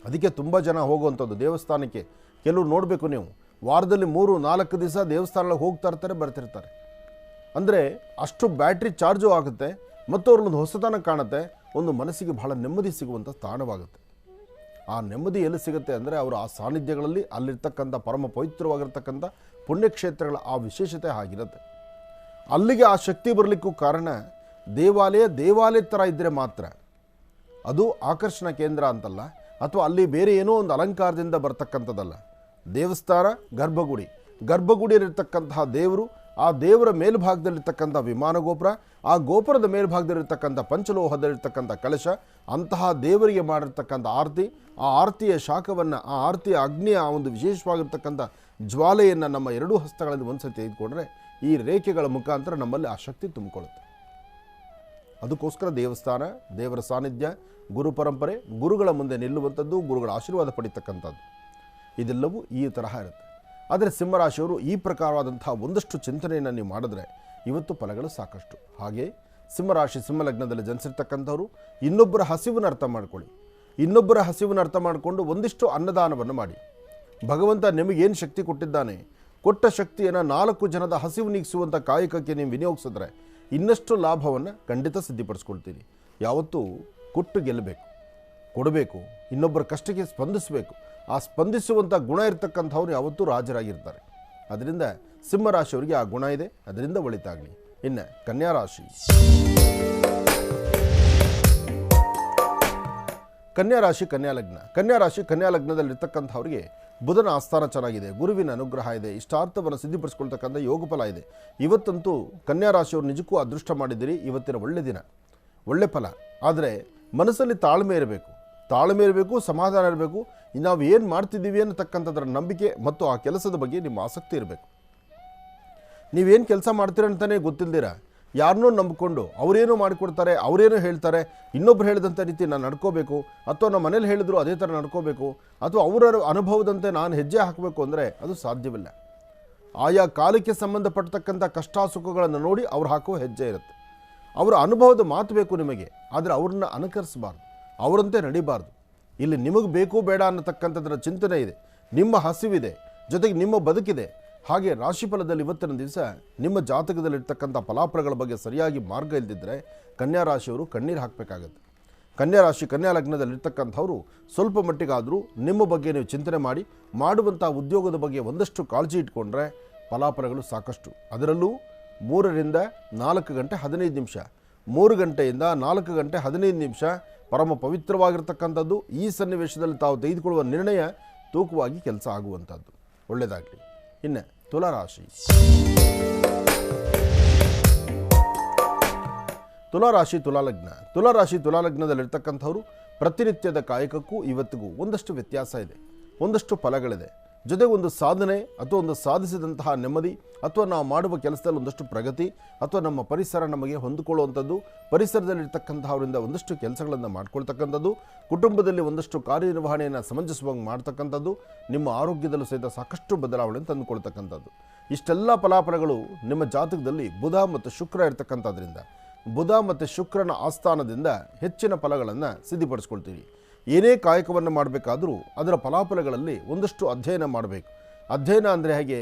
Speaker 2: ಅದಕ್ಕೆ ತುಂಬ ಜನ ಹೋಗುವಂಥದ್ದು ದೇವಸ್ಥಾನಕ್ಕೆ. ಕೆಲವರು ನೋಡಬೇಕು ನೀವು, ವಾರದಲ್ಲಿ 3-4 ದಿವಸ ದೇವಸ್ಥಾನಗಳಿಗೆ ಹೋಗ್ತಾ ಇರ್ತಾರೆ, ಬರ್ತಿರ್ತಾರೆ. ಅಂದರೆ ಅಷ್ಟು ಬ್ಯಾಟ್ರಿ ಚಾರ್ಜು ಆಗುತ್ತೆ ಮತ್ತು ಅವ್ರಲ್ಲೊಂದು ಹೊಸತನ ಕಾಣುತ್ತೆ. ಒಂದು ಮನಸ್ಸಿಗೆ ಬಹಳ ನೆಮ್ಮದಿ ಸಿಗುವಂಥ ತಾಣವಾಗುತ್ತೆ. ಆ ನೆಮ್ಮದಿ ಎಲ್ಲಿ ಸಿಗುತ್ತೆ ಅಂದರೆ ಅವರು ಆ ಸಾನ್ನಿಧ್ಯಗಳಲ್ಲಿ, ಅಲ್ಲಿರ್ತಕ್ಕಂಥ ಪರಮ ಪವಿತ್ರವಾಗಿರ್ತಕ್ಕಂಥ ಪುಣ್ಯಕ್ಷೇತ್ರಗಳ ಆ ವಿಶೇಷತೆ ಆಗಿರುತ್ತೆ. ಅಲ್ಲಿಗೆ ಆ ಶಕ್ತಿ ಬರಲಿಕ್ಕೂ ಕಾರಣ ದೇವಾಲಯ ಥರ ಇದ್ದರೆ ಮಾತ್ರ. ಅದು ಆಕರ್ಷಣಾ ಕೇಂದ್ರ ಅಂತಲ್ಲ, ಅಥವಾ ಅಲ್ಲಿ ಬೇರೆ ಏನೋ ಒಂದು ಅಲಂಕಾರದಿಂದ ಬರ್ತಕ್ಕಂಥದ್ದಲ್ಲ. ದೇವಸ್ಥಾನ, ಗರ್ಭಗುಡಿಯಲ್ಲಿರ್ತಕ್ಕಂತಹ ದೇವರು, ಆ ದೇವರ ಮೇಲ್ಭಾಗದಲ್ಲಿರ್ತಕ್ಕಂಥ ವಿಮಾನ ಗೋಪುರ, ಆ ಗೋಪುರದ ಮೇಲ್ಭಾಗದಲ್ಲಿರ್ತಕ್ಕಂಥ ಪಂಚಲೋಹದಲ್ಲಿರ್ತಕ್ಕಂಥ ಕಳಶ, ಅಂತಹ ದೇವರಿಗೆ ಮಾಡಿರ್ತಕ್ಕಂಥ ಆರತಿ, ಆ ಆರತಿಯ ಶಾಖವನ್ನು, ಆ ಆರತಿಯ ಅಗ್ನಿಯ ಆ ಒಂದು ವಿಶೇಷವಾಗಿರ್ತಕ್ಕಂಥ ಜ್ವಾಲೆಯನ್ನು ನಮ್ಮ ಎರಡೂ ಹಸ್ತಗಳಲ್ಲಿ ಒಂದ್ಸತಿ ತೆಗೆದುಕೊಂಡ್ರೆ ಈ ರೇಖೆಗಳ ಮುಖಾಂತರ ನಮ್ಮಲ್ಲಿ ಆ ಶಕ್ತಿ ತುಂಬಿಕೊಳ್ಳುತ್ತೆ. ಅದಕ್ಕೋಸ್ಕರ ದೇವಸ್ಥಾನ, ದೇವರ ಸಾನ್ನಿಧ್ಯ, ಗುರು ಪರಂಪರೆ, ಗುರುಗಳ ಮುಂದೆ ನಿಲ್ಲುವಂಥದ್ದು, ಗುರುಗಳ ಆಶೀರ್ವಾದ ಪಡಿತಕ್ಕಂಥದ್ದು, ಇದೆಲ್ಲವೂ ಈ ತರಹ ಇರುತ್ತೆ. ಆದರೆ ಸಿಂಹರಾಶಿಯವರು ಈ ಪ್ರಕಾರವಾದಂಥ ಒಂದಷ್ಟು ಚಿಂತನೆಯನ್ನು ನೀವು ಮಾಡಿದ್ರೆ ಇವತ್ತು ಫಲಗಳು ಸಾಕಷ್ಟು. ಹಾಗೆ ಸಿಂಹರಾಶಿ ಸಿಂಹಲಗ್ನದಲ್ಲಿ ಜನಿಸಿರ್ತಕ್ಕಂಥವ್ರು ಇನ್ನೊಬ್ಬರ ಹಸಿವನ್ನು ಅರ್ಥ ಮಾಡ್ಕೊಳ್ಳಿ. ಇನ್ನೊಬ್ಬರ ಹಸಿವನ್ನು ಅರ್ಥ ಮಾಡಿಕೊಂಡು ಒಂದಿಷ್ಟು ಅನ್ನದಾನವನ್ನು ಮಾಡಿ. ಭಗವಂತ ನಿಮಗೇನು ಶಕ್ತಿ ಕೊಟ್ಟಿದ್ದಾನೆ, ಕೊಟ್ಟ ಶಕ್ತಿಯನ್ನು 4 ಜನದ ಹಸಿವು ನೀಗಿಸುವಂಥ ಕಾಯಕಕ್ಕೆ ನೀವು ವಿನಿಯೋಗಿಸಿದ್ರೆ ಇನ್ನಷ್ಟು ಲಾಭವನ್ನು ಖಂಡಿತ ಸಿದ್ಧಿಪಡಿಸ್ಕೊಳ್ತೀರಿ. ಯಾವತ್ತೂ ಕೊಟ್ಟು ಗೆಲ್ಲಬೇಕು, ಕೊಡಬೇಕು, ಇನ್ನೊಬ್ಬರ ಕಷ್ಟಕ್ಕೆ ಸ್ಪಂದಿಸಬೇಕು. ಆ ಸ್ಪಂದಿಸುವಂಥ ಗುಣ ಇರತಕ್ಕಂಥವ್ರು ಯಾವತ್ತೂ ರಾಜರಾಗಿರ್ತಾರೆ. ಅದರಿಂದ ಸಿಂಹರಾಶಿಯವರಿಗೆ ಆ ಗುಣ ಇದೆ, ಅದರಿಂದ ಒಳಿತಾಗಲಿ. ಇನ್ನು ಕನ್ಯಾರಾಶಿ. ಕನ್ಯಾಲಗ್ನದಲ್ಲಿರ್ತಕ್ಕಂಥವ್ರಿಗೆ ಬುಧನ ಆಸ್ಥಾನ ಚೆನ್ನಾಗಿದೆ, ಗುರುವಿನ ಅನುಗ್ರಹ ಇದೆ, ಇಷ್ಟಾರ್ಥವನ್ನು ಸಿದ್ಧಿಪಡಿಸ್ಕೊಳ್ತಕ್ಕಂಥ ಯೋಗಫಲ ಇದೆ. ಇವತ್ತಂತೂ ಕನ್ಯಾರಾಶಿಯವರು ನಿಜಕ್ಕೂ ಅದೃಷ್ಟ ಮಾಡಿದ್ದೀರಿ. ಇವತ್ತಿನ ಒಳ್ಳೆ ದಿನ, ಒಳ್ಳೆ ಫಲ. ಆದರೆ ಮನಸ್ಸಲ್ಲಿ ತಾಳ್ಮೆ ಇರಬೇಕು, ಸಮಾಧಾನ ಇರಬೇಕು. ನಾವು ಏನು ಮಾಡ್ತಿದ್ದೀವಿ ಅನ್ನತಕ್ಕಂಥದ್ರ ನಂಬಿಕೆ ಮತ್ತು ಆ ಕೆಲಸದ ಬಗ್ಗೆ ನಿಮ್ಮ ಆಸಕ್ತಿ ಇರಬೇಕು. ನೀವೇನು ಕೆಲಸ ಮಾಡ್ತೀರ ಅಂತಲೇ ಗೊತ್ತಿಲ್ದಿರ ಯಾರನ್ನೂ ನಂಬಿಕೊಂಡು ಅವರೇನೋ ಮಾಡಿಕೊಡ್ತಾರೆ, ಅವರೇನೋ ಹೇಳ್ತಾರೆ, ಇನ್ನೊಬ್ರು ಹೇಳಿದಂಥ ರೀತಿ ನಾನು ನಡ್ಕೋಬೇಕು, ಅಥವಾ ನಮ್ಮ ಮನೇಲಿ ಹೇಳಿದ್ರು ಅದೇ ಥರ ನಡ್ಕೋಬೇಕು, ಅಥವಾ ಅವರ ಅನುಭವದಂತೆ ನಾನು ಹೆಜ್ಜೆ ಹಾಕಬೇಕು ಅಂದರೆ ಅದು ಸಾಧ್ಯವಿಲ್ಲ. ಆಯಾ ಕಾಲಕ್ಕೆ ಸಂಬಂಧಪಟ್ಟತಕ್ಕಂಥ ಕಷ್ಟ ಸುಖಗಳನ್ನು ನೋಡಿ ಅವ್ರು ಹಾಕುವ ಹೆಜ್ಜೆ ಇರುತ್ತೆ. ಅವರ ಅನುಭವದ ಮಾತು ಬೇಕು ನಿಮಗೆ, ಆದರೆ ಅವ್ರನ್ನ ಅನುಕರಿಸಬಾರ್ದು, ಅವರಂತೆ ನಡಿಬಾರ್ದು. ಇಲ್ಲಿ ನಿಮಗೆ ಬೇಕು ಬೇಡ ಅನ್ನತಕ್ಕಂಥದ್ರ ಚಿಂತನೆ ಇದೆ, ನಿಮ್ಮ ಹಸಿವಿದೆ, ಜೊತೆಗೆ ನಿಮ್ಮ ಬದುಕಿದೆ. ಹಾಗೆ ರಾಶಿಫಲದಲ್ಲಿ ಇವತ್ತಿನ ದಿವಸ ನಿಮ್ಮ ಜಾತಕದಲ್ಲಿರ್ತಕ್ಕಂಥ ಫಲಾಫಲಗಳ ಬಗ್ಗೆ ಸರಿಯಾಗಿ ಮಾರ್ಗ ಇಲ್ಲದಿದ್ದರೆ ಕನ್ಯಾರಾಶಿಯವರು ಕಣ್ಣೀರು ಹಾಕಬೇಕಾಗತ್ತೆ. ಕನ್ಯಾಲಗ್ನದಲ್ಲಿರ್ತಕ್ಕಂಥವರು ಸ್ವಲ್ಪ ಮಟ್ಟಿಗಾದರೂ ನಿಮ್ಮ ಬಗ್ಗೆ ನೀವು ಚಿಂತನೆ ಮಾಡಿ ಮಾಡುವಂಥ ಉದ್ಯೋಗದ ಬಗ್ಗೆ ಒಂದಷ್ಟು ಕಾಳಜಿ ಇಟ್ಕೊಂಡ್ರೆ ಫಲಾಫಲಗಳು ಸಾಕಷ್ಟು. ಅದರಲ್ಲೂ 3 ರಿಂದ 4 ಗಂಟೆ 15 ನಿಮಿಷ, 3 ಗಂಟೆಯಿಂದ 4 ಗಂಟೆ 15 ನಿಮಿಷ ಪರಮ ಪವಿತ್ರವಾಗಿರ್ತಕ್ಕಂಥದ್ದು. ಈ ಸನ್ನಿವೇಶದಲ್ಲಿ ತಾವು ತೆಗೆದುಕೊಳ್ಳುವ ನಿರ್ಣಯ ತೂಕವಾಗಿ ಕೆಲಸ ಆಗುವಂಥದ್ದು. ಒಳ್ಳೆಯದಾಗಲಿ. ಇನ್ನು ತುಲಾರಾಶಿ. ತುಲಾಲಗ್ನದಲ್ಲಿರ್ತಕ್ಕಂಥವ್ರು ಪ್ರತಿನಿತ್ಯದ ಕಾಯಕಕ್ಕೂ ಇವತ್ತಿಗೂ ಒಂದಷ್ಟು ವ್ಯತ್ಯಾಸ ಇದೆ, ಒಂದಷ್ಟು ಫಲಗಳಿದೆ. ಜೊತೆಗೆ ಒಂದು ಸಾಧನೆ ಅಥವಾ ಒಂದು ಸಾಧಿಸಿದಂತಹ ನೆಮ್ಮದಿ ಅಥವಾ ನಾವು ಮಾಡುವ ಕೆಲಸದಲ್ಲಿ ಒಂದಷ್ಟು ಪ್ರಗತಿ ಅಥವಾ ನಮ್ಮ ಪರಿಸರ ನಮಗೆ ಹೊಂದಿಕೊಳ್ಳುವಂಥದ್ದು, ಪರಿಸರದಲ್ಲಿರ್ತಕ್ಕಂಥವರಿಂದ ಒಂದಷ್ಟು ಕೆಲಸಗಳನ್ನು ಮಾಡ್ಕೊಳ್ತಕ್ಕಂಥದ್ದು, ಕುಟುಂಬದಲ್ಲಿ ಒಂದಷ್ಟು ಕಾರ್ಯನಿರ್ವಹಣೆಯನ್ನು ಸಮಂಜಸವಾಗಿ ಮಾಡ್ತಕ್ಕಂಥದ್ದು, ನಿಮ್ಮ ಆರೋಗ್ಯದಲ್ಲೂ ಸಹಿತ ಸಾಕಷ್ಟು ಬದಲಾವಣೆಯನ್ನು ತಂದುಕೊಳ್ತಕ್ಕಂಥದ್ದು. ಇಷ್ಟೆಲ್ಲ ಫಲಾಫಲಗಳು ನಿಮ್ಮ ಜಾತಕದಲ್ಲಿ ಬುಧ ಮತ್ತು ಶುಕ್ರ ಇರ್ತಕ್ಕಂಥದ್ರಿಂದ ಬುಧ ಮತ್ತು ಶುಕ್ರನ ಆಸ್ಥಾನದಿಂದ ಹೆಚ್ಚಿನ ಫಲಗಳನ್ನು ಸಿದ್ಧಿಪಡಿಸ್ಕೊಳ್ತೀವಿ. ಏನೇ ಕಾಯಕವನ್ನು ಮಾಡಬೇಕಾದರೂ ಅದರ ಫಲಾಫಲಗಳಲ್ಲಿ ಒಂದಷ್ಟು ಅಧ್ಯಯನ ಮಾಡಬೇಕು. ಅಧ್ಯಯನ ಅಂದರೆ ಹೇಗೆ?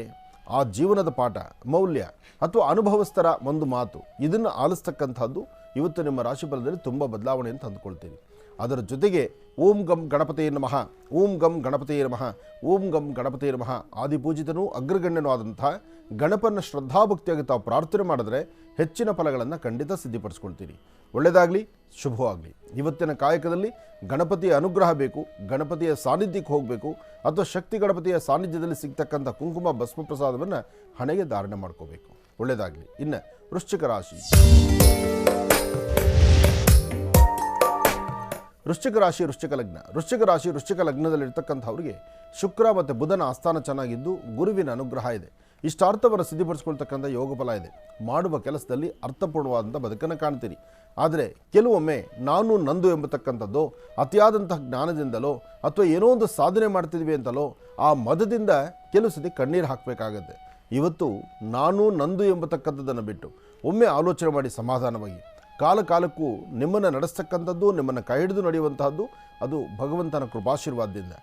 Speaker 2: ಆ ಜೀವನದ ಪಾಠ, ಮೌಲ್ಯ ಅಥವಾ ಅನುಭವಸ್ಥರ ಒಂದು ಮಾತು, ಇದನ್ನು ಆಲಿಸ್ತಕ್ಕಂಥದ್ದು ಇವತ್ತು ನಿಮ್ಮ ರಾಶಿಫಲದಲ್ಲಿ ತುಂಬ ಬದಲಾವಣೆಯನ್ನು ತಂದುಕೊಳ್ತೀವಿ. ಅದರ ಜೊತೆಗೆ ಓಂ ಗಂ ಗಣಪತಿಯೇ ನಮಃ, ಓಂ ಗಂ ಗಣಪತಿಯೇ ನಮಃ, ಓಂ ಗಂ ಗಣಪತಿಯೇ ನಮಃ ಆದಿಪೂಜಿತನೂ ಅಗ್ರಗಣ್ಯನೂ ಆದಂಥ ಗಣಪನ ಶ್ರದ್ಧಾಭಕ್ತಿಯಾಗಿ ತಾವು ಪ್ರಾರ್ಥನೆ ಮಾಡಿದ್ರೆ ಹೆಚ್ಚಿನ ಫಲಗಳನ್ನು ಖಂಡಿತ ಸಿದ್ಧಿಪಡಿಸ್ಕೊಳ್ತೀರಿ. ಒಳ್ಳೆಯದಾಗಲಿ, ಶುಭವಾಗಲಿ. ಇವತ್ತಿನ ಕಾಯಕದಲ್ಲಿ ಗಣಪತಿಯ ಅನುಗ್ರಹ ಬೇಕು, ಗಣಪತಿಯ ಸಾನ್ನಿಧ್ಯಕ್ಕೆ ಹೋಗಬೇಕು ಅಥವಾ ಶಕ್ತಿ ಗಣಪತಿಯ ಸಾನ್ನಿಧ್ಯದಲ್ಲಿ ಸಿಗ್ತಕ್ಕಂಥ ಕುಂಕುಮ ಭಸ್ಮ ಪ್ರಸಾದವನ್ನು ಹಣೆಗೆ ಧಾರಣೆ ಮಾಡ್ಕೋಬೇಕು. ಒಳ್ಳೆಯದಾಗಲಿ. ಇನ್ನು ವೃಶ್ಚಿಕ ರಾಶಿ. ವೃಶ್ಚಿಕ ರಾಶಿ ವೃಶ್ಚಿಕ ಲಗ್ನ. ವೃಶ್ಚಿಕ ಲಗ್ನದಲ್ಲಿರ್ತಕ್ಕಂಥವ್ರಿಗೆ ಶುಕ್ರ ಮತ್ತು ಬುಧನ ಆಸ್ಥಾನ ಚೆನ್ನಾಗಿದ್ದು ಗುರುವಿನ ಅನುಗ್ರಹ ಇದೆ. ಇಷ್ಟಾರ್ಥವನ್ನು ಸಿದ್ಧಿಪಡಿಸ್ಕೊಳ್ತಕ್ಕಂಥ ಯೋಗ ಫಲ ಇದೆ. ಮಾಡುವ ಕೆಲಸದಲ್ಲಿ ಅರ್ಥಪೂರ್ಣವಾದಂಥ ಬದುಕನ್ನು ಕಾಣ್ತೀರಿ. ಆದರೆ ಕೆಲವೊಮ್ಮೆ ನಾನು ನಂದು ಎಂಬತಕ್ಕಂಥದ್ದೋ ಅತಿಯಾದಂತಹ ಜ್ಞಾನದಿಂದಲೋ ಅಥವಾ ಏನೋ ಒಂದು ಸಾಧನೆ ಮಾಡ್ತಿದ್ವಿ ಅಂತಲೋ ಆ ಮದದಿಂದ ಕೆಲವು ಸತಿ ಕಣ್ಣೀರು ಹಾಕಬೇಕಾಗತ್ತೆ. ಇವತ್ತು ನಾನು ನಂದು ಎಂಬತಕ್ಕಂಥದ್ದನ್ನು ಬಿಟ್ಟು ಒಮ್ಮೆ ಆಲೋಚನೆ ಮಾಡಿ ಸಮಾಧಾನವಾಗಿ ಕಾಲಕ್ಕೂ ನಿಮ್ಮನ್ನು ನಡೆಸ್ತಕ್ಕಂಥದ್ದು, ನಿಮ್ಮನ್ನು ಕೈ ಹಿಡಿದು ನಡೆಯುವಂತಹದ್ದು ಅದು ಭಗವಂತನ ಕೃಪಾಶೀರ್ವಾದದಿಂದ.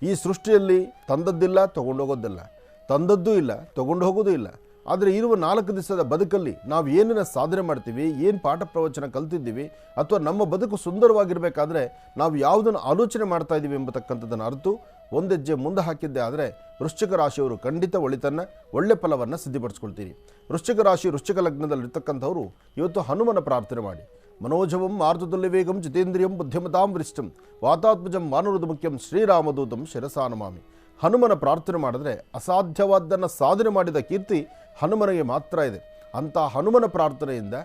Speaker 2: ಈ ಸೃಷ್ಟಿಯಲ್ಲಿ ತಂದದ್ದಿಲ್ಲ, ತೊಗೊಂಡೋಗೋದಿಲ್ಲ, ತಂದದ್ದೂ ಇಲ್ಲ, ತೊಗೊಂಡು ಹೋಗೋದೂ ಇಲ್ಲ. ಆದರೆ ಇರುವ 4 ದಿವಸದ ಬದುಕಲ್ಲಿ ನಾವು ಏನನ್ನ ಸಾಧನೆ ಮಾಡ್ತೀವಿ, ಏನು ಪಾಠ ಪ್ರವಚನ ಕಲ್ತಿದ್ದೀವಿ ಅಥವಾ ನಮ್ಮ ಬದುಕು ಸುಂದರವಾಗಿರಬೇಕಾದ್ರೆ ನಾವು ಯಾವುದನ್ನು ಆಲೋಚನೆ ಮಾಡ್ತಾ ಇದ್ದೀವಿ ಎಂಬತಕ್ಕಂಥದ್ದನ್ನು ಅರಿತು ಒಂದೆಜ್ಜೆ ಮುಂದೆ ಹಾಕಿದ್ದೆ ಆದರೆ ವೃಶ್ಚಿಕ ರಾಶಿಯವರು ಖಂಡಿತ ಒಳ್ಳೆ ಫಲವನ್ನು ಸಿದ್ಧಿಪಡಿಸ್ಕೊಳ್ತೀರಿ. ವೃಶ್ಚಿಕ ರಾಶಿ ವೃಶ್ಚಿಕ ಲಗ್ನದಲ್ಲಿರ್ತಕ್ಕಂಥವರು ಇವತ್ತು ಹನುಮನ ಪ್ರಾರ್ಥನೆ ಮಾಡಿ. ಮನೋಜವಂ ಮಾರುತುಲ್ಯ ವೇಗಂ ಜಿತೇಂದ್ರಿಯಂ ಬುದ್ಧಿಮತಾಂ ವರಿಷ್ಠಂ ವಾತಾತ್ಮಜಂ ಮಾನವೃದ ಮುಖ್ಯಂ ಶ್ರೀರಾಮದೂತಂ ಶಿರಸಾನಮಾಮಿ. ಹನುಮನ ಪ್ರಾರ್ಥನೆ ಮಾಡಿದ್ರೆ ಅಸಾಧ್ಯವಾದ್ದನ್ನು ಸಾಧನೆ ಮಾಡಿದ ಕೀರ್ತಿ ಹನುಮನಿಗೆ ಮಾತ್ರ ಇದೆ. ಅಂಥ ಹನುಮನ ಪ್ರಾರ್ಥನೆಯಿಂದ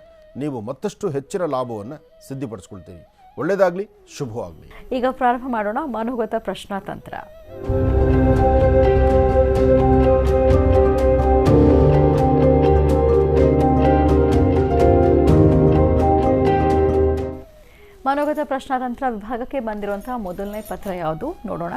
Speaker 2: ನೀವು ಮತ್ತಷ್ಟು ಹೆಚ್ಚಿನ ಲಾಭವನ್ನು ಸಿದ್ಧಿಪಡಿಸ್ಕೊಳ್ತೀರಿ. ಒಳ್ಳೆಯದಾಗಲಿ, ಶುಭವಾಗಲಿ.
Speaker 5: ಈಗ ಪ್ರಾರಂಭ ಮಾಡೋಣ ಮನೋಗತ ಪ್ರಶ್ನಾತಂತ್ರ. ಮನೋಗತ ಪ್ರಶ್ನಾತಂತ್ರ ವಿಭಾಗಕ್ಕೆ ಬಂದಿರುವಂತಹ ಮೊದಲನೇ ಪತ್ರ ಯಾವುದು ನೋಡೋಣ.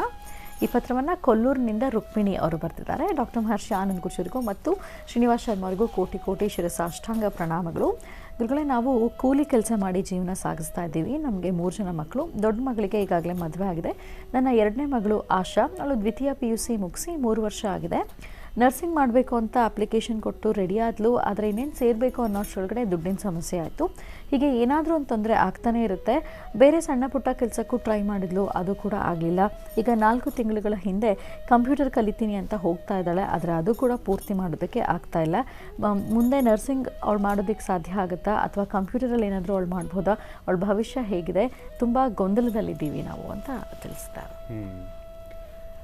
Speaker 5: ಈ ಪತ್ರವನ್ನು ಕೊಲ್ಲೂರಿನಿಂದ ರುಕ್ಮಿಣಿ ಅವರು ಬರ್ತಿದ್ದಾರೆ. ಡಾಕ್ಟರ್ ಮಹರ್ಷಿ ಆನಂದ್ ಗುರುಜರಿಗೂ ಮತ್ತು ಶ್ರೀನಿವಾಸ್ ಶರ್ಮ ಅವರಿಗೂ ಕೋಟಿ ಶಿರಸಾಷ್ಟಾಂಗ ಪ್ರಣಾಮಗಳು. ಗುರುಗಳೇ, ನಾವು ಕೂಲಿ ಕೆಲಸ ಮಾಡಿ ಜೀವನ ಸಾಗಿಸ್ತಾ ಇದ್ದೀವಿ. ನಮಗೆ 3 ಜನ ಮಕ್ಕಳು. ದೊಡ್ಡ ಮಗಳಿಗೆ ಈಗಾಗಲೇ ಮದುವೆ ಆಗಿದೆ. ನನ್ನ 2ನೇ ಮಗಳು ಆಶಾ, ಅವಳು ದ್ವಿತೀಯ PUC ಮುಗಿಸಿ 3 ವರ್ಷ ಆಗಿದೆ. ನರ್ಸಿಂಗ್ ಮಾಡಬೇಕು ಅಂತ ಅಪ್ಲಿಕೇಶನ್ ಕೊಟ್ಟು ರೆಡಿ ಆದ್ಲು. ಆದರೆ ಇನ್ನೇನು ಸೇರಬೇಕು ಅನ್ನೋಷ್ಟರೊಳಗಡೆ ದುಡ್ಡಿನ ಸಮಸ್ಯೆ ಆಯಿತು. ಹೀಗೆ ಏನಾದರೂ ಒಂದು ತೊಂದರೆ ಆಗ್ತಾನೇ ಇರುತ್ತೆ. ಬೇರೆ ಸಣ್ಣ ಪುಟ್ಟ ಕೆಲಸಕ್ಕೂ ಟ್ರೈ ಮಾಡಿದ್ಲು, ಅದು ಕೂಡ ಆಗಲಿಲ್ಲ. ಈಗ 4 ತಿಂಗಳುಗಳ ಹಿಂದೆ ಕಂಪ್ಯೂಟರ್ ಕಲಿತೀನಿ ಅಂತ ಹೋಗ್ತಾ ಇದ್ದಾಳೆ. ಆದರೆ ಅದು ಕೂಡ ಪೂರ್ತಿ ಮಾಡೋದಕ್ಕೆ ಆಗ್ತಾ ಇಲ್ಲ. ಮುಂದೆ ನರ್ಸಿಂಗ್ ಅವಳು ಮಾಡೋದಕ್ಕೆ ಸಾಧ್ಯ ಆಗುತ್ತಾ ಅಥವಾ ಕಂಪ್ಯೂಟರಲ್ಲಿ ಏನಾದರೂ ಅವಳು ಮಾಡ್ಬೋದಾ? ಅವಳ ಭವಿಷ್ಯ ಹೇಗಿದೆ? ತುಂಬ ಗೊಂದಲದಲ್ಲಿದ್ದೀವಿ ನಾವು ಅಂತ ತಿಳಿಸ್ತಾರೆ.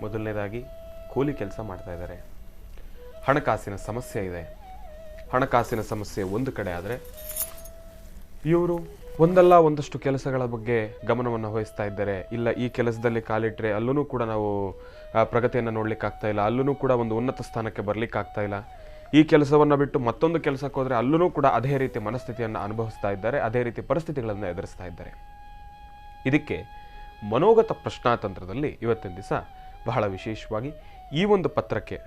Speaker 6: ಮೊದಲನೇದಾಗಿ ಕೂಲಿ ಕೆಲಸ ಮಾಡ್ತಾ ಇದ್ದಾರೆ. ಹಣಕಾಸಿನ ಸಮಸ್ಯೆ ಇದೆ. ಹಣಕಾಸಿನ ಸಮಸ್ಯೆ ಒಂದು ಕಡೆ ಆದರೆ ಇವರು ಒಂದಲ್ಲ ಒಂದಷ್ಟು ಕೆಲಸಗಳ ಬಗ್ಗೆ ಗಮನವನ್ನು ವಹಿಸ್ತಾ ಇದ್ದಾರೆ. ಇಲ್ಲ, ಈ ಕೆಲಸದಲ್ಲಿ ಕಾಲಿಟ್ಟರೆ ಅಲ್ಲೂ ಕೂಡ ನಾವು ಪ್ರಗತಿಯನ್ನು ನೋಡ್ಲಿಕ್ಕೆ ಆಗ್ತಾ ಇಲ್ಲ, ಅಲ್ಲೂ ಕೂಡ ಒಂದು ಉನ್ನತ ಸ್ಥಾನಕ್ಕೆ ಬರ್ಲಿಕ್ಕೆ ಆಗ್ತಾ ಇಲ್ಲ. ಈ ಕೆಲಸವನ್ನು ಬಿಟ್ಟು ಮತ್ತೊಂದು ಕೆಲಸಕ್ಕೆ ಹೋದರೆ ಅಲ್ಲೂ ಕೂಡ ಅದೇ ರೀತಿ ಮನಸ್ಥಿತಿಯನ್ನು ಅನುಭವಿಸ್ತಾ ಇದ್ದಾರೆ, ಅದೇ ರೀತಿ ಪರಿಸ್ಥಿತಿಗಳನ್ನು ಎದುರಿಸ್ತಾ ಇದ್ದಾರೆ. ಇದಕ್ಕೆ ಮನೋಗತ ಪ್ರಶ್ನಾತಂತ್ರದಲ್ಲಿ ಇವತ್ತಿನ ದಿವಸ ಬಹಳ ವಿಶೇಷವಾಗಿ ಈ ಒಂದು ಪತ್ರಕ್ಕೆ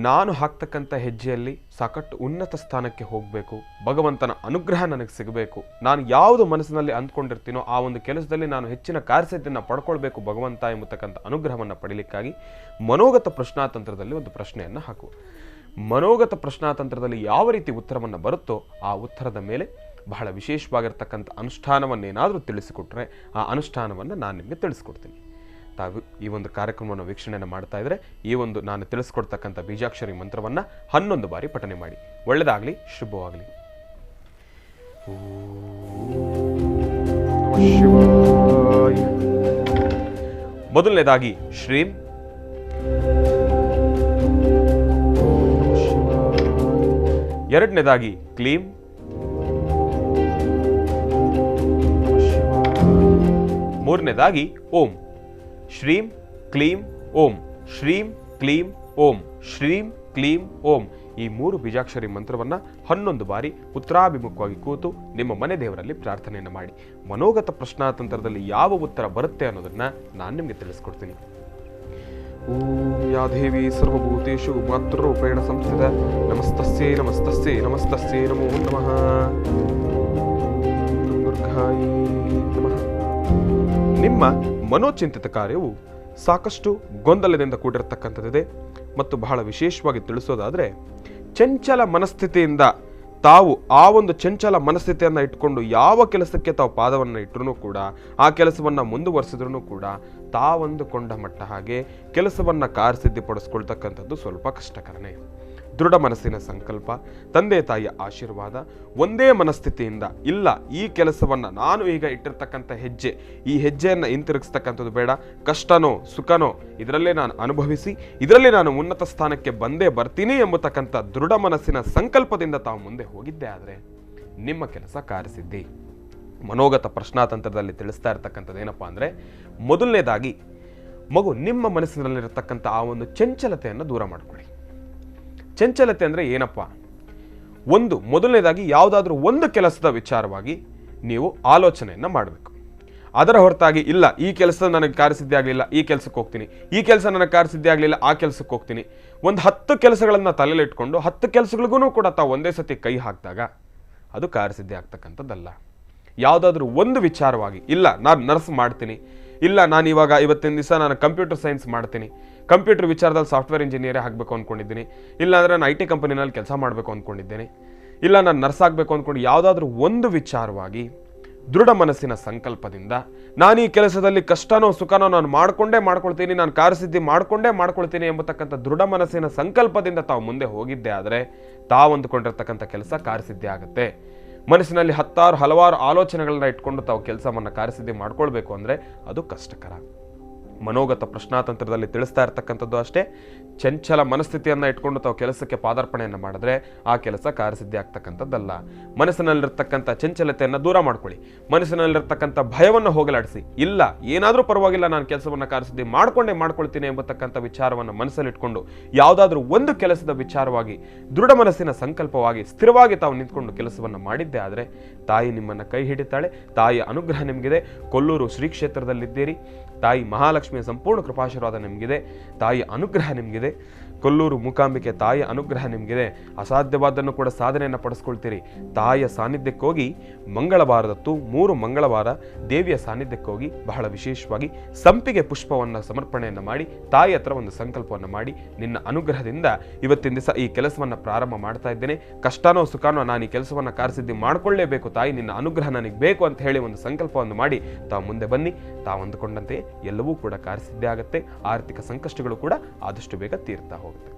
Speaker 6: ನಾನು ಹಾಕ್ತಕ್ಕಂಥ ಹೆಜ್ಜೆಯಲ್ಲಿ ಸಾಕಷ್ಟು ಉನ್ನತ ಸ್ಥಾನಕ್ಕೆ ಹೋಗಬೇಕು, ಭಗವಂತನ ಅನುಗ್ರಹ ನನಗೆ ಸಿಗಬೇಕು, ನಾನು ಯಾವುದು ಮನಸ್ಸಿನಲ್ಲಿ ಅಂದ್ಕೊಂಡಿರ್ತೀನೋ ಆ ಒಂದು ಕೆಲಸದಲ್ಲಿ ನಾನು ಹೆಚ್ಚಿನ ಕಾರ್ಯಸಿದ್ಧಿಯನ್ನು ಪಡ್ಕೊಳ್ಬೇಕು ಭಗವಂತ ಎಂಬತಕ್ಕಂಥ ಅನುಗ್ರಹವನ್ನು ಪಡೀಲಿಕ್ಕಾಗಿ ಮನೋಗತ ಪ್ರಶ್ನಾತಂತ್ರದಲ್ಲಿ ಒಂದು ಪ್ರಶ್ನೆಯನ್ನು ಹಾಕು. ಮನೋಗತ ಪ್ರಶ್ನಾತಂತ್ರದಲ್ಲಿ ಯಾವ ರೀತಿ ಉತ್ತರವನ್ನು ಬರುತ್ತೋ ಆ ಉತ್ತರದ ಮೇಲೆ ಬಹಳ ವಿಶೇಷವಾಗಿರ್ತಕ್ಕಂಥ ಅನುಷ್ಠಾನವನ್ನೇನಾದರೂ ತಿಳಿಸಿಕೊಟ್ರೆ ಆ ಅನುಷ್ಠಾನವನ್ನು ನಾನು ನಿಮಗೆ ತಿಳಿಸ್ಕೊಡ್ತೀನಿ. ತಾವು ಈ ಒಂದು ಕಾರ್ಯಕ್ರಮವನ್ನು ವೀಕ್ಷಣೆಯನ್ನು ಮಾಡ್ತಾ ಇದ್ರೆ ಈ ಒಂದು ನಾನು ತಿಳಿಸ್ಕೊಡ್ತಕ್ಕಂಥ ಬೀಜಾಕ್ಷರಿ ಮಂತ್ರವನ್ನು 11 ಬಾರಿ ಪಠನೆ ಮಾಡಿ. ಒಳ್ಳೆಯದಾಗಲಿ, ಶುಭವಾಗಲಿ. ಮೊದಲನೇದಾಗಿ ಶ್ರೀಂ, ಎರಡನೇದಾಗಿ ಕ್ಲೀಂ, ಮೂರನೇದಾಗಿ ಓಂ. ಶ್ರೀಂ ಕ್ಲೀಂ ಓಂ, ಶ್ರೀಂ ಕ್ಲೀಂ ಓಂ, ಶ್ರೀಂ ಕ್ಲೀಂ ಓಂ ಈ 3 ಬೀಜಾಕ್ಷರಿ ಮಂತ್ರವನ್ನು 11 ಬಾರಿ ಉತ್ತರಾಭಿಮುಖವಾಗಿ ಕೂತು ನಿಮ್ಮ ಮನೆ ದೇವರಲ್ಲಿ ಪ್ರಾರ್ಥನೆಯನ್ನು ಮಾಡಿ. ಮನೋಗತ ಪ್ರಶ್ನಾತಂತ್ರದಲ್ಲಿ ಯಾವ ಉತ್ತರ ಬರುತ್ತೆ ಅನ್ನೋದನ್ನ ನಾನು ನಿಮಗೆ ತಿಳಿಸ್ಕೊಡ್ತೀನಿ. ಓಂ ಯಾ ದೇವಿ ಸರ್ವಭೂತೇಷು ಮಾತೃರೂಪೇಣ ಸಂಸ್ಥಿತ ನಮಸ್ತಸ್ಯೈ ನಮಸ್ತಸ್ಯೈ ನಮಸ್ತಸ್ಯೈ ನಮೋ ನಮಃ. ದುರ್ಗಾಯೈ ನಮಃ. ನಿಮ್ಮ ಮನೋಚಿಂತಿತ ಕಾರ್ಯವು ಸಾಕಷ್ಟು ಗೊಂದಲದಿಂದ ಕೂಡಿರತಕ್ಕಂಥದ್ದಿದೆ ಮತ್ತು ಬಹಳ ವಿಶೇಷವಾಗಿ ತಿಳಿಸೋದಾದರೆ, ಚಂಚಲ ಮನಸ್ಥಿತಿಯಿಂದ ತಾವು ಆ ಒಂದು ಚಂಚಲ ಮನಸ್ಥಿತಿಯನ್ನು ಇಟ್ಕೊಂಡು ಯಾವ ಕೆಲಸಕ್ಕೆ ತಾವು ಪಾದವನ್ನು ಇಟ್ಟರೂ ಕೂಡ, ಆ ಕೆಲಸವನ್ನು ಮುಂದುವರಿಸಿದ್ರೂ ಕೂಡ ತಾವಂದುಕೊಂಡ ಮಟ್ಟ ಹಾಗೆ ಕೆಲಸವನ್ನು ಕಾರ್ಯಸಿದ್ಧಿಪಡಿಸ್ಕೊಳ್ತಕ್ಕಂಥದ್ದು ಸ್ವಲ್ಪ ಕಷ್ಟಕರನೇ. ದೃಢ ಮನಸ್ಸಿನ ಸಂಕಲ್ಪ, ತಂದೆ ತಾಯಿಯ ಆಶೀರ್ವಾದ, ಒಂದೇ ಮನಸ್ಥಿತಿಯಿಂದ ಇಲ್ಲ ಈ ಕೆಲಸವನ್ನು ನಾನು ಈಗ ಇಟ್ಟಿರ್ತಕ್ಕಂಥ ಹೆಜ್ಜೆ, ಈ ಹೆಜ್ಜೆಯನ್ನು ಹಿಂತಿರುಗಿಸ್ತಕ್ಕಂಥದ್ದು ಬೇಡ, ಕಷ್ಟನೋ ಸುಖನೋ ಇದರಲ್ಲೇ ನಾನು ಅನುಭವಿಸಿ ಇದರಲ್ಲಿ ನಾನು ಉನ್ನತ ಸ್ಥಾನಕ್ಕೆ ಬಂದೇ ಬರ್ತೀನಿ ಎಂಬತಕ್ಕಂಥ ದೃಢ ಮನಸ್ಸಿನ ಸಂಕಲ್ಪದಿಂದ ತಾವು ಮುಂದೆ ಹೋಗಿದ್ದೆ ಆದರೆ ನಿಮ್ಮ ಕೆಲಸ ಕಾರ್ಯಸಿದ್ಧಿ. ಮನೋಗತ ಪ್ರಶ್ನಾತಂತ್ರದಲ್ಲಿ ತಿಳಿಸ್ತಾ ಇರ್ತಕ್ಕಂಥದ್ದು ಏನಪ್ಪಾ ಅಂದರೆ, ಮೊದಲನೇದಾಗಿ ಮಗು ನಿಮ್ಮ ಮನಸ್ಸಿನಲ್ಲಿರತಕ್ಕಂಥ ಆ ಒಂದು ಚಂಚಲತೆಯನ್ನು ದೂರ ಮಾಡಿಕೊಳ್ಳಿ. ಚಂಚಲತೆ ಅಂದರೆ ಏನಪ್ಪ? ಮೊದಲನೇದಾಗಿ ಯಾವುದಾದ್ರೂ ಒಂದು ಕೆಲಸದ ವಿಚಾರವಾಗಿ ನೀವು ಆಲೋಚನೆಯನ್ನು ಮಾಡಬೇಕು. ಅದರ ಹೊರತಾಗಿ ಇಲ್ಲ ಈ ಕೆಲಸ ನನಗೆ ಕಾರ್ಯಸಿದ್ಧಿ ಆಗಲಿಲ್ಲ ಈ ಕೆಲಸಕ್ಕೆ ಹೋಗ್ತೀನಿ, ಈ ಕೆಲಸ ನನಗೆ ಕಾರ್ಯಸಿದ್ಧಿ ಆಗಲಿಲ್ಲ ಆ ಕೆಲಸಕ್ಕೆ ಹೋಗ್ತೀನಿ, ಒಂದು 10 ಕೆಲಸಗಳನ್ನು ತಲೆಯಲ್ಲಿ ಇಟ್ಕೊಂಡು 10 ಕೆಲಸಗಳಿಗೂ ಕೂಡ ತಾವು ಒಂದೇ ಸತಿ ಕೈ ಹಾಕಿದಾಗ ಅದು ಕಾರ್ಯಸಿದ್ಧಿ ಆಗ್ತಕ್ಕಂಥದ್ದಲ್ಲ. ಯಾವುದಾದ್ರೂ ಒಂದು ವಿಚಾರವಾಗಿ ಇಲ್ಲ ನಾನು ನರ್ಸ್ ಮಾಡ್ತೀನಿ, ಇಲ್ಲ ನಾನು ಇವಾಗ ಇವತ್ತಿನ ದಿವಸ ನಾನು ಕಂಪ್ಯೂಟರ್ ಸೈನ್ಸ್ ಮಾಡ್ತೀನಿ, ಕಂಪ್ಯೂಟರ್ ವಿಚಾರದಲ್ಲಿ ಸಾಫ್ಟ್ವೇರ್ ಇಂಜಿನಿಯರೇ ಆಗಬೇಕು ಅಂದ್ಕೊಂಡಿದ್ದೀನಿ, ಇಲ್ಲಾಂದರೆ ನಾನು IT ಕಂಪನಿನಲ್ಲಿ ಕೆಲಸ ಮಾಡಬೇಕು ಅಂದ್ಕೊಂಡಿದ್ದೇನೆ, ಇಲ್ಲ ನಾನು ನರ್ಸ್ ಆಗಬೇಕು ಅಂದ್ಕೊಂಡು ಯಾವುದಾದ್ರೂ ಒಂದು ವಿಚಾರವಾಗಿ ದೃಢ ಮನಸ್ಸಿನ ಸಂಕಲ್ಪದಿಂದ ನಾನು ಈ ಕೆಲಸದಲ್ಲಿ ಕಷ್ಟನೋ ಸುಖನೋ ನಾನು ಮಾಡ್ಕೊಳ್ತೀನಿ, ನಾನು ಕಾರ್ಯಸಿದ್ಧಿ ಮಾಡ್ಕೊಳ್ತೀನಿ ಎಂಬತಕ್ಕಂಥ ದೃಢ ಮನಸ್ಸಿನ ಸಂಕಲ್ಪದಿಂದ ತಾವು ಮುಂದೆ ಹೋಗಿದ್ದೆ ಆದರೆ ತಾವು ಅಂದುಕೊಂಡಿರ್ತಕ್ಕಂಥ ಕೆಲಸ ಕಾರ್ಯಸಿದ್ಧಿ ಆಗುತ್ತೆ. ಮನಸ್ಸಿನಲ್ಲಿ ಹಲವಾರು ಆಲೋಚನೆಗಳನ್ನ ಇಟ್ಕೊಂಡು ತಾವು ಕೆಲಸವನ್ನು ಕಾರ್ಯಸಿದ್ಧಿ ಮಾಡ್ಕೊಳ್ಬೇಕು ಅಂದರೆ ಅದು ಕಷ್ಟಕರ. ಮನೋಗತ ಪ್ರಶ್ನಾತಂತ್ರದಲ್ಲಿ ತಿಳಿಸ್ತಾ ಇರ್ತಕ್ಕಂಥದ್ದು ಅಷ್ಟೇ, ಚಂಚಲ ಮನಸ್ಥಿತಿಯನ್ನು ಇಟ್ಕೊಂಡು ತಾವು ಕೆಲಸಕ್ಕೆ ಪಾದಾರ್ಪಣೆಯನ್ನು ಮಾಡಿದ್ರೆ ಆ ಕೆಲಸ ಕಾರ್ಯಸಿದ್ಧಿ ಆಗ್ತಕ್ಕಂಥದ್ದಲ್ಲ. ಮನಸ್ಸಿನಲ್ಲಿರ್ತಕ್ಕಂಥ ಚಂಚಲತೆಯನ್ನು ದೂರ ಮಾಡ್ಕೊಳ್ಳಿ, ಮನಸ್ಸಿನಲ್ಲಿರ್ತಕ್ಕಂಥ ಭಯವನ್ನು ಹೋಗಲಾಡಿಸಿ, ಇಲ್ಲ ಏನಾದರೂ ಪರವಾಗಿಲ್ಲ ನಾನು ಕೆಲಸವನ್ನು ಕಾರ್ಯಸಿದ್ಧಿ ಮಾಡ್ಕೊಳ್ತೀನಿ ಎಂಬತಕ್ಕಂಥ ವಿಚಾರವನ್ನು ಮನಸ್ಸಲ್ಲಿಟ್ಕೊಂಡು ಯಾವುದಾದ್ರೂ ಒಂದು ಕೆಲಸದ ವಿಚಾರವಾಗಿ ದೃಢ ಮನಸ್ಸಿನ ಸಂಕಲ್ಪವಾಗಿ ಸ್ಥಿರವಾಗಿ ತಾವು ನಿಂತ್ಕೊಂಡು ಕೆಲಸವನ್ನು ಮಾಡಿದ್ದೆ ಆದರೆ ತಾಯಿ ನಿಮ್ಮನ್ನು ಕೈ ಹಿಡಿತಾಳೆ. ತಾಯಿಯ ಅನುಗ್ರಹ ನಿಮಗಿದೆ. ಕೊಲ್ಲೂರು ಶ್ರೀ ಕ್ಷೇತ್ರದಲ್ಲಿದ್ದೀರಿ, ತಾಯಿ ಮಹಾಲಕ್ಷ್ಮಿಯ ಸಂಪೂರ್ಣ ಕೃಪಾಶೀರ್ವಾದ ನಿಮಗಿದೆ, ತಾಯಿಯ ಅನುಗ್ರಹ ನಿಮಗಿದೆ. ಕೊಲ್ಲೂರು ಮೂಕಾಂಬಿಕೆ ತಾಯಿಯ ಅನುಗ್ರಹ ನಿಮಗಿದೆ. ಅಸಾಧ್ಯವಾದನ್ನು ಕೂಡ ಸಾಧನೆಯನ್ನು ಪಡಿಸ್ಕೊಳ್ತೀರಿ. ತಾಯಿಯ ಸಾನ್ನಿಧ್ಯಕ್ಕೆ ಹೋಗಿ ಮಂಗಳವಾರದತ್ತು 3 ಮಂಗಳವಾರ ದೇವಿಯ ಸಾನ್ನಿಧ್ಯಕ್ಕೆ ಹೋಗಿ ಬಹಳ ವಿಶೇಷವಾಗಿ ಸಂಪಿಗೆ ಪುಷ್ಪವನ್ನು ಸಮರ್ಪಣೆಯನ್ನು ಮಾಡಿ ತಾಯಿ ಹತ್ರ ಒಂದು ಸಂಕಲ್ಪವನ್ನು ಮಾಡಿ, ನಿನ್ನ ಅನುಗ್ರಹದಿಂದ ಇವತ್ತಿನ ದಿವಸ ಈ ಕೆಲಸವನ್ನು ಪ್ರಾರಂಭ ಮಾಡ್ತಾ ಇದ್ದೇನೆ, ಕಷ್ಟನೋ ಸುಖನೋ ನಾನು ಈ ಕೆಲಸವನ್ನು ಕಾರ್ಯಸಿದ್ಧಿ ಮಾಡ್ಕೊಳ್ಳೇಬೇಕು ತಾಯಿ, ನಿನ್ನ ಅನುಗ್ರಹ ನನಗೆ ಬೇಕು ಅಂತ ಹೇಳಿ ಒಂದು ಸಂಕಲ್ಪವನ್ನು ಮಾಡಿ ತಾವು ಮುಂದೆ ಬನ್ನಿ. ತಾವು ಅಂದುಕೊಂಡಂತೆ ಎಲ್ಲವೂ ಕೂಡ ಕಾರ್ಯಸಿದ್ಧಿ ಆಗುತ್ತೆ. ಆರ್ಥಿಕ ಸಂಕಷ್ಟಗಳು ಕೂಡ ಆದಷ್ಟು ಬೇಗ ತೀರ್ತಾ ಹೋಗುತ್ತೆ.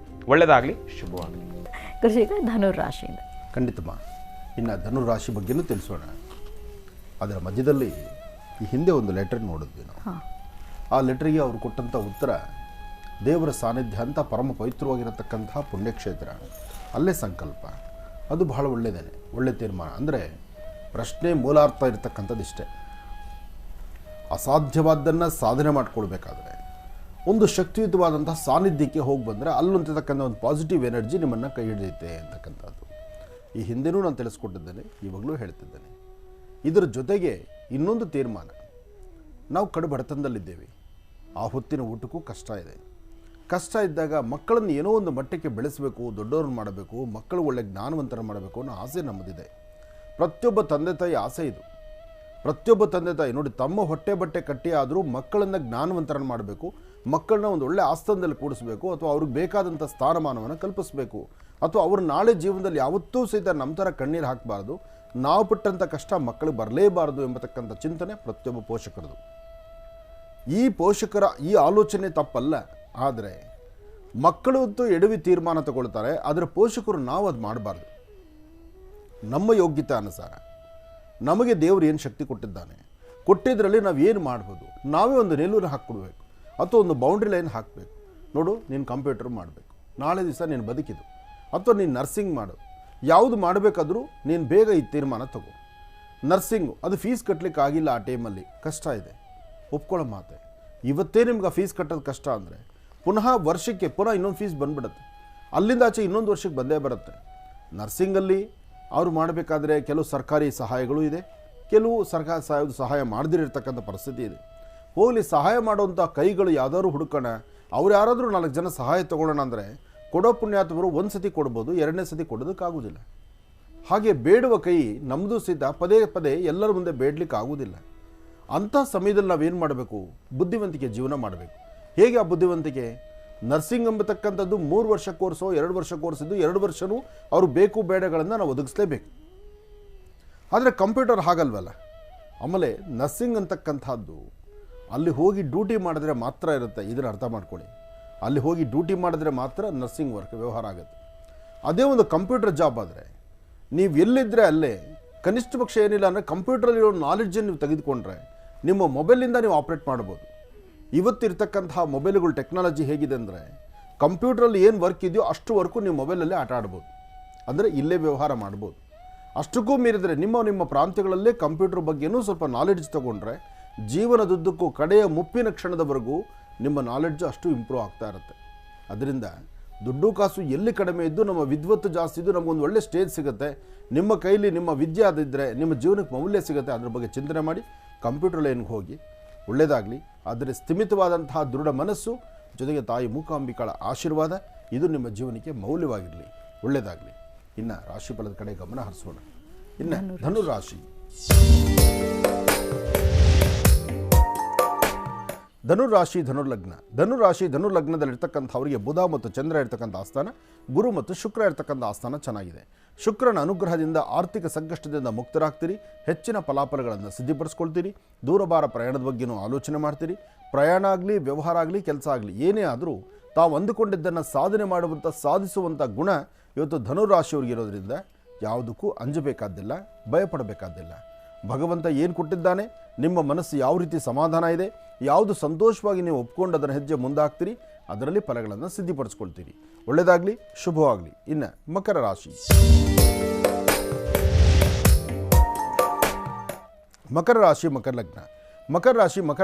Speaker 6: ಒಳ್ಳೆಯದಾಗಲಿ, ಶುಭವಾಗಲಿ.
Speaker 5: ಕೃಷಿಕ ಧನುರಾಶಿಯಿಂದ
Speaker 2: ಖಂಡಿತಮ್ಮ. ಇನ್ನು ಧನುರಾಶಿ ಬಗ್ಗೆನೂ ತಿಳಿಸೋಣ. ಅದರ ಮಧ್ಯದಲ್ಲಿ ಈ ಹಿಂದೆ ಒಂದು ಲೆಟರ್ ನೋಡಿದ್ವಿ ನಾವು. ಆ ಲೆಟ್ರಿಗೆ ಅವರು ಕೊಟ್ಟಂಥ ಉತ್ತರ ದೇವರ ಸಾನ್ನಿಧ್ಯ ಅಂತ ಪರಮ ಪವಿತ್ರವಾಗಿರತಕ್ಕಂತಹ ಪುಣ್ಯಕ್ಷೇತ್ರ, ಅಲ್ಲೇ ಸಂಕಲ್ಪ. ಅದು ಬಹಳ ಒಳ್ಳೆಯದೇನೆ, ಒಳ್ಳೆ ತೀರ್ಮಾನ. ಅಂದರೆ ಪ್ರಶ್ನೆ ಮೂಲಾರ್ಥ ಇರತಕ್ಕಂಥದ್ದು ಇಷ್ಟೇ, ಅಸಾಧ್ಯವಾದ್ದನ್ನು ಸಾಧನೆ ಮಾಡಿಕೊಳ್ಬೇಕಾದ್ರೆ ಒಂದು ಶಕ್ತಿಯುತವಾದಂಥ ಸಾನ್ನಿಧ್ಯಕ್ಕೆ ಹೋಗಿ ಬಂದರೆ ಅಲ್ಲೊಂತಿರ್ತಕ್ಕಂಥ ಒಂದು ಪಾಸಿಟಿವ್ ಎನರ್ಜಿ ನಿಮ್ಮನ್ನು ಕೈ ಹಿಡಿಯುತ್ತೆ ಅಂತಕ್ಕಂಥದ್ದು ಈ ಹಿಂದೆನೂ ನಾನು ತಿಳಿಸ್ಕೊಟ್ಟಿದ್ದೇನೆ, ಇವಾಗಲೂ ಹೇಳ್ತಿದ್ದೇನೆ. ಇದರ ಜೊತೆಗೆ ಇನ್ನೊಂದು ತೀರ್ಮಾನ, ನಾವು ಕಡು ಬಡತನದಲ್ಲಿದ್ದೇವೆ, ಆ ಹೊತ್ತಿನ ಊಟಕ್ಕೂ ಕಷ್ಟ ಇದೆ. ಕಷ್ಟ ಇದ್ದಾಗ ಮಕ್ಕಳನ್ನು ಏನೋ ಒಂದು ಮಟ್ಟಕ್ಕೆ ಬೆಳೆಸಬೇಕು, ದೊಡ್ಡವ್ರನ್ನ ಮಾಡಬೇಕು, ಮಕ್ಕಳು ಒಳ್ಳೆ ಜ್ಞಾನವಂತರ ಮಾಡಬೇಕು ಅನ್ನೋ ಆಸೆ ನಮ್ಮದಿದೆ. ಪ್ರತಿಯೊಬ್ಬ ತಂದೆ ತಾಯಿ ಆಸೆ ಇದು. ಪ್ರತಿಯೊಬ್ಬ ತಂದೆ ತಾಯಿ ನೋಡಿ, ತಮ್ಮ ಹೊಟ್ಟೆ ಬಟ್ಟೆ ಕಟ್ಟಿ ಆದರೂ ಮಕ್ಕಳನ್ನು ಜ್ಞಾನವಂತರನ್ನು ಮಾಡಬೇಕು, ಮಕ್ಕಳನ್ನ ಒಂದು ಒಳ್ಳೆ ಆಸ್ಥಾನದಲ್ಲಿ ಕೂಡಿಸ್ಬೇಕು, ಅಥವಾ ಅವ್ರಿಗೆ ಬೇಕಾದಂಥ ಸ್ಥಾನಮಾನವನ್ನು ಕಲ್ಪಿಸಬೇಕು, ಅಥವಾ ಅವ್ರ ನಾಳೆ ಜೀವನದಲ್ಲಿ ಯಾವತ್ತೂ ಸಹಿತ ನಮ್ಮ ಥರ ಕಣ್ಣೀರು ಹಾಕಬಾರ್ದು, ನಾವು ಪಟ್ಟಂಥ ಕಷ್ಟ ಮಕ್ಕಳಿಗೆ ಬರಲೇಬಾರದು ಎಂಬತಕ್ಕಂಥ ಚಿಂತನೆ ಪ್ರತಿಯೊಬ್ಬ ಪೋಷಕರದು. ಈ ಪೋಷಕರ ಈ ಆಲೋಚನೆ ತಪ್ಪಲ್ಲ, ಆದರೆ ಮಕ್ಕಳು ಅಂತೂ ಎಡವಿ ತೀರ್ಮಾನ ತಗೊಳ್ತಾರೆ, ಆದರೆ ಪೋಷಕರು ನಾವು ಅದು ಮಾಡಬಾರ್ದು. ನಮ್ಮ ಯೋಗ್ಯತೆ ಅನುಸಾರ ನಮಗೆ ದೇವರು ಏನು ಶಕ್ತಿ ಕೊಟ್ಟಿದ್ದಾನೆ, ಕೊಟ್ಟಿದ್ರಲ್ಲಿ ನಾವು ಏನು ಮಾಡ್ಬೋದು, ನಾವೇ ಒಂದು ನಿಲುವನ್ನು ಹಾಕ್ಕೊಡ್ಬೇಕು, ಅಥವಾ ಒಂದು ಬೌಂಡ್ರಿ ಲೈನ್ ಹಾಕಬೇಕು. ನೋಡು, ನೀನು ಕಂಪ್ಯೂಟರ್ ಮಾಡಬೇಕು, ನಾಳೆ ದಿವಸ ನೀನು ಬದುಕಿದು, ಅಥವಾ ನೀನು ನರ್ಸಿಂಗ್ ಮಾಡು, ಯಾವುದು ಮಾಡಬೇಕಾದ್ರೂ ನೀನು ಬೇಗ ಈ ತೀರ್ಮಾನ ತಗೋ. ನರ್ಸಿಂಗು ಅದು ಫೀಸ್ ಕಟ್ಟಲಿಕ್ಕೆ ಆಗಿಲ್ಲ, ಆ ಟೈಮಲ್ಲಿ ಕಷ್ಟ ಇದೆ, ಒಪ್ಕೊಳ್ಳೋ ಮಾತೆ. ಇವತ್ತೇ ನಿಮ್ಗೆ ಆ ಫೀಸ್ ಕಟ್ಟೋದು ಕಷ್ಟ ಅಂದರೆ ಪುನಃ ವರ್ಷಕ್ಕೆ ಪುನಃ ಇನ್ನೊಂದು ಫೀಸ್ ಬಂದ್ಬಿಡುತ್ತೆ. ಅಲ್ಲಿಂದ ಆಚೆ ಇನ್ನೊಂದು ವರ್ಷಕ್ಕೆ ಬಂದೇ ಬರುತ್ತೆ. ನರ್ಸಿಂಗಲ್ಲಿ ಅವರು ಮಾಡಬೇಕಾದ್ರೆ ಕೆಲವು ಸರ್ಕಾರಿ ಸಹಾಯಗಳು ಇದೆ, ಕೆಲವು ಸರ್ಕಾರ ಸಹಾಯ ಮಾಡದಿರತಕ್ಕಂಥ ಪರಿಸ್ಥಿತಿ ಇದೆ. ಹೋಗಲಿ, ಸಹಾಯ ಮಾಡುವಂಥ ಕೈಗಳು ಯಾವ್ದಾದ್ರು ಹುಡುಕೋಣ, ಅವ್ರು ಯಾರಾದರೂ 4 ಜನ ಸಹಾಯ ತೊಗೊಳ್ಳೋಣ ಅಂದರೆ ಕೊಡೋ ಪುಣ್ಯಾತ್ಮರು ಒಂದು ಸತಿ ಕೊಡ್ಬೋದು, 2ನೇ ಸತಿ ಕೊಡೋದಕ್ಕಾಗೋದಿಲ್ಲ. ಹಾಗೆ ಬೇಡುವ ಕೈ ನಮ್ಮದು ಸಹಿತ ಪದೇ ಪದೇ ಎಲ್ಲರ ಮುಂದೆ ಬೇಡಲಿಕ್ಕೆ ಆಗೋದಿಲ್ಲ. ಅಂಥ ಸಮಯದಲ್ಲಿ ನಾವೇನು ಮಾಡಬೇಕು? ಬುದ್ಧಿವಂತಿಕೆ ಜೀವನ ಮಾಡಬೇಕು. ಹೇಗೆ ಆ ಬುದ್ಧಿವಂತಿಕೆ? ನರ್ಸಿಂಗ್ ಎಂಬತಕ್ಕಂಥದ್ದು 3 ವರ್ಷ ಕೋರ್ಸೋ 2 ವರ್ಷ ಕೋರ್ಸ್ ಇದ್ದು 2 ವರ್ಷವೂ ಅವರು ಬೇಕು ಬೇಡಗಳನ್ನು ನಾವು ಒದಗಿಸಲೇಬೇಕು. ಆದರೆ ಕಂಪ್ಯೂಟರ್ ಹಾಗಲ್ವಲ್ಲ. ಆಮೇಲೆ ನರ್ಸಿಂಗ್ ಅಂತಕ್ಕಂಥದ್ದು ಅಲ್ಲಿ ಹೋಗಿ ಡ್ಯೂಟಿ ಮಾಡಿದ್ರೆ ಮಾತ್ರ ಇರುತ್ತೆ. ಇದನ್ನು ಅರ್ಥ ಮಾಡ್ಕೊಳ್ಳಿ. ಅಲ್ಲಿ ಹೋಗಿ ಡ್ಯೂಟಿ ಮಾಡಿದ್ರೆ ಮಾತ್ರ ನರ್ಸಿಂಗ್ ವರ್ಕ್ ವ್ಯವಹಾರ ಆಗುತ್ತೆ. ಅದೇ ಒಂದು ಕಂಪ್ಯೂಟರ್ ಜಾಬ್ ಆದರೆ ನೀವು ಎಲ್ಲಿದ್ದರೆ ಅಲ್ಲೇ ಕನಿಷ್ಠ ಪಕ್ಷ ಏನಿಲ್ಲ ಅಂದರೆ ಕಂಪ್ಯೂಟ್ರಲ್ಲಿರೋ ನಾಲೆಡ್ಜನ್ನು ನೀವು ತೆಗೆದುಕೊಂಡ್ರೆ ನಿಮ್ಮ ಮೊಬೈಲಿಂದ ನೀವು ಆಪ್ರೇಟ್ ಮಾಡ್ಬೋದು. ಇವತ್ತಿರ್ತಕ್ಕಂತಹ ಮೊಬೈಲ್ಗಳು ಟೆಕ್ನಾಲಜಿ ಹೇಗಿದೆ ಅಂದರೆ ಕಂಪ್ಯೂಟ್ರಲ್ಲಿ ಏನು ವರ್ಕ್ ಇದೆಯೋ ಅಷ್ಟು ವರ್ಕು ನೀವು ಮೊಬೈಲಲ್ಲೇ ಆಟ ಆಡ್ಬೋದು, ಅಂದರೆ ಇಲ್ಲೇ ವ್ಯವಹಾರ ಮಾಡ್ಬೋದು. ಅಷ್ಟಕ್ಕೂ ಮೀರಿದರೆ ನಿಮ್ಮ ಪ್ರಾಂತ್ಯಗಳಲ್ಲೇ ಕಂಪ್ಯೂಟರ್ ಬಗ್ಗೆನೂ ಸ್ವಲ್ಪ ನಾಲೆಡ್ಜ್ ತೊಗೊಂಡ್ರೆ ಜೀವನದುದ್ದಕ್ಕೂ ಕಡೆಯ ಮುಪ್ಪಿನ ಕ್ಷಣದವರೆಗೂ ನಿಮ್ಮ ನಾಲೆಡ್ಜ್ ಅಷ್ಟು ಇಂಪ್ರೂವ್ ಆಗ್ತಾ ಇರುತ್ತೆ. ಅದರಿಂದ ದುಡ್ಡು ಕಾಸು ಎಲ್ಲಿ ಕಡಿಮೆ ಇದ್ದು ನಮ್ಮ ವಿದ್ವತ್ತು ಜಾಸ್ತಿ ಇದ್ದು ನಮಗೊಂದು ಒಳ್ಳೆ ಸ್ಟೇಜ್ ಸಿಗುತ್ತೆ. ನಿಮ್ಮ ಕೈಲಿ ನಿಮ್ಮ ವಿದ್ಯೆ ಅದಿದ್ದರೆ ನಿಮ್ಮ ಜೀವನಕ್ಕೆ ಮೌಲ್ಯ ಸಿಗುತ್ತೆ. ಅದ್ರ ಬಗ್ಗೆ ಚಿಂತನೆ ಮಾಡಿ ಕಂಪ್ಯೂಟರ್ ಲೈನ್ಗೆ ಹೋಗಿ. ಒಳ್ಳೆಯದಾಗಲಿ. ಆದರೆ ಸ್ಥಿಮಿತವಾದಂತಹ ದೃಢ ಮನಸ್ಸು ಜೊತೆಗೆ ತಾಯಿ ಮೂಕಾಂಬಿಕಾಳ ಆಶೀರ್ವಾದ ಇದು ನಿಮ್ಮ ಜೀವನಕ್ಕೆ ಮೌಲ್ಯವಾಗಿರಲಿ. ಒಳ್ಳೆಯದಾಗಲಿ. ಇನ್ನು ರಾಶಿಫಲದ ಕಡೆ ಗಮನ ಹರಿಸೋಣ. ಇನ್ನು ಧನುರಾಶಿ. ಧನುರಾಶಿ ಧನುರ್ಲಗ್ನದಲ್ಲಿರ್ತಕ್ಕಂಥವರಿಗೆ ಬುಧ ಮತ್ತು ಚಂದ್ರ ಇರ್ತಕ್ಕಂಥ ಆಸ್ಥಾನ, ಗುರು ಮತ್ತು ಶುಕ್ರ ಇರ್ತಕ್ಕಂಥ ಆಸ್ಥಾನ ಚೆನ್ನಾಗಿದೆ. ಶುಕ್ರನ ಅನುಗ್ರಹದಿಂದ ಆರ್ಥಿಕ ಸಂಕಷ್ಟದಿಂದ ಮುಕ್ತರಾಗ್ತೀರಿ. ಹೆಚ್ಚಿನ ಫಲಾಫಲಗಳನ್ನು ಸಿದ್ಧಿಪಡಿಸ್ಕೊಳ್ತೀರಿ. ದೂರಭಾರ ಪ್ರಯಾಣದ ಬಗ್ಗೆನೂ ಆಲೋಚನೆ ಮಾಡ್ತೀರಿ. ಪ್ರಯಾಣ ಆಗಲಿ, ವ್ಯವಹಾರ ಆಗಲಿ, ಕೆಲಸ ಆಗಲಿ ಏನೇ ಆದರೂ ತಾವು ಅಂದುಕೊಂಡಿದ್ದನ್ನು ಸಾಧನೆ ಸಾಧಿಸುವಂಥ ಗುಣ ಇವತ್ತು ಧನುರಾಶಿಯವರಿಗಿರೋದ್ರಿಂದ ಯಾವುದಕ್ಕೂ ಅಂಜಬೇಕಾದ್ದಿಲ್ಲ, ಭಯಪಡಬೇಕಾದ್ದಿಲ್ಲ. ಭಗವಂತ ಏನು ಕೊಟ್ಟಿದ್ದಾನೆ, ನಿಮ್ಮ ಮನಸ್ಸು ಯಾವ ರೀತಿ ಸಮಾಧಾನ ಇದೆ, ಯಾವುದು ಸಂತೋಷವಾಗಿ ನೀವು ಒಪ್ಕೊಂಡು ಅದರ ಹೆಜ್ಜೆ ಮುಂದಾಗ್ತೀರಿ, ಅದರಲ್ಲಿ ಫಲಗಳನ್ನು ಸಿದ್ಧಿಪಡಿಸ್ಕೊಳ್ತೀರಿ. ಒಳ್ಳೆಯದಾಗಲಿ, ಶುಭವಾಗಲಿ. ಇನ್ನು ಮಕರ ರಾಶಿ. ಮಕರ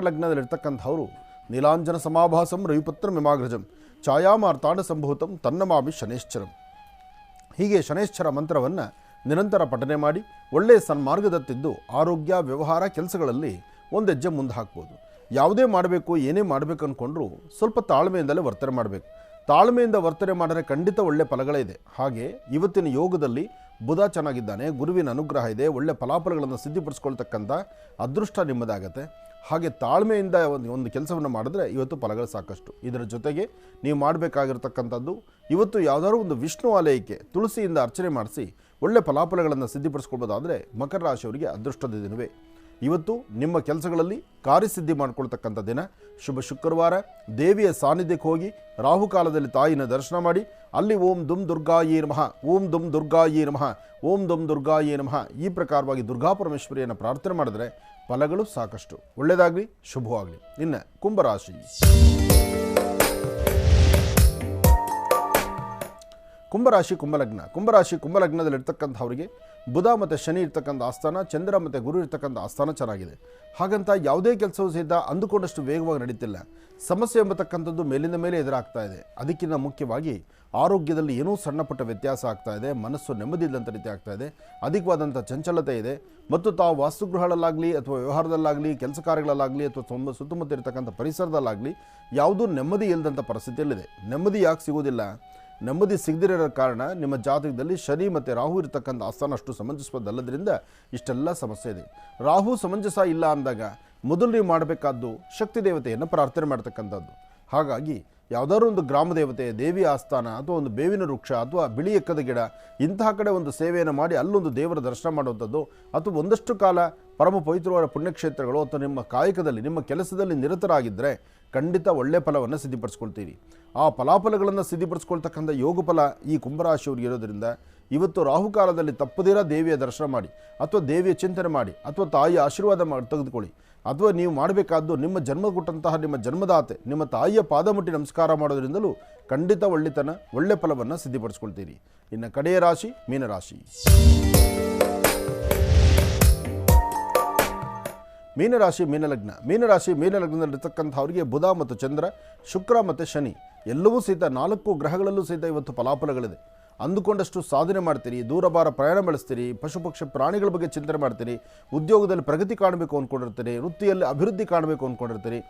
Speaker 2: ಲಗ್ನದಲ್ಲಿರ್ತಕ್ಕಂಥವರು ನೀಲಾಂಜನ ಸಮಾಭಾಸಂ ರವಿಪತ್ರ ಮಿಮಾಗ್ರಜಂ ಛಾಯಾಮಾರ್ತಾಂಡ ಸಂಭೂತಂ ತನ್ನಮಾಮಿ ಶನೇಶ್ಚರಂ. ಹೀಗೆ ಶನೇಶ್ಚರ ಮಂತ್ರವನ್ನು ನಿರಂತರ ಪಠನೆ ಮಾಡಿ ಒಳ್ಳೆಯ ಸನ್ಮಾರ್ಗದತ್ತಿದ್ದು ಆರೋಗ್ಯ, ವ್ಯವಹಾರ, ಕೆಲಸಗಳಲ್ಲಿ ಒಂದು ಹೆಜ್ಜೆ ಮುಂದೆ ಹಾಕ್ಬೋದು. ಯಾವುದೇ ಮಾಡಬೇಕು, ಏನೇ ಮಾಡಬೇಕು ಅಂದ್ಕೊಂಡ್ರೂ ಸ್ವಲ್ಪ ತಾಳ್ಮೆಯಿಂದಲೇ ವರ್ತನೆ ಮಾಡಬೇಕು. ತಾಳ್ಮೆಯಿಂದ ವರ್ತನೆ ಮಾಡಿದ್ರೆ ಖಂಡಿತ ಒಳ್ಳೆ ಫಲಗಳೇ ಇದೆ. ಹಾಗೆ ಇವತ್ತಿನ ಯೋಗದಲ್ಲಿ ಬುಧ ಚೆನ್ನಾಗಿದ್ದಾನೆ, ಗುರುವಿನ ಅನುಗ್ರಹ ಇದೆ, ಒಳ್ಳೆ ಫಲಾಫಲಗಳನ್ನು ಸಿದ್ಧಿಪಡಿಸ್ಕೊಳ್ತಕ್ಕಂಥ ಅದೃಷ್ಟ ನಿಮ್ಮದಾಗತ್ತೆ. ಹಾಗೆ ತಾಳ್ಮೆಯಿಂದ ಒಂದು ಕೆಲಸವನ್ನು ಮಾಡಿದ್ರೆ ಇವತ್ತು ಫಲಗಳು ಸಾಕಷ್ಟು. ಇದರ ಜೊತೆಗೆ ನೀವು ಮಾಡಬೇಕಾಗಿರ್ತಕ್ಕಂಥದ್ದು ಇವತ್ತು ಯಾವುದಾದ್ರೂ ಒಂದು ವಿಷ್ಣು ಆಲಯಕ್ಕೆ ತುಳಸಿಯಿಂದ ಅರ್ಚನೆ ಮಾಡಿಸಿ ಒಳ್ಳೆ ಫಲಾಫಲಗಳನ್ನು ಸಿದ್ಧಿಪಡಿಸ್ಕೊಳ್ಬೋದಾದರೆ ಮಕರ ರಾಶಿಯವರಿಗೆ ಅದೃಷ್ಟದ ದಿನವೇ. ಇವತ್ತು ನಿಮ್ಮ ಕೆಲಸಗಳಲ್ಲಿ ಕಾರ್ಯಸಿದ್ಧಿ ಮಾಡಿಕೊಳ್ತಕ್ಕಂಥ ದಿನ. ಶುಭ ಶುಕ್ರವಾರ. ದೇವಿಯ ಸಾನ್ನಿಧ್ಯಕ್ಕೆ ಹೋಗಿ ರಾಹುಕಾಲದಲ್ಲಿ ತಾಯಿನ ದರ್ಶನ ಮಾಡಿ ಅಲ್ಲಿ ಓಂ ದುಂ ದುರ್ಗಾಯೇ ನಮಃ, ಓಂ ದುಂ ದುರ್ಗಾಯೇ ನಮಃ, ಓಂ ದುಂ ದುರ್ಗಾಯೇ ನಮಃ ಈ ಪ್ರಕಾರವಾಗಿ ದುರ್ಗಾ ಪರಮೇಶ್ವರಿಯನ್ನು ಪ್ರಾರ್ಥನೆ ಮಾಡಿದ್ರೆ ಫಲಗಳು ಸಾಕಷ್ಟು. ಒಳ್ಳೆಯದಾಗಲಿ, ಶುಭವಾಗಲಿ. ಇನ್ನು ಕುಂಭರಾಶಿ. ಕುಂಭಲಗ್ನದಲ್ಲಿರ್ತಕ್ಕಂಥವರಿಗೆ ಬುಧ ಮತ್ತು ಶನಿ ಇರ್ತಕ್ಕಂಥ ಆಸ್ಥಾನ, ಚಂದ್ರ ಮತ್ತು ಗುರು ಇರ್ತಕ್ಕಂಥ ಆಸ್ಥಾನ ಚೆನ್ನಾಗಿದೆ. ಹಾಗಂತ ಯಾವುದೇ ಕೆಲಸವೂ ಸಹಿತ ಅಂದುಕೊಂಡಷ್ಟು ವೇಗವಾಗಿ ನಡೀತಿಲ್ಲ. ಸಮಸ್ಯೆ ಎಂಬತಕ್ಕಂಥದ್ದು ಮೇಲಿಂದ ಮೇಲೆ ಎದುರಾಗ್ತಾ ಇದೆ. ಅದಕ್ಕಿಂತ ಮುಖ್ಯವಾಗಿ ಆರೋಗ್ಯದಲ್ಲಿ ಏನೋ ಸಣ್ಣ ಪುಟ್ಟ ವ್ಯತ್ಯಾಸ ಆಗ್ತಾ ಇದೆ. ಮನಸ್ಸು ನೆಮ್ಮದಿಲ್ಲಂಥ ರೀತಿ ಆಗ್ತಾ ಇದೆ. ಅಧಿಕವಾದಂಥ ಚಂಚಲತೆ ಇದೆ. ಮತ್ತು ತಾವು ವಾಸ್ತುಗೃಹಗಳಲ್ಲಾಗಲಿ ಅಥವಾ ವ್ಯವಹಾರದಲ್ಲಾಗಲಿ, ಕೆಲಸ ಕಾರ್ಯಗಳಲ್ಲಾಗಲಿ ಅಥವಾ ಸುತ್ತಮುತ್ತ ಇರತಕ್ಕಂಥ ಪರಿಸರದಲ್ಲಾಗಲಿ ಯಾವುದೂ ನೆಮ್ಮದಿ ಇಲ್ಲದಂಥ ಪರಿಸ್ಥಿತಿಯಲ್ಲಿದೆ. ನೆಮ್ಮದಿ ಯಾಕೆ ಸಿಗೋದಿಲ್ಲ? ನೆಮ್ಮದಿ ಸಿಗದಿರೋ ಕಾರಣ ನಿಮ್ಮ ಜಾತಕದಲ್ಲಿ ಶನಿ ಮತ್ತು ರಾಹು ಇರತಕ್ಕಂಥ ಆಸ್ಥಾನ ಅಷ್ಟು ಸಮಂಜಸವಾದಲ್ಲದ್ರಿಂದ ಇಷ್ಟೆಲ್ಲ ಸಮಸ್ಯೆ ಇದೆ. ರಾಹು ಸಮಂಜಸ ಇಲ್ಲ ಅಂದಾಗ ಮೊದಲು ನೀವು ಮಾಡಬೇಕಾದ್ದು ಶಕ್ತಿ ದೇವತೆಯನ್ನು ಪ್ರಾರ್ಥನೆ ಮಾಡ್ತಕ್ಕಂಥದ್ದು. ಹಾಗಾಗಿ ಯಾವುದಾದ್ರೂ ಒಂದು ಗ್ರಾಮ ದೇವತೆ, ದೇವಿ ಆಸ್ಥಾನ ಅಥವಾ ಒಂದು ಬೇವಿನ ವೃಕ್ಷ ಅಥವಾ ಬಿಳಿ ಎಕ್ಕದ ಗಿಡ ಇಂತಹ ಕಡೆ ಒಂದು ಸೇವೆಯನ್ನು ಮಾಡಿ ಅಲ್ಲೊಂದು ದೇವರ ದರ್ಶನ ಮಾಡುವಂಥದ್ದು ಅಥವಾ ಒಂದಷ್ಟು ಕಾಲ ಪರಮ ಪವಿತ್ರವಾದ ಪುಣ್ಯಕ್ಷೇತ್ರಗಳು ಅಥವಾ ನಿಮ್ಮ ಕಾಯಕದಲ್ಲಿ ನಿಮ್ಮ ಕೆಲಸದಲ್ಲಿ ನಿರತರಾಗಿದ್ದರೆ ಖಂಡಿತ ಒಳ್ಳೆಯ ಫಲವನ್ನು ಸಿದ್ಧಿಪಡಿಸ್ಕೊಳ್ತೀರಿ. ಆ ಫಲಾಫಲಗಳನ್ನು ಸಿದ್ಧಿಪಡಿಸ್ಕೊಳ್ತಕ್ಕಂಥ ಯೋಗ ಫಲ ಈ ಕುಂಭರಾಶಿಯವರಿಗೆ ಇರೋದರಿಂದ ಇವತ್ತು ರಾಹುಕಾಲದಲ್ಲಿ ತಪ್ಪದಿರ ದೇವಿಯ ದರ್ಶನ ಮಾಡಿ ಅಥವಾ ದೇವಿಯ ಚಿಂತನೆ ಮಾಡಿ ಅಥವಾ ತಾಯಿಯ ಆಶೀರ್ವಾದ ತೆಗೆದುಕೊಳ್ಳಿ. ಅಥವಾ ನೀವು ಮಾಡಬೇಕಾದ್ದು ನಿಮ್ಮ ಜನ್ಮ ಕೊಟ್ಟಂತಹ ನಿಮ್ಮ ಜನ್ಮದಾತೆ ನಿಮ್ಮ ತಾಯಿಯ ಪಾದ ಮುಟ್ಟಿ ನಮಸ್ಕಾರ ಮಾಡೋದ್ರಿಂದಲೂ ಖಂಡಿತ ಒಳ್ಳೆತನ ಒಳ್ಳೆ ಫಲವನ್ನು ಸಿದ್ಧಿಪಡಿಸ್ಕೊಳ್ತೀರಿ. ಇನ್ನು ಕಡೆಯ ರಾಶಿ ಮೀನರಾಶಿ ಮೀನಲಗ್ನ. ಮೀನರಾಶಿ ಮೀನಲಗ್ನದಲ್ಲಿರ್ತಕ್ಕಂಥವ್ರಿಗೆ ಬುಧ ಮತ್ತು ಚಂದ್ರ, ಶುಕ್ರ ಮತ್ತು ಶನಿ ಎಲ್ಲವೂ ಸಹಿತ 4 ಗ್ರಹಗಳಲ್ಲೂ ಸಹಿತ ಇವತ್ತು ಫಲಾಫಲಗಳಿದೆ. ಅಂದುಕೊಂಡಷ್ಟು ಸಾಧನೆ ಮಾಡ್ತೀರಿ, ದೂರಭಾರ ಪ್ರಯಾಣ ಬೆಳೆಸ್ತೀರಿ, ಪಶು ಪಕ್ಷಿ ಪ್ರಾಣಿಗಳ ಬಗ್ಗೆ ಚಿಂತನೆ ಮಾಡ್ತೀರಿ, ಉದ್ಯೋಗದಲ್ಲಿ ಪ್ರಗತಿ ಕಾಣಬೇಕು ಅಂದ್ಕೊಂಡಿರ್ತೀರಿ, ವೃತ್ತಿಯಲ್ಲಿ ಅಭಿವೃದ್ಧಿ ಕಾಣಬೇಕು ಅಂದ್ಕೊಂಡಿರ್ತೀರಿ.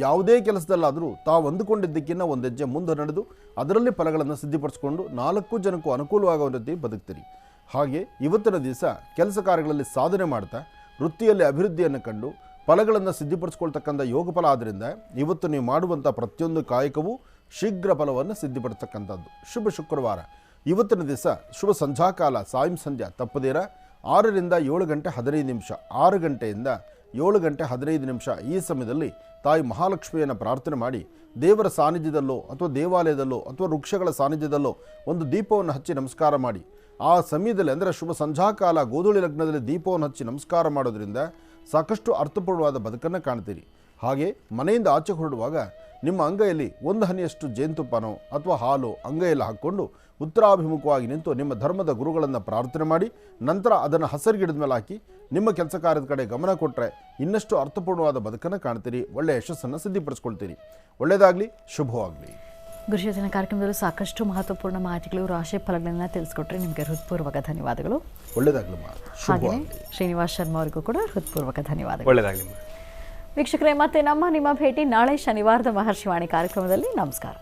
Speaker 2: ಯಾವುದೇ ಕೆಲಸದಲ್ಲಾದರೂ ತಾವು ಅಂದುಕೊಂಡಿದ್ದಕ್ಕಿಂತ ಒಂದು ಹೆಜ್ಜೆ ಮುಂದೆ ನಡೆದು ಅದರಲ್ಲಿ ಫಲಗಳನ್ನು ಸಿದ್ಧಿಪಡಿಸ್ಕೊಂಡು 4 ಜನಕ್ಕೂ ಅನುಕೂಲವಾಗುವ ರೀತಿ ಬದುಕ್ತೀರಿ. ಹಾಗೆ ಇವತ್ತಿನ ದಿವಸ ಕೆಲಸ ಕಾರ್ಯಗಳಲ್ಲಿ ಸಾಧನೆ ಮಾಡ್ತಾ ವೃತ್ತಿಯಲ್ಲಿ ಅಭಿವೃದ್ಧಿಯನ್ನು ಕಂಡು ಫಲಗಳನ್ನು ಸಿದ್ಧಿಪಡಿಸ್ಕೊಳ್ತಕ್ಕಂಥ ಯೋಗ ಫಲ ಆದ್ದರಿಂದ ಇವತ್ತು ನೀವು ಮಾಡುವಂಥ ಪ್ರತಿಯೊಂದು ಕಾಯಕವೂ ಶೀಘ್ರ ಫಲವನ್ನು ಸಿದ್ಧಿಪಡಿಸ್ತಕ್ಕಂಥದ್ದು. ಶುಭ ಶುಕ್ರವಾರ. ಇವತ್ತಿನ ದಿವಸ ಶುಭ ಸಂಧ್ಯಾಕಾಲ ಸಂಧ್ಯಾ ತಪ್ಪದೇರ 6 ರಿಂದ 7 ಗಂಟೆ 15 ನಿಮಿಷ, 6 ಗಂಟೆಯಿಂದ 7 ಗಂಟೆ 15 ನಿಮಿಷ ಈ ಸಮಯದಲ್ಲಿ ತಾಯಿ ಮಹಾಲಕ್ಷ್ಮಿಯನ್ನು ಪ್ರಾರ್ಥನೆ ಮಾಡಿ ದೇವರ ಸಾನ್ನಿಧ್ಯದಲ್ಲೋ ಅಥವಾ ದೇವಾಲಯದಲ್ಲೋ ಅಥವಾ ವೃಕ್ಷಗಳ ಸಾನ್ನಿಧ್ಯದಲ್ಲೋ ಒಂದು ದೀಪವನ್ನು ಹಚ್ಚಿ ನಮಸ್ಕಾರ ಮಾಡಿ. ಆ ಸಮಯದಲ್ಲಿ ಅಂದರೆ ಶುಭ ಸಂಧ್ಯಾಕಾಲ ಗೋಧೂಳಿ ಲಗ್ನದಲ್ಲಿ ದೀಪವನ್ನು ಹಚ್ಚಿ ನಮಸ್ಕಾರ ಮಾಡೋದ್ರಿಂದ ಸಾಕಷ್ಟು ಅರ್ಥಪೂರ್ಣವಾದ ಬದುಕನ್ನು ಕಾಣ್ತೀರಿ. ಹಾಗೆ ಮನೆಯಿಂದ ಆಚೆ ಹೊರಡುವಾಗ ನಿಮ್ಮ ಅಂಗೈಯಲ್ಲಿ 1 ಹನಿಯಷ್ಟು ಜೇನುತುಪ್ಪನೋ ಅಥವಾ ಹಾಲು ಅಂಗೈಯಲ್ಲಿ ಹಾಕ್ಕೊಂಡು ಉತ್ತರಾಭಿಮುಖವಾಗಿ ನಿಂತು ನಿಮ್ಮ ಧರ್ಮದ ಗುರುಗಳನ್ನು ಪ್ರಾರ್ಥನೆ ಮಾಡಿ ನಂತರ ಅದನ್ನು ಹಸರಿಗಿಡದ ಮೇಲೆ ಹಾಕಿ ನಿಮ್ಮ ಕೆಲಸ ಕಾರ್ಯದ ಕಡೆ ಗಮನ ಕೊಟ್ಟರೆ ಇನ್ನಷ್ಟು ಅರ್ಥಪೂರ್ಣವಾದ ಬದುಕನ್ನು ಕಾಣ್ತೀರಿ, ಒಳ್ಳೆಯ ಯಶಸ್ಸನ್ನು ಸಿದ್ಧಿಪಡಿಸ್ಕೊಳ್ತೀರಿ. ಒಳ್ಳೆಯದಾಗಲಿ, ಶುಭವಾಗಲಿ.
Speaker 5: ಗುರುಶೋಧನ ಕಾರ್ಯಕ್ರಮದಲ್ಲೂ ಸಾಕಷ್ಟು ಮಹತ್ವಪೂರ್ಣ ಮಾಹಿತಿಗಳು, ರಾಶಿ ಫಲಗಳನ್ನ ತಿಳಿಸ್ಕೊಟ್ರೆ ನಿಮಗೆ ಹೃತ್ಪೂರ್ವಕ ಧನ್ಯವಾದಗಳು.
Speaker 2: ಒಳ್ಳೆಯದಾಗಲಿ.
Speaker 5: ಹಾಗೆಯೇ ಶ್ರೀನಿವಾಸ್ ಶರ್ಮಾ ಅವರಿಗೂ ಕೂಡ ಹೃತ್ಪೂರ್ವಕ ಧನ್ಯವಾದಗಳು.
Speaker 6: ಒಳ್ಳೆಯದಾಗಲಿ.
Speaker 5: ವೀಕ್ಷಕರೇ, ಮತ್ತೆ ನಿಮ್ಮ ಭೇಟಿ ನಾಳೆ ಶನಿವಾರದ ಮಹರ್ಷಿವಾಣಿ ಕಾರ್ಯಕ್ರಮದಲ್ಲಿ. ನಮಸ್ಕಾರ.